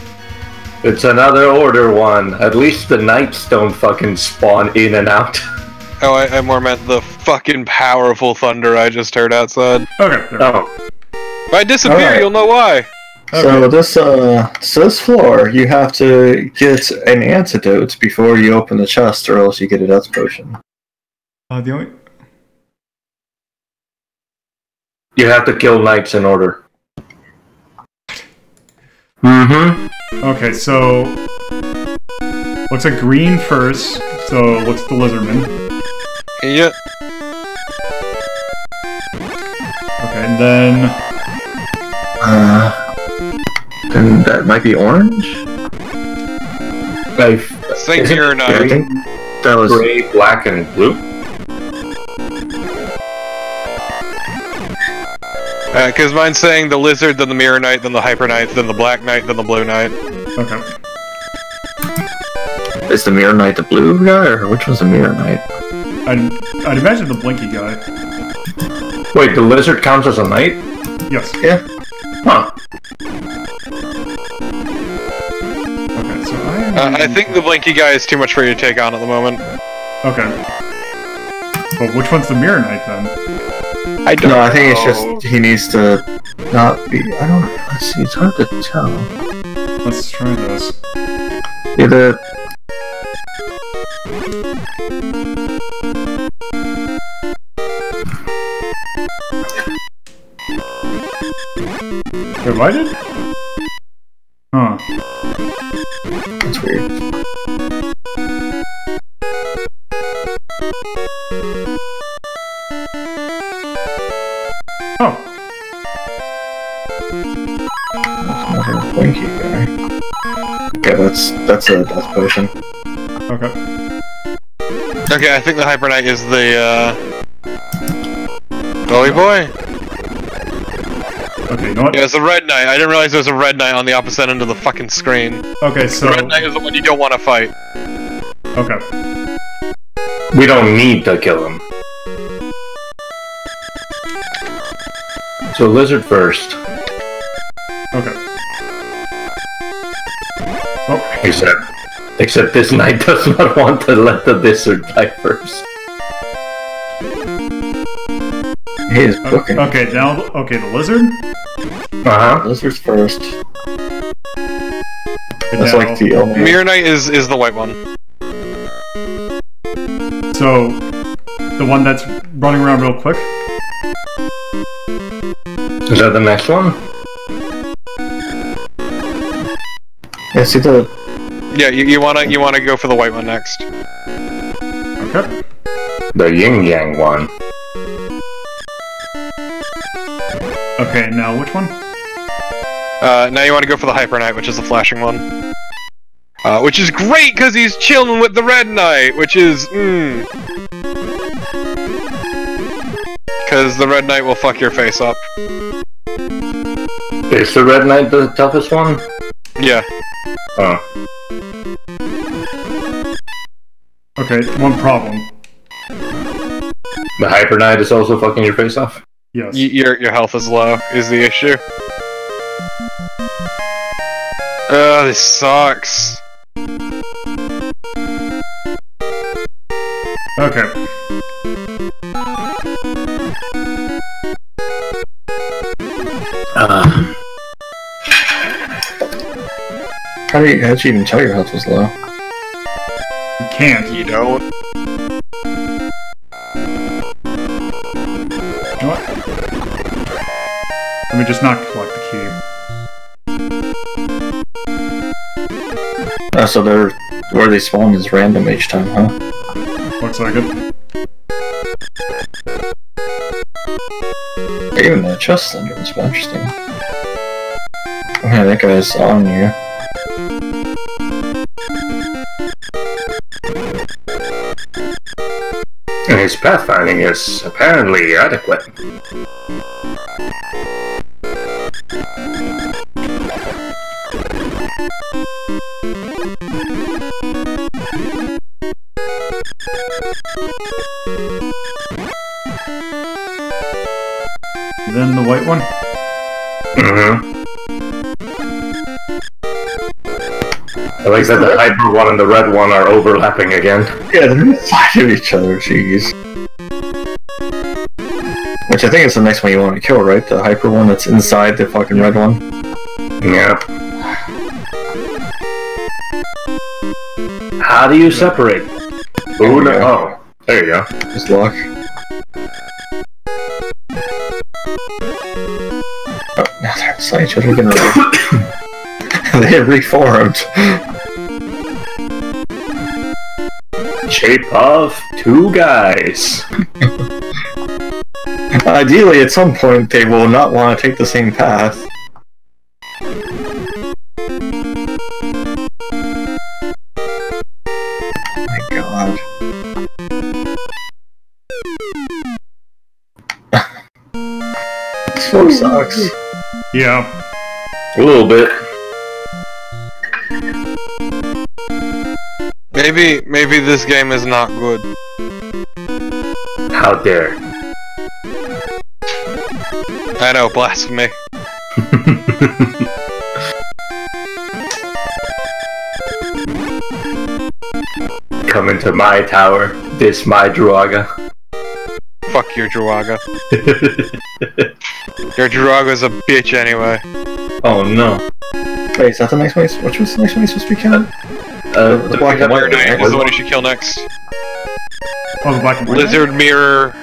S5: It's another order one. At least the knights don't fucking spawn in and out.
S4: Oh, I more meant the fucking powerful thunder I just heard outside.
S1: Okay, there.
S5: Oh.
S4: If I disappear,
S3: Alright.
S4: you'll know why.
S3: So this floor, you have to get an antidote before you open the chest, or else you get a death potion.
S1: The only...
S5: You have to kill knights in order. Mm-hmm.
S1: Okay, so... Looks like green first, so looks the lizardman.
S4: Yep.
S1: Okay, and then...
S3: And that might be orange?
S4: Think
S5: Isn't
S4: you're
S5: it
S4: not.
S3: I think that was...
S5: gray, black, and blue?
S4: Because mine's saying the lizard, then the mirror knight, then the hyper knight, then the black knight, then the blue knight.
S1: Okay.
S3: Is the mirror knight the blue guy, or which one's the mirror knight?
S1: I'd imagine the blinky guy.
S5: Wait, the lizard counts as a knight?
S1: Yes.
S3: Yeah.
S5: Huh.
S1: Okay, so I am...
S4: I think the blinky guy is too much for you to take on at the moment.
S1: Okay. But which one's the mirror knight then?
S4: I don't
S3: No, I think it's
S4: know.
S3: just he needs to not be. I don't. Let's see. It's hard to tell.
S1: Let's try this.
S3: Either.
S1: Wait, what did? Huh.
S3: That's weird.
S1: Oh.
S3: That's another blinky guy. Okay, that's a death potion.
S1: Okay.
S4: Okay, I think the Hyper Knight is the, Bully Boy?
S1: Okay, you know what?
S4: Yeah, it's the Red Knight. I didn't realize there was a Red Knight on the opposite end of the fucking screen.
S1: Okay, so...
S4: The Red Knight is the one you don't want to fight.
S1: Okay.
S5: We don't need to kill him. So lizard first.
S1: Okay. Oh.
S5: Except this knight does not want to let the lizard die first.
S3: He is booking.
S1: Okay, now... Okay, the lizard?
S5: Uh-huh.
S3: Lizard's first.
S1: And
S3: That's
S1: now-
S3: like the only...
S4: Mirror Knight is the white one.
S1: So... The one that's running around real quick?
S5: Is that the next one?
S3: Yeah, see the...
S4: Yeah, you wanna go for the white one next.
S1: Okay.
S5: The yin yang one.
S1: Okay, now which one?
S4: Now you want to go for the Hyper Knight, which is the flashing one. Which is great, because he's chilling with the Red Knight, which is, Because the Red Knight will fuck your face up.
S5: Is the red knight the toughest one?
S4: Yeah.
S5: Oh.
S1: Okay, one problem.
S5: The hyper knight is also fucking your face off?
S1: Yes.
S4: Your health is low, is the issue. Oh, this sucks.
S1: Okay.
S3: How'd you even tell your health was low?
S1: You can't.
S4: You don't.
S1: You know what? Let me just not collect the key.
S3: So they're... where they spawn is random each time, huh?
S1: Looks like it.
S3: Even the chest thunder was interesting. Okay, that guy's on you.
S5: And his pathfinding is apparently adequate.
S1: Then the white one?
S5: Mm-hmm. I like that the hyper one and the red one are overlapping again.
S3: Yeah, they're inside of each other, jeez. Which I think is the next one you want to kill, right? The hyper one that's inside the fucking red one?
S5: Yeah. How do you separate? Ooh, no. Oh, there you go.
S3: Just luck. Oh, now they're inside each other again. They have reformed.
S5: Shape of two guys.
S3: Ideally, at some point, they will not want to take the same path. Oh my god. This one sucks.
S1: Yeah.
S5: A little bit.
S4: Maybe this game is not good.
S5: How dare.
S4: I know, blasphemy.
S5: Come into my tower. This my Druaga.
S4: Fuck your Druaga. Your Druaga's a bitch anyway.
S5: Oh no.
S3: Wait, is that the next one? Which was the next one he's supposed to be killing? The black and white one,
S4: Knight
S3: right?
S4: is the one you should kill next.
S1: Oh, the black and white.
S4: Lizard Mirror.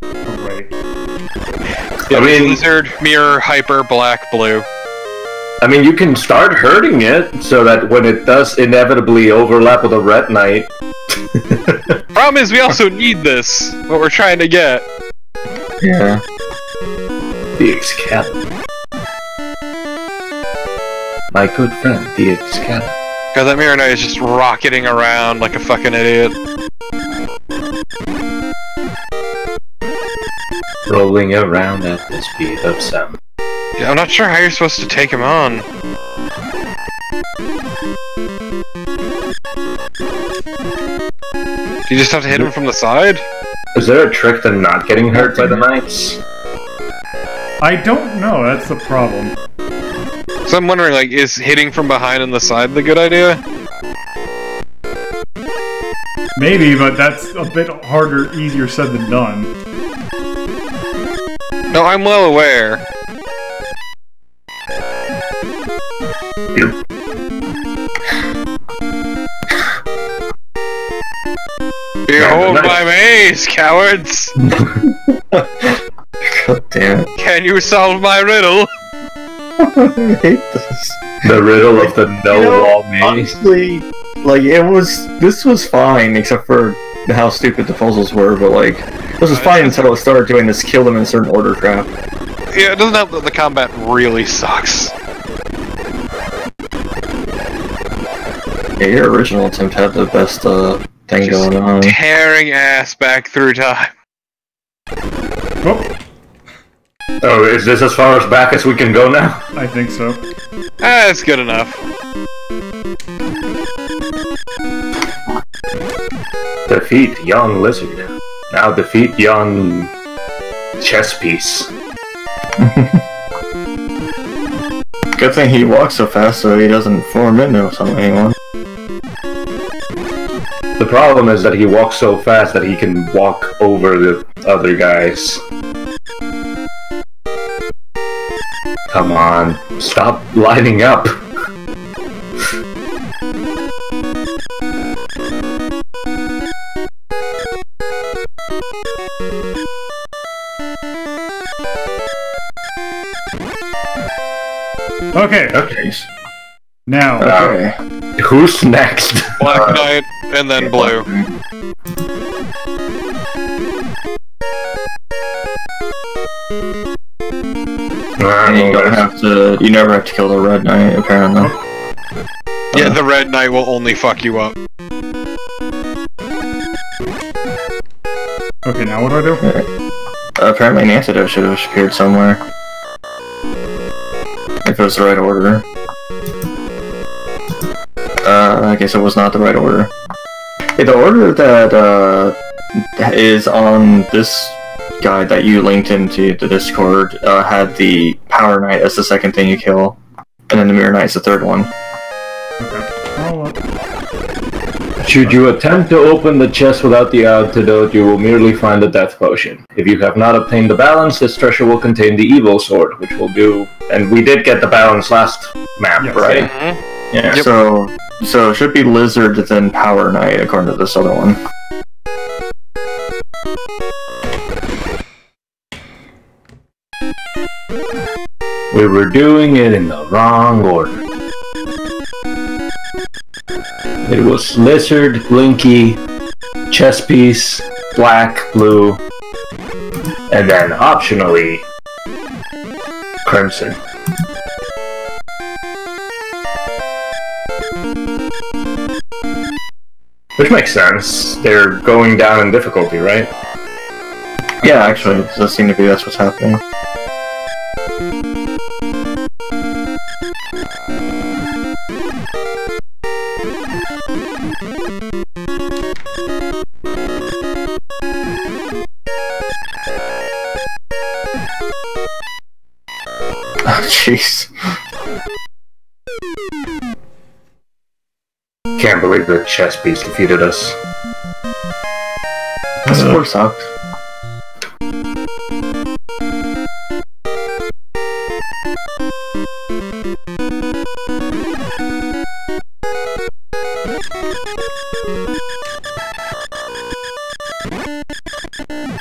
S1: Oh, wait.
S4: Yeah,
S5: I mean-
S4: lizard, mirror, hyper, black, blue.
S5: I mean, you can start hurting it so that when it does inevitably overlap with a red knight.
S4: Problem is, we also need this. What we're trying to get.
S3: Yeah.
S5: The Excalibur. My good friend, the Excalibur.
S4: God, that mirror knight is just rocketing around like a fucking idiot.
S5: Rolling around at the speed of sound.
S4: Yeah, I'm not sure how you're supposed to take him on. You just have to hit him from the side?
S5: Is there a trick to not getting hurt by the knights?
S1: I don't know, that's the problem.
S4: So I'm wondering, like, is hitting from behind and the side the good idea?
S1: Maybe, but that's a bit harder, easier said than done.
S4: No, I'm well aware. Behold my maze, cowards!
S3: God damn it.
S4: Can you solve my riddle?
S3: I hate this.
S5: The riddle of the no-wall maze.
S3: Honestly, like, this was fine, except for how stupid the puzzles were, but like, this was fine until it started doing this kill them in a certain order crap.
S4: Yeah, it doesn't help that the combat really sucks.
S3: Yeah, your original attempt had the best, thing
S4: Just
S3: going on.
S4: tearing ass back through time.
S1: Oh,
S5: Oh, is this as far as back as we can go now?
S1: I think so.
S4: That's good enough.
S5: Defeat young lizard. Now defeat young chess piece.
S3: Good thing he walks so fast so he doesn't form into anyone.
S5: The problem is that he walks so fast that he can walk over the other guys. Come on, stop lining up.
S1: Okay,
S5: Okay.
S1: now,
S3: Okay.
S5: Who's next?
S4: Black Knight, and then blue.
S3: And you don't have to. You never have to kill the red knight, apparently.
S4: Yeah, the red knight will only fuck you up.
S1: okay, now what do I do?
S3: Apparently, an antidote should have appeared somewhere. If it was the right order. I guess it was not the right order. Hey, the order that is on this guide that you linked into the Discord had the Power Knight as the second thing you kill, and then the Mirror Knight's the third one.
S1: Okay. Oh,
S5: Should you attempt to open the chest without the antidote, you will merely find a death potion. If you have not obtained the balance, this treasure will contain the evil sword, which will do... And we did get the balance last map,
S1: Yes.
S5: right?
S4: Mm-hmm.
S3: Yeah.
S4: Yep.
S3: So it should be Lizard then Power Knight according to this other one.
S5: We were doing it in the wrong order. It was Lizard, Blinky, Chess Piece, Black, Blue, and then optionally, Crimson. Which makes sense. They're going down in difficulty, right?
S3: Yeah, actually, it does seem to be that's what's happening. Oh, jeez.
S5: Can't believe the chess piece defeated us.
S3: This score sucks.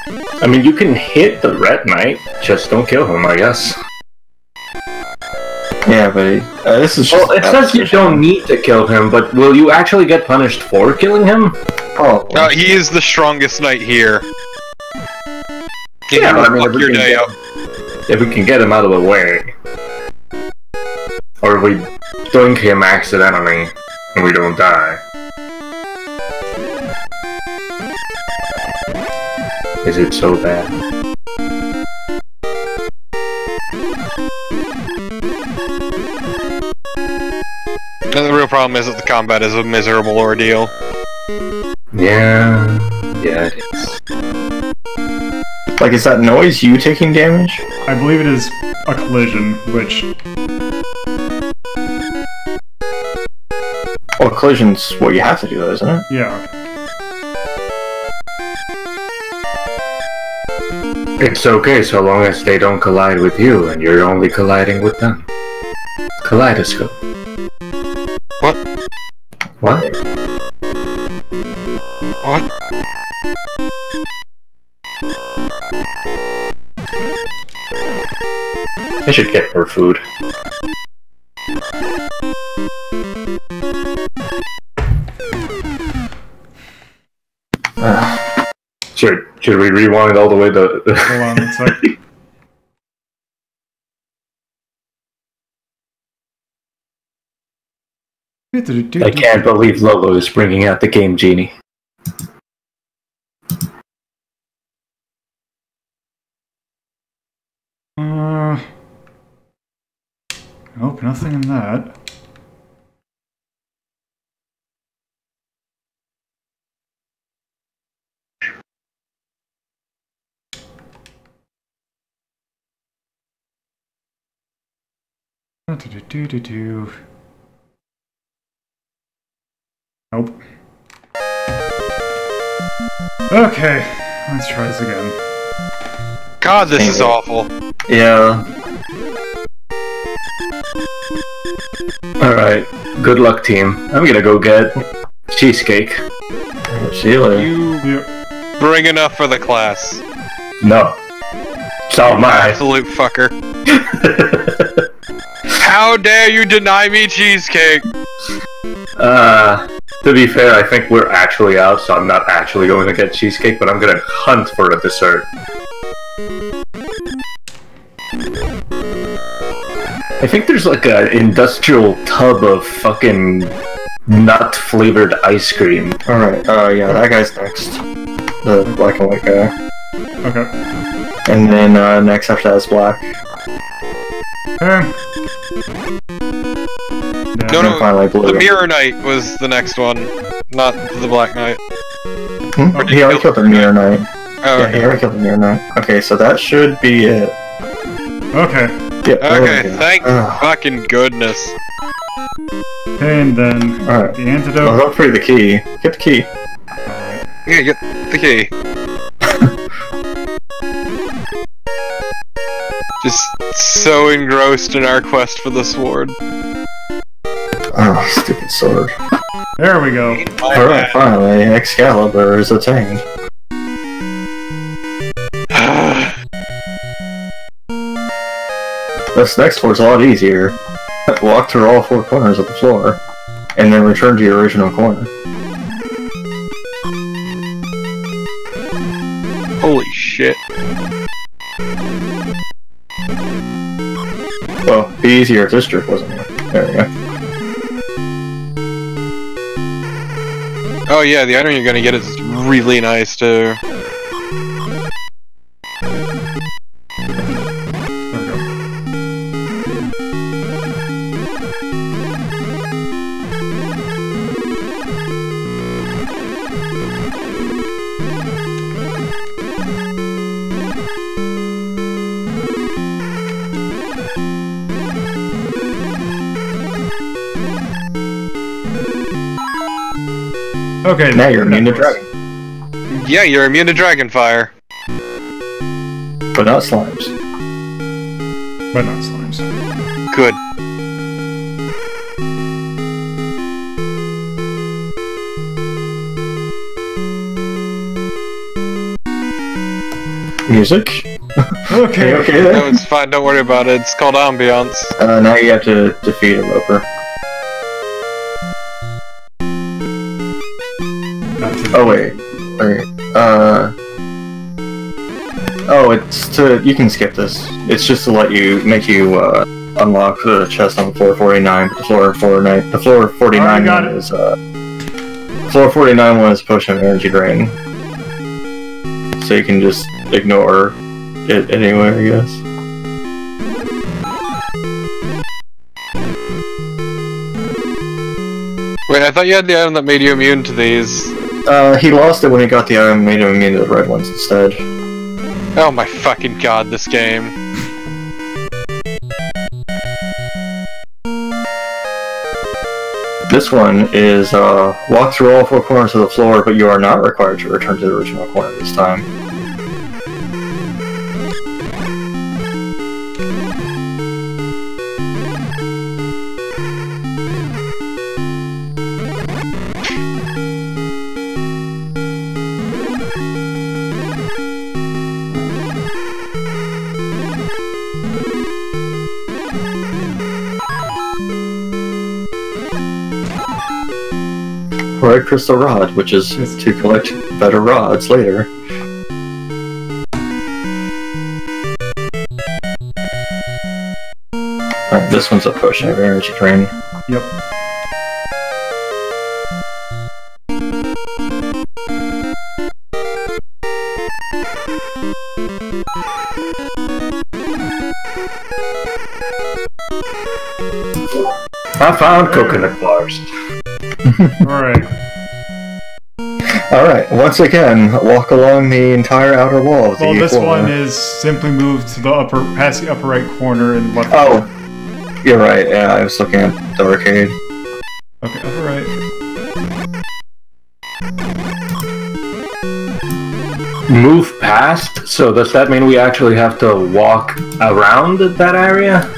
S5: I mean, you can hit the Red Knight, just don't kill him, I guess.
S3: Yeah, but this is just...
S5: Well, it says you don't need to kill him, but will you actually get punished for killing him?
S3: Oh,
S4: He is the strongest knight here.
S5: Yeah, I mean,
S4: fuck your day up.
S5: if we can get him out of the way. Or if we doink him accidentally, and we don't die. Is it so bad?
S4: And the real problem is that the combat is a miserable ordeal.
S5: Yeah, it is.
S3: like, is that noise you taking damage?
S1: I believe it is a collision, which...
S3: Well, collision's what you have to do, though, isn't it?
S1: Yeah.
S5: It's okay so long as they don't collide with you and you're only colliding with them. Kaleidoscope.
S4: What?
S5: What?
S4: What?
S5: I should get more food. Should we rewind all the way to...
S1: Hold on one sec.
S5: I can't believe Lolo is bringing out the Game Genie.
S1: Nope, nothing in that. Nope. Okay, let's try this again.
S4: God, this is awful.
S3: Yeah.
S5: Alright, good luck team. I'm gonna go get cheesecake.
S3: See you later.
S4: You bring enough for the class.
S5: No. It's all mine.
S4: Absolute fucker. How dare you deny me cheesecake?
S5: To be fair, I think we're actually out, so I'm not actually going to get cheesecake, but I'm gonna hunt for a dessert. I think there's like an industrial tub of fucking nut-flavored ice cream.
S3: Alright, yeah, that guy's next. The black and white guy.
S1: Okay.
S3: And then, next after that is black.
S1: Okay.
S4: No,
S3: Finally blue.
S4: the Mirror Knight was the next one, not the Black Knight.
S3: Hmm?
S4: Or did
S3: He
S4: you
S3: already
S4: kill
S3: killed the
S4: the
S3: Mirror Knight.
S4: Oh,
S3: Yeah, he
S4: okay.
S3: already killed the Mirror Knight. Okay, so that should be it.
S1: Okay.
S3: Yep, there
S4: Okay,
S3: we go.
S4: thank fucking goodness.
S1: Okay, and then
S3: Alright.
S1: the
S3: Oh,
S1: antidote.
S3: don't forget the key. Get the key.
S4: Yeah, get the key. Just so engrossed in our quest for the sword.
S3: Oh, stupid sword.
S1: There we go.
S3: Alright, finally, Excalibur is attained. This next floor's a lot easier. Walk through all four corners of the floor, and then return to your original corner.
S4: Holy shit.
S3: Well, be easier if this trick wasn't here. There we go.
S4: Oh yeah, the item you're gonna get is really nice too.
S1: Okay,
S3: Now you're immune to dragon,
S4: Yeah, you're immune to dragon fire.
S3: but not slimes.
S1: but not slimes.
S4: Good.
S3: Music?
S1: Okay.
S3: Okay
S4: No,
S3: then.
S4: it's fine. Don't worry about it. It's called ambiance.
S3: Now you have to defeat a roper. Oh wait. Oh, it's to. You can skip this. It's just to make you unlock the chest on floor 49. The floor 49
S1: got
S3: one
S1: it.
S3: is floor 49 one is potion of energy drain. So you can just ignore it anyway, I guess.
S4: Wait, I thought you had the item that made you immune to these.
S3: He lost it when he got the item, made him immune to the red ones instead.
S4: Oh my fucking god, this game.
S3: This one is, walk through all 4 corners of the floor, but you are not required to return to the original corner this time. Red crystal rod, which is to collect better rods later. Alright, this one's a potion of energy drain.
S1: Yep.
S5: I found coconut bars.
S1: Alright.
S3: Alright, once again, walk along the entire outer wall of the
S1: Well, this
S3: floor.
S1: one is simply moved to the past the upper right corner and left.
S3: Oh, you're right, yeah, I was looking at the arcade.
S1: Okay, upper right.
S5: Move past? So does that mean we actually have to walk around that area?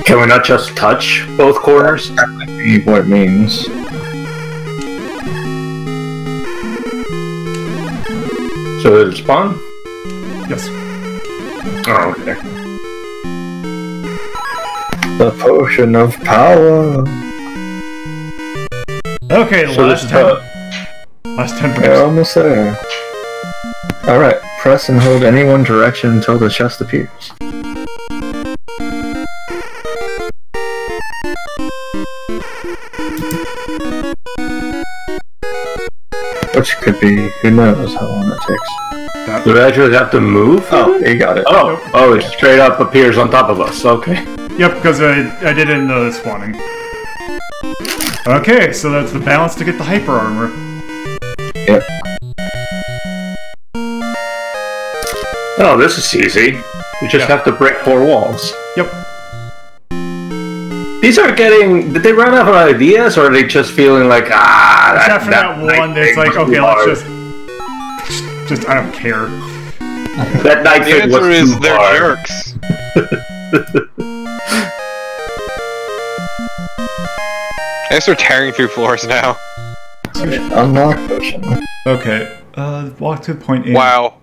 S5: Can we not just touch both corners?
S3: That might be what it means.
S5: So did it spawn?
S1: Yes.
S5: Oh, okay.
S3: The potion of power.
S1: Okay,
S5: So this is the...
S1: last 10
S3: We're
S1: minutes.
S3: almost there. Alright, press and hold any one direction until the chest appears. Which could be, who knows how long it takes.
S5: Do we actually have to move?
S3: Oh, you got it.
S5: Oh, it straight up appears on top of us. Okay.
S1: Yep, because I didn't know the spawning. Okay, so that's the balance to get the hyper armor.
S3: Yep.
S5: Oh, this is easy. We just have to break 4 walls.
S1: Yep.
S5: These are getting... Did they run out of ideas, or are they just feeling like,
S1: Except for that one, it's like, okay, let's just I don't care.
S5: That night
S4: The
S5: thing was
S4: answer is
S5: too
S4: they're
S5: hard.
S4: jerks. I guess they're tearing through floors now.
S3: Unlock potion.
S1: Okay, walk to point A.
S4: Wow.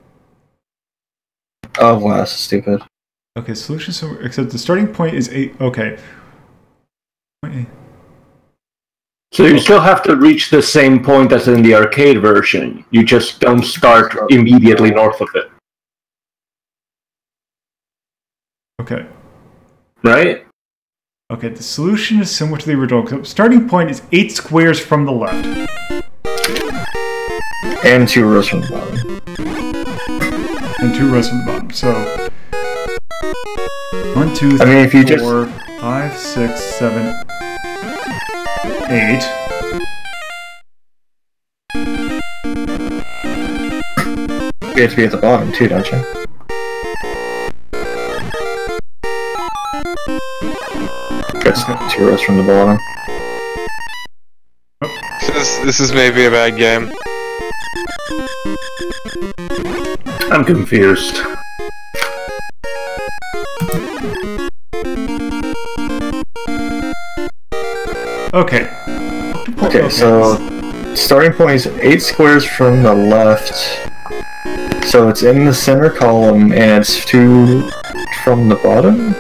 S3: Oh, wow, that's stupid.
S1: Okay, solution somewhere, except the starting point is 8. Okay. Point A.
S5: So you still have to reach the same point as in the arcade version. You just don't start immediately north of it.
S1: Okay.
S5: Right?
S1: Okay, the solution is similar to the original. Starting point is 8 squares from the left.
S3: And 2 rows from the bottom.
S1: And 2 rows from the bottom. So 1, 2, 3,
S3: I mean, if you
S1: 4, 5, 6, 7, 8.
S3: You have to be at the bottom too, don't you? That's 2 rows from the bottom.
S4: This is maybe a bad game.
S5: I'm confused.
S1: Okay.
S3: Okay, so starting point is 8 squares from the left. So it's in the center column, and it's 2 from the bottom?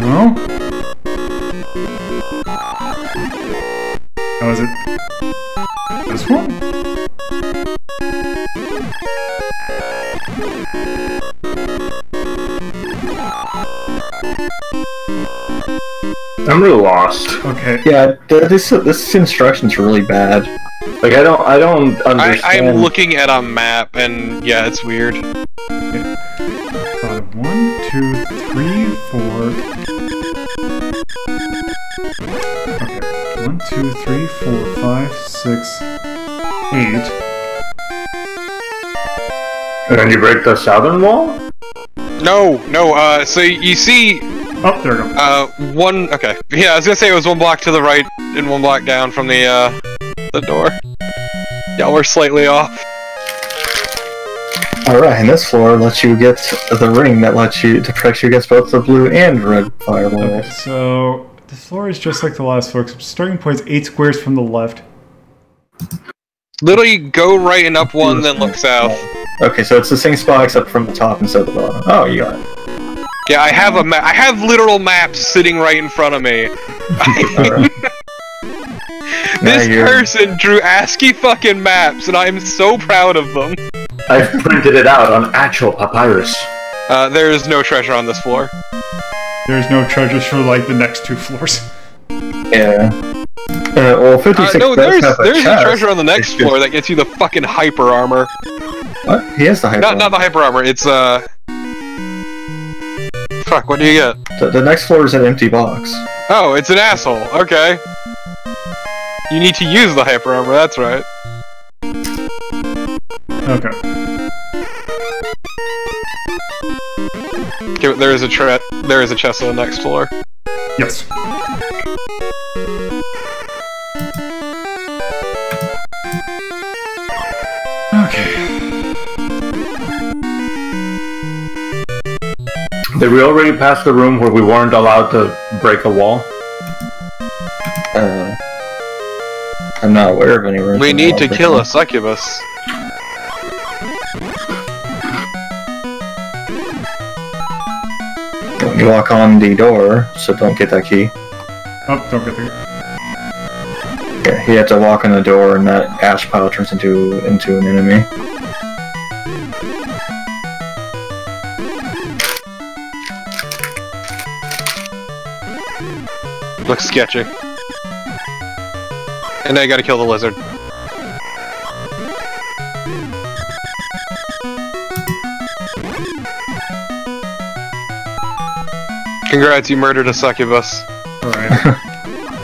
S1: No? How is it? This one?
S5: I'm really lost.
S1: Okay.
S3: Yeah, this instruction's really bad.
S5: Like I don't understand.
S4: I'm looking at a map, and yeah, it's weird.
S1: 1, 2, 3, 4. Okay. 1, 2, 3, 4, 5, 6, 8.
S5: And then you break the southern wall?
S4: No, so you see...
S1: Oh, there we go.
S4: One... Okay. Yeah, I was gonna say it was 1 block to the right and 1 block down from the door. Yeah, we're slightly off.
S3: Alright, and this floor lets you get the ring that lets you to protect you against both the blue and red fireballs.
S1: Okay, so this floor is just like the last floor, except starting point is 8 squares from the left.
S4: Literally go right and up 1, then look south.
S3: Okay, so it's the same spot except from the top instead of the bottom. Oh, you got it.
S4: Yeah, I have a map. I have literal maps sitting right in front of me.
S3: Alright.
S4: This person drew ASCII fucking maps, and I am so proud of them.
S5: I've printed it out on actual papyrus.
S4: There is no treasure on this floor.
S1: There's no treasures for like the next 2 floors.
S3: Yeah. Well, 56
S4: no,
S3: does have
S4: there's a
S3: chest.
S4: treasure on the next floor that gets you the fucking hyper armor.
S3: What? He has the hyper armor.
S4: Not the hyper armor, it's Fuck, what do you get?
S3: The next floor is an empty box.
S4: Oh, it's an asshole, okay. You need to use the hyper armor, that's right.
S1: Okay.
S4: Okay, there is a chest on the next floor.
S1: Yes. Okay.
S5: Did we already pass the room where we weren't allowed to break a wall?
S3: I'm not aware of any rooms.
S4: We need to kill a succubus.
S3: You walk on the door, so don't get that key.
S1: Oh, don't get the...
S3: Yeah, you have to walk on the door and that ash pile turns into an enemy.
S4: Looks sketchy. And now you gotta kill the lizard. Congrats, you murdered a succubus.
S1: Alright.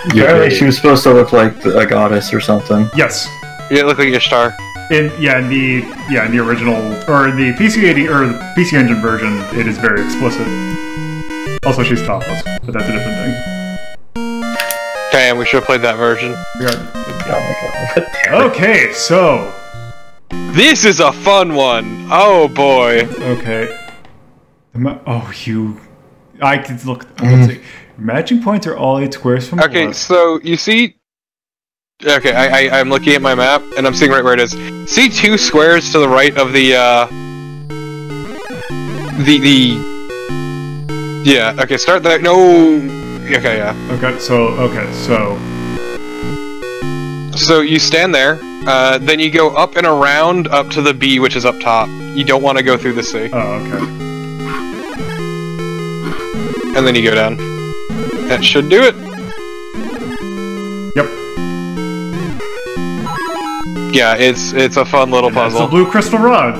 S3: Apparently she was supposed to look like a goddess or something.
S1: Yes.
S4: Yeah, it looked like Ishtar.
S1: In the original, or the PC80 or the PC Engine version, it is very explicit. Also, she's topless, but that's a different thing.
S4: Okay, and we should have played that version.
S3: Oh my god.
S1: Okay, so
S4: This is a fun one. Oh boy.
S1: okay. I could look. Let's see. Matching points are all 8 squares from the
S4: Okay,
S1: left.
S4: so you see. Okay, I'm looking at my map and I'm seeing right where it is. See 2 squares to the right of the yeah. Okay, start there. No. Okay, yeah.
S1: Okay, so
S4: So you stand there, then you go up and around up to the B, which is up top. You don't want to go through the C.
S1: oh, okay.
S4: And then you go down. That should do it.
S1: Yep.
S4: Yeah, it's a fun little
S1: That's the
S4: puzzle.
S1: blue crystal rod.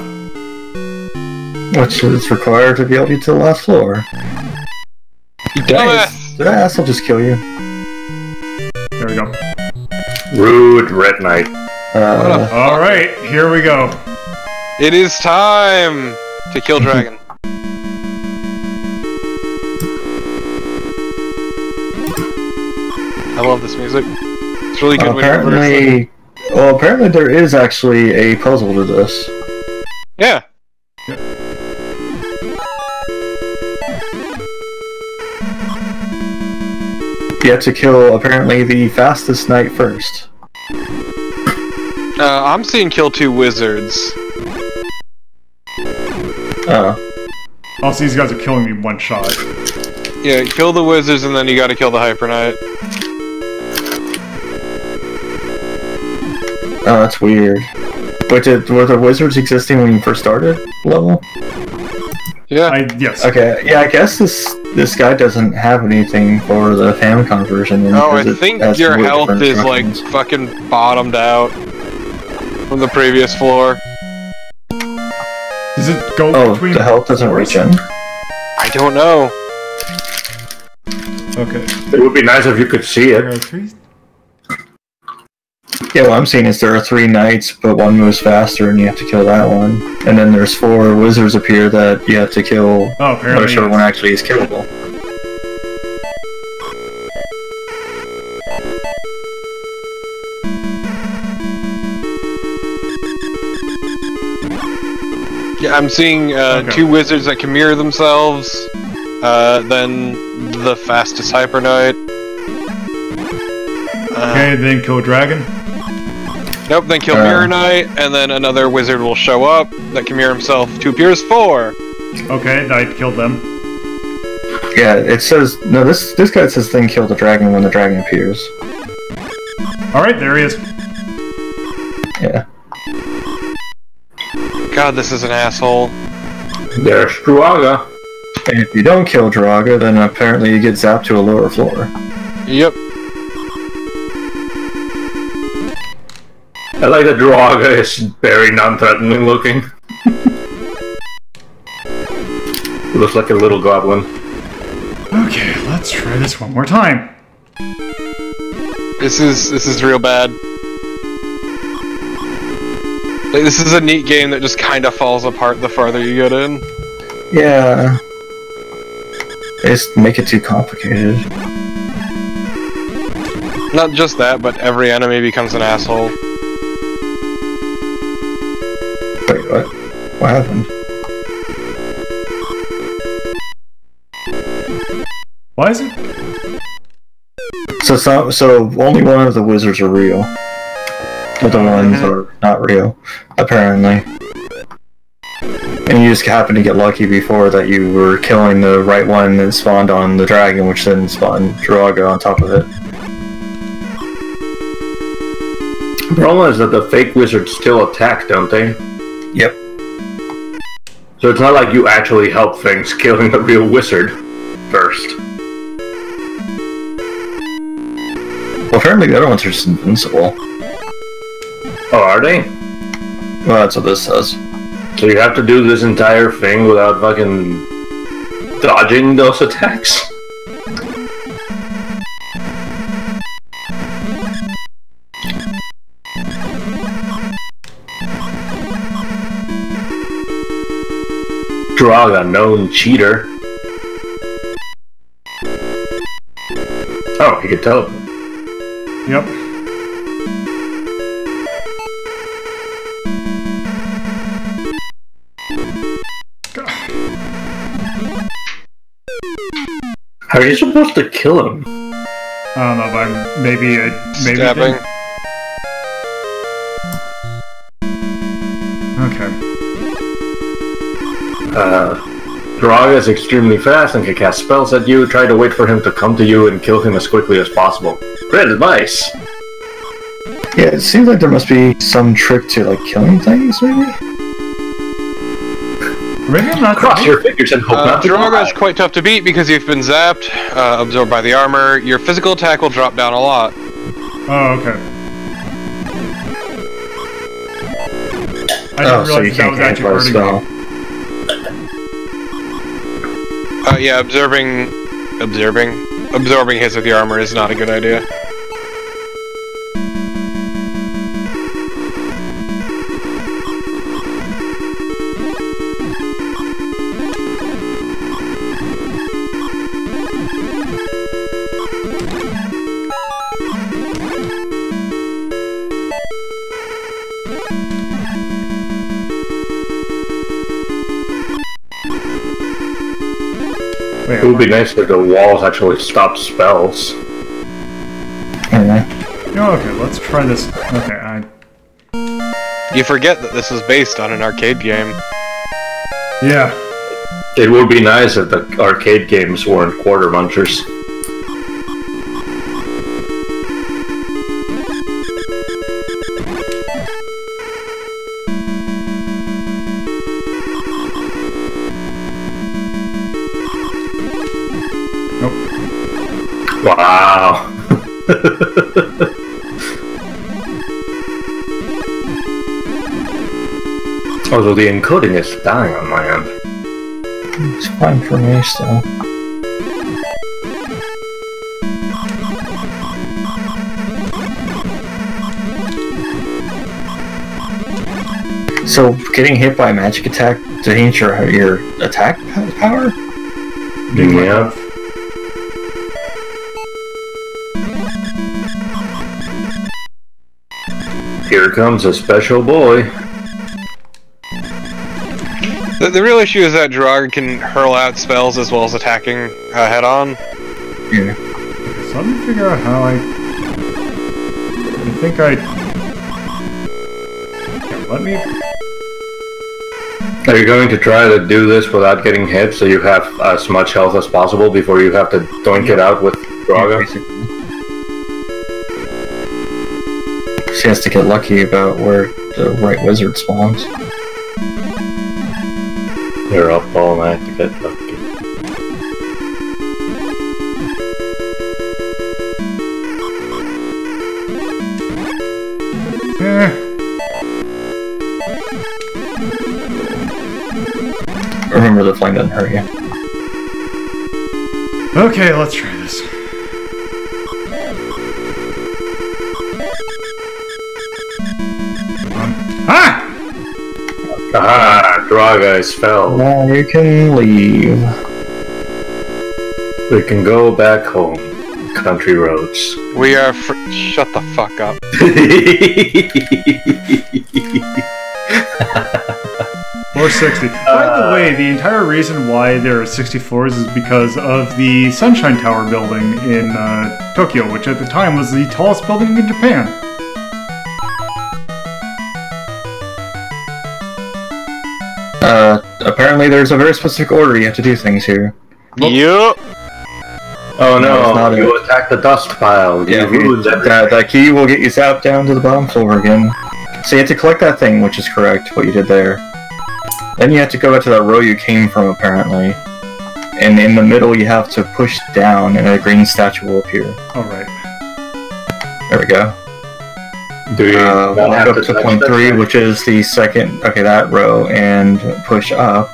S3: Which is required to be able to get to the last floor.
S4: Dumbass.
S3: Did I asshole just kill you?
S1: There we go.
S5: Rude Red Knight.
S1: Alright, here we go.
S4: It is time to kill dragon. I love this music. It's really good.
S3: Apparently there is actually a puzzle to this.
S4: Yeah.
S3: you have to kill apparently the fastest knight first.
S4: I'm seeing kill 2 wizards.
S3: Oh.
S1: Also, these guys are killing me one shot.
S4: Yeah, kill the wizards and then you gotta kill the Hyper Knight.
S3: Oh, that's weird. But were the wizards existing when you first started level?
S4: Yeah.
S1: Yes.
S3: Okay, yeah, I guess this guy doesn't have anything for the Famicom version.
S4: Oh, I think your health is like fucking bottomed out from the previous floor.
S1: Does it go between...
S3: the health doesn't reach in?
S4: I don't know.
S1: Okay.
S5: It would be nice if you could see
S1: There are
S5: it.
S1: 3?
S3: Yeah, what I'm seeing is there are 3 knights, but one moves faster and you have to kill that one. And then there's 4 wizards appear that you have to kill, whichever one actually is killable.
S4: Yeah, I'm seeing 2 wizards that can mirror themselves, then the fastest Hyper Knight.
S1: Okay, then kill a dragon.
S4: Nope, then kill Mirror Knight, and then another wizard will show up that can mirror himself to appears 4.
S1: Okay, I killed them.
S3: Yeah, it says... No, this guy says then kill the dragon when the dragon appears.
S1: Alright, there he is.
S3: Yeah.
S4: God, this is an asshole.
S5: There's Druaga.
S3: And if you don't kill Druaga, then apparently you get zapped to a lower floor.
S4: Yep.
S5: I like that Druaga is very non-threatening looking. He looks like a little goblin.
S1: Okay, let's try this one more time.
S4: This is real bad. Like, this is a neat game that just kind of falls apart the farther you get in.
S3: Yeah. They just make it too complicated.
S4: Not just that, but every enemy becomes an asshole.
S3: Wait, what? What happened?
S1: Why is it?
S3: So only one of the wizards are real. The other ones are not real, apparently. And you just happened to get lucky before that you were killing the right one that spawned on the dragon, which then spawned Druaga on top of it.
S5: The problem is that the fake wizards still attack, don't they?
S3: Yep.
S5: So it's not like you actually help things killing the real wizard first.
S3: Well, apparently the other ones are just invincible.
S5: Oh, are they?
S3: Well, that's what this says.
S5: So you have to do this entire thing without fucking dodging those attacks? Druaga, known cheater. Oh, he could teleport.
S1: Yep.
S5: How are you supposed to kill him?
S1: I don't know, but maybe
S4: Stabbing.
S1: Okay.
S5: Druaga is extremely fast and can cast spells at you. Try to wait for him to come to you and kill him as quickly as possible. Great advice!
S3: Yeah, it seems like there must be some trick to, like, killing things, maybe?
S1: Maybe I'm not...
S5: Cross your fingers and hope not to
S4: Druaga
S5: die.
S4: is quite tough to beat because you've been zapped, absorbed by the armor. Your physical attack will drop down a lot.
S1: Oh, okay. I didn't
S3: So you
S1: realize that
S3: can't
S1: was actually
S3: cancel a
S1: hurting
S3: spell.
S1: me.
S4: Yeah, absorbing hits with your armor is not a good idea.
S1: Wait,
S5: It would be nice if the walls actually stopped spells.
S1: Oh, okay, let's try this. Okay,
S4: You forget that this is based on an arcade game.
S1: Yeah.
S5: It would be nice if the arcade games weren't quarter munchers.
S1: Nope.
S5: Wow. Although the encoding is dying on my end.
S3: It's fine for me still. So, getting hit by a magic attack change your attack power?
S5: Yeah. Here comes a special boy.
S4: The real issue is that Druaga can hurl out spells as well as attacking head-on.
S3: Yeah.
S1: Okay, so let me figure out how I think yeah, let me...
S5: Are you going to try to do this without getting hit so you have as much health as possible before you have to doink it out with Druaga?
S3: She has to get lucky about where the right wizard spawns.
S5: You're up all night to get lucky.
S3: Remember, the flame doesn't hurt you.
S1: Okay, let's try this. Ah!
S5: Ah, Druaga is fell.
S3: Now you can leave.
S5: We can go back home. Country roads.
S4: We are shut the fuck up.
S1: 460. By the way, the entire reason why there are 64s is because of the Sunshine Tower building in Tokyo, which at the time was the tallest building in Japan.
S3: Apparently there's a very specific order you have to do things here.
S4: Yup.
S5: Oh
S3: No, it's
S5: no,
S3: not
S5: you attack the dust pile.
S3: Yeah,
S5: You ruined everything.
S3: that key will get you zapped down to the bottom floor again. So you have to collect that thing, which is correct, what you did there. Then you have to go back to that row you came from, apparently. And in the middle you have to push down and a green statue will appear.
S1: Alright.
S3: There we go.
S5: Do you
S3: Walk
S5: have
S3: up
S5: to
S3: to
S5: touch
S3: point
S5: that
S3: 3,
S5: thing?
S3: which is the second, okay, that row, and push up.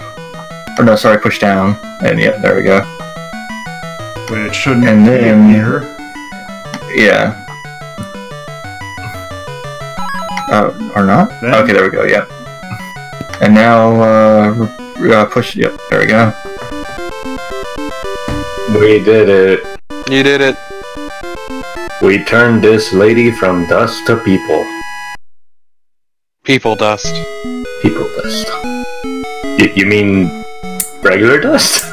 S3: Or no, sorry, push down. And yep, there we go.
S1: Which shouldn't
S3: And
S1: be
S3: then-
S1: here.
S3: Yeah. Or not?
S1: Then-
S3: Okay, there we go, yep. And now, push, yep, there we go.
S5: We did it.
S4: You did it.
S5: We turned this lady from dust to people.
S4: People dust.
S5: People dust. You mean regular dust?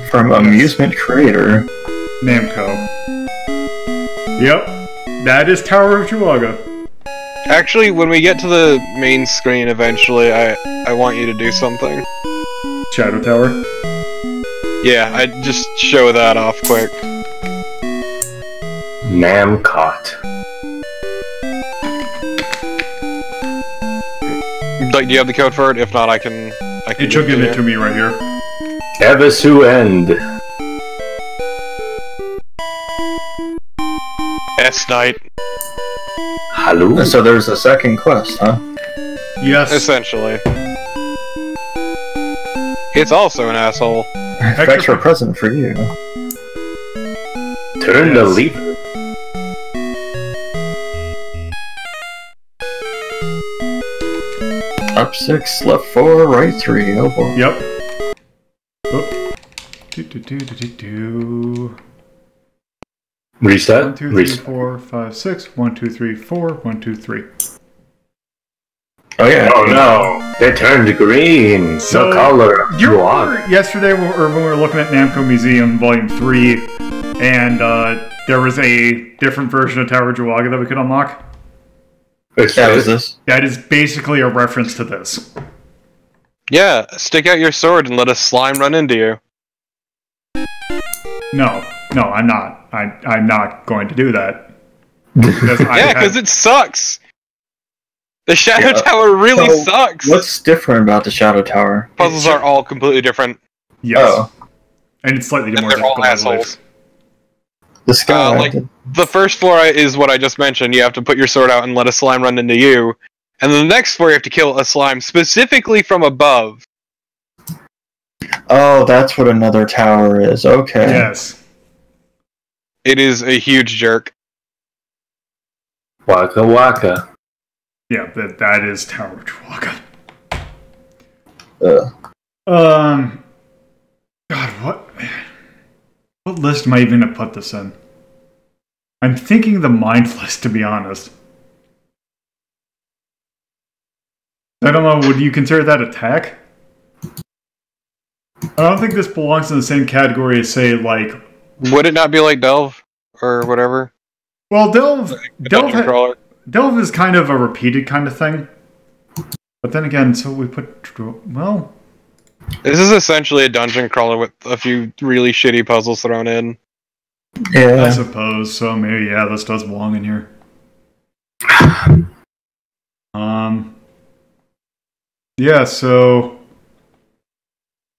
S3: From Amusement Creator.
S1: Namco. Yep. That is Tower of Druaga.
S4: Actually, when we get to the main screen eventually, I want you to do something.
S1: Shadow Tower.
S4: Yeah, I just show that off quick.
S5: Namco.
S4: Like, do you have the code for it? If not, I can
S1: It should give it to me right here.
S5: Evisu End.
S4: S-Night.
S5: Hello?
S3: So there's a second quest, huh?
S1: Yes.
S4: Essentially. It's also an asshole.
S3: Extra present for you.
S5: Turn the
S1: Yes.
S5: lever.
S3: Up 6, left 4, right 3. Oh boy.
S1: Yep. Oh. Do.
S5: Reset.
S1: 1, 2, 3,
S5: Reset.
S1: 4, 5, 6. 1, 2, 3, 4. 1, 2, 3.
S3: Oh yeah.
S5: Oh no! They turned green.
S1: So,
S5: the color of
S1: Do you
S5: Druaga.
S1: remember yesterday when we were looking at Namco Museum Volume 3, and there was a different version of Tower Druaga that we could unlock.
S3: That was this.
S1: That is basically a reference to this.
S4: Yeah, stick out your sword and let a slime run into you.
S1: No, I'm not. I'm not going to do that.
S4: Because it sucks. The Shadow Tower really sucks.
S3: What's different about the Shadow Tower?
S4: Puzzles are all completely different.
S1: Yes. Oh. And it's slightly more difficult.
S4: They're all assholes.
S3: The sky.
S4: The first floor is what I just mentioned. You have to put your sword out and let a slime run into you. And then the next floor, you have to kill a slime specifically from above.
S3: Oh, that's what another tower is. Okay.
S1: Yes.
S4: It is a huge jerk.
S5: Waka waka.
S1: Yeah, that is Tower Druaga. God, what list am I even going to put this in? I'm thinking the mind list, to be honest. I don't know, would you consider that attack? I don't think this belongs in the same category as, say, like...
S4: Would it not be like Delve? Or whatever?
S1: Well, Delve is kind of a repeated kind of thing. But then again, so we put... Well...
S4: This is essentially a dungeon crawler with a few really shitty puzzles thrown in.
S3: Yeah.
S1: I suppose, so maybe, yeah, this does belong in here. Yeah, so...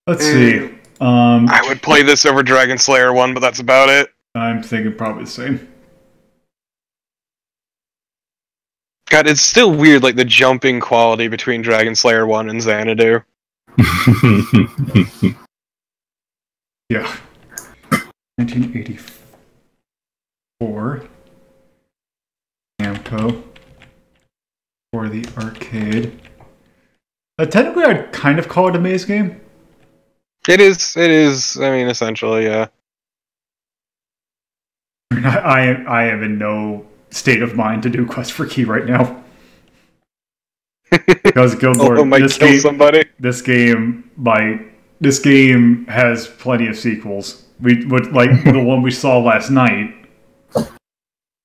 S1: Let's see.
S4: I would play this over Dragon Slayer 1, but that's about it.
S1: I'm thinking probably the same.
S4: God, it's still weird, like, the jumping quality between Dragon Slayer 1 and Xanadu.
S1: Yeah. 1984. Namco. For the arcade. Technically, I'd kind of call it a maze game.
S4: It is, I mean, essentially, yeah.
S1: I am in no state of mind to do Quest for Key right now. Because Guild Lord, this game has plenty of sequels. We would like the one we saw last night,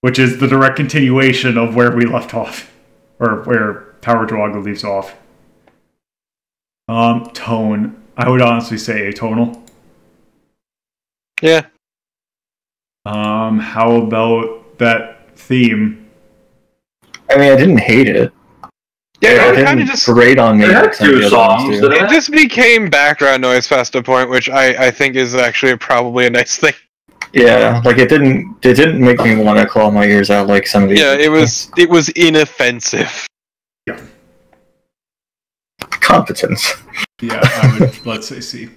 S1: which is the direct continuation of where we left off, or where Tower Druaga leaves off. Tone. I would honestly say atonal.
S4: Yeah.
S1: How about that theme?
S3: I mean, I didn't hate it.
S4: Yeah,
S3: it kind of just parade on me.
S5: It had two songs.
S4: It just became background noise past a point, which I think is actually probably a nice thing.
S3: Yeah, like it didn't make me want to claw my ears out like some of these.
S4: Yeah, it was inoffensive.
S1: Yeah.
S3: Competence.
S1: Yeah, I would, let's say C.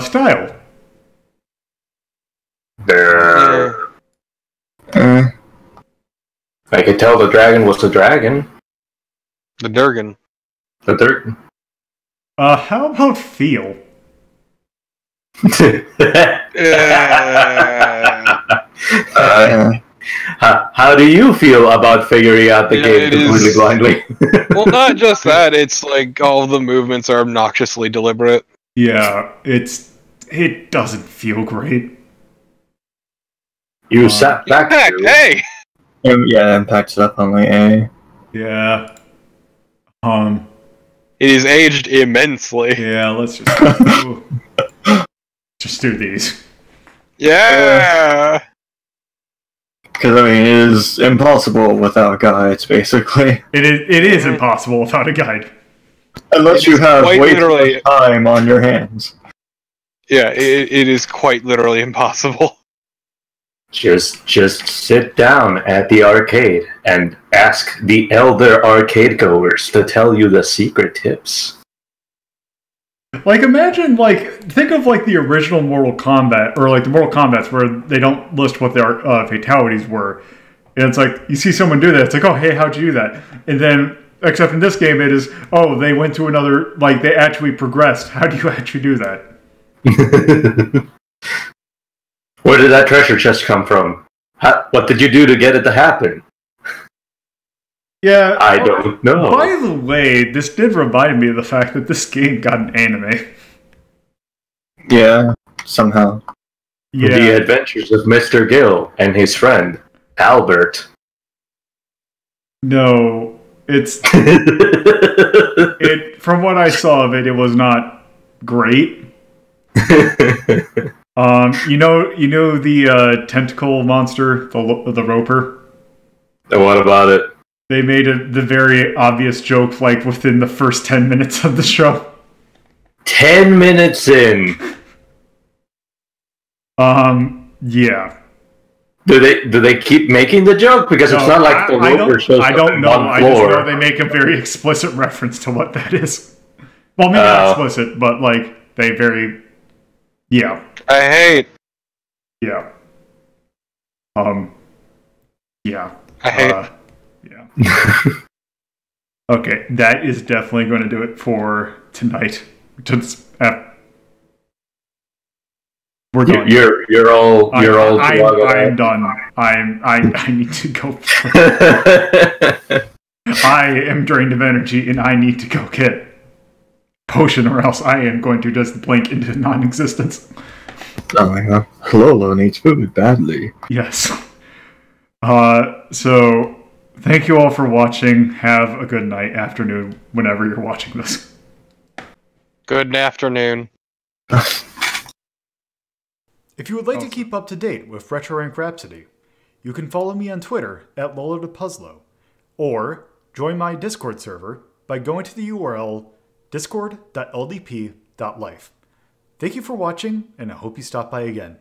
S1: Style.
S5: I could tell the dragon was the dragon.
S4: The Durgan.
S5: The Durgan.
S1: How about feel?
S5: How do you feel about figuring out the game completely blindly?
S4: Well, not just that. It's like all the movements are obnoxiously deliberate.
S1: Yeah, it doesn't feel great.
S5: You sat back.
S4: Impact, hey!
S3: Yeah, Impact's definitely A.
S1: Yeah.
S4: It is aged immensely.
S1: Yeah, let's just do these.
S4: Yeah.
S3: Because I mean, it is impossible without guides, basically.
S1: It is impossible without a guide.
S3: Unless you have way too much time on your hands.
S4: Yeah, it is quite literally impossible.
S5: Just sit down at the arcade and ask the elder arcade goers to tell you the secret tips.
S1: Like, imagine, think of, the original Mortal Kombat, or, the Mortal Kombats where they don't list what their fatalities were. And it's like, you see someone do that, it's like, oh, hey, how'd you do that? And then, except in this game, it is, oh, they went to another, they actually progressed. How do you actually do that?
S5: Where did that treasure chest come from? What did you do to get it to happen?
S1: Yeah.
S5: I don't know.
S1: By the way, this did remind me of the fact that this game got an anime.
S3: Yeah, somehow.
S5: The Adventures of Mr. Gill and his friend, Albert.
S1: No, it's... from what I saw of it, it was not great. You know the tentacle monster, the roper?
S5: And what about it?
S1: They made the very obvious joke, like, within the first 10 minutes of the show.
S5: 10 minutes in!
S1: Yeah.
S5: Do they keep making the joke? Because it's not like the roper shows up on one floor.
S1: I just know they make a very explicit reference to what that is. Well, maybe not explicit, but, like, they very... Yeah.
S4: I hate.
S1: Yeah. Yeah.
S4: I hate.
S1: Yeah. Okay, that is definitely going to do it for tonight. We're done.
S5: You're all.
S1: I'm done. I need to go. I am drained of energy, and I need to go get potion, or else I am going to just blink into non-existence.
S3: Oh my god, Lolo needs food badly.
S1: Yes. So thank you all for watching. Have a good night, afternoon, whenever you're watching this.
S4: Good afternoon.
S1: If you would like to keep up to date with Rhapsody, you can follow me on Twitter at Lolo2Puzzlo, or join my Discord server by going to the URL discord.ldp.life. Thank you for watching, and I hope you stop by again.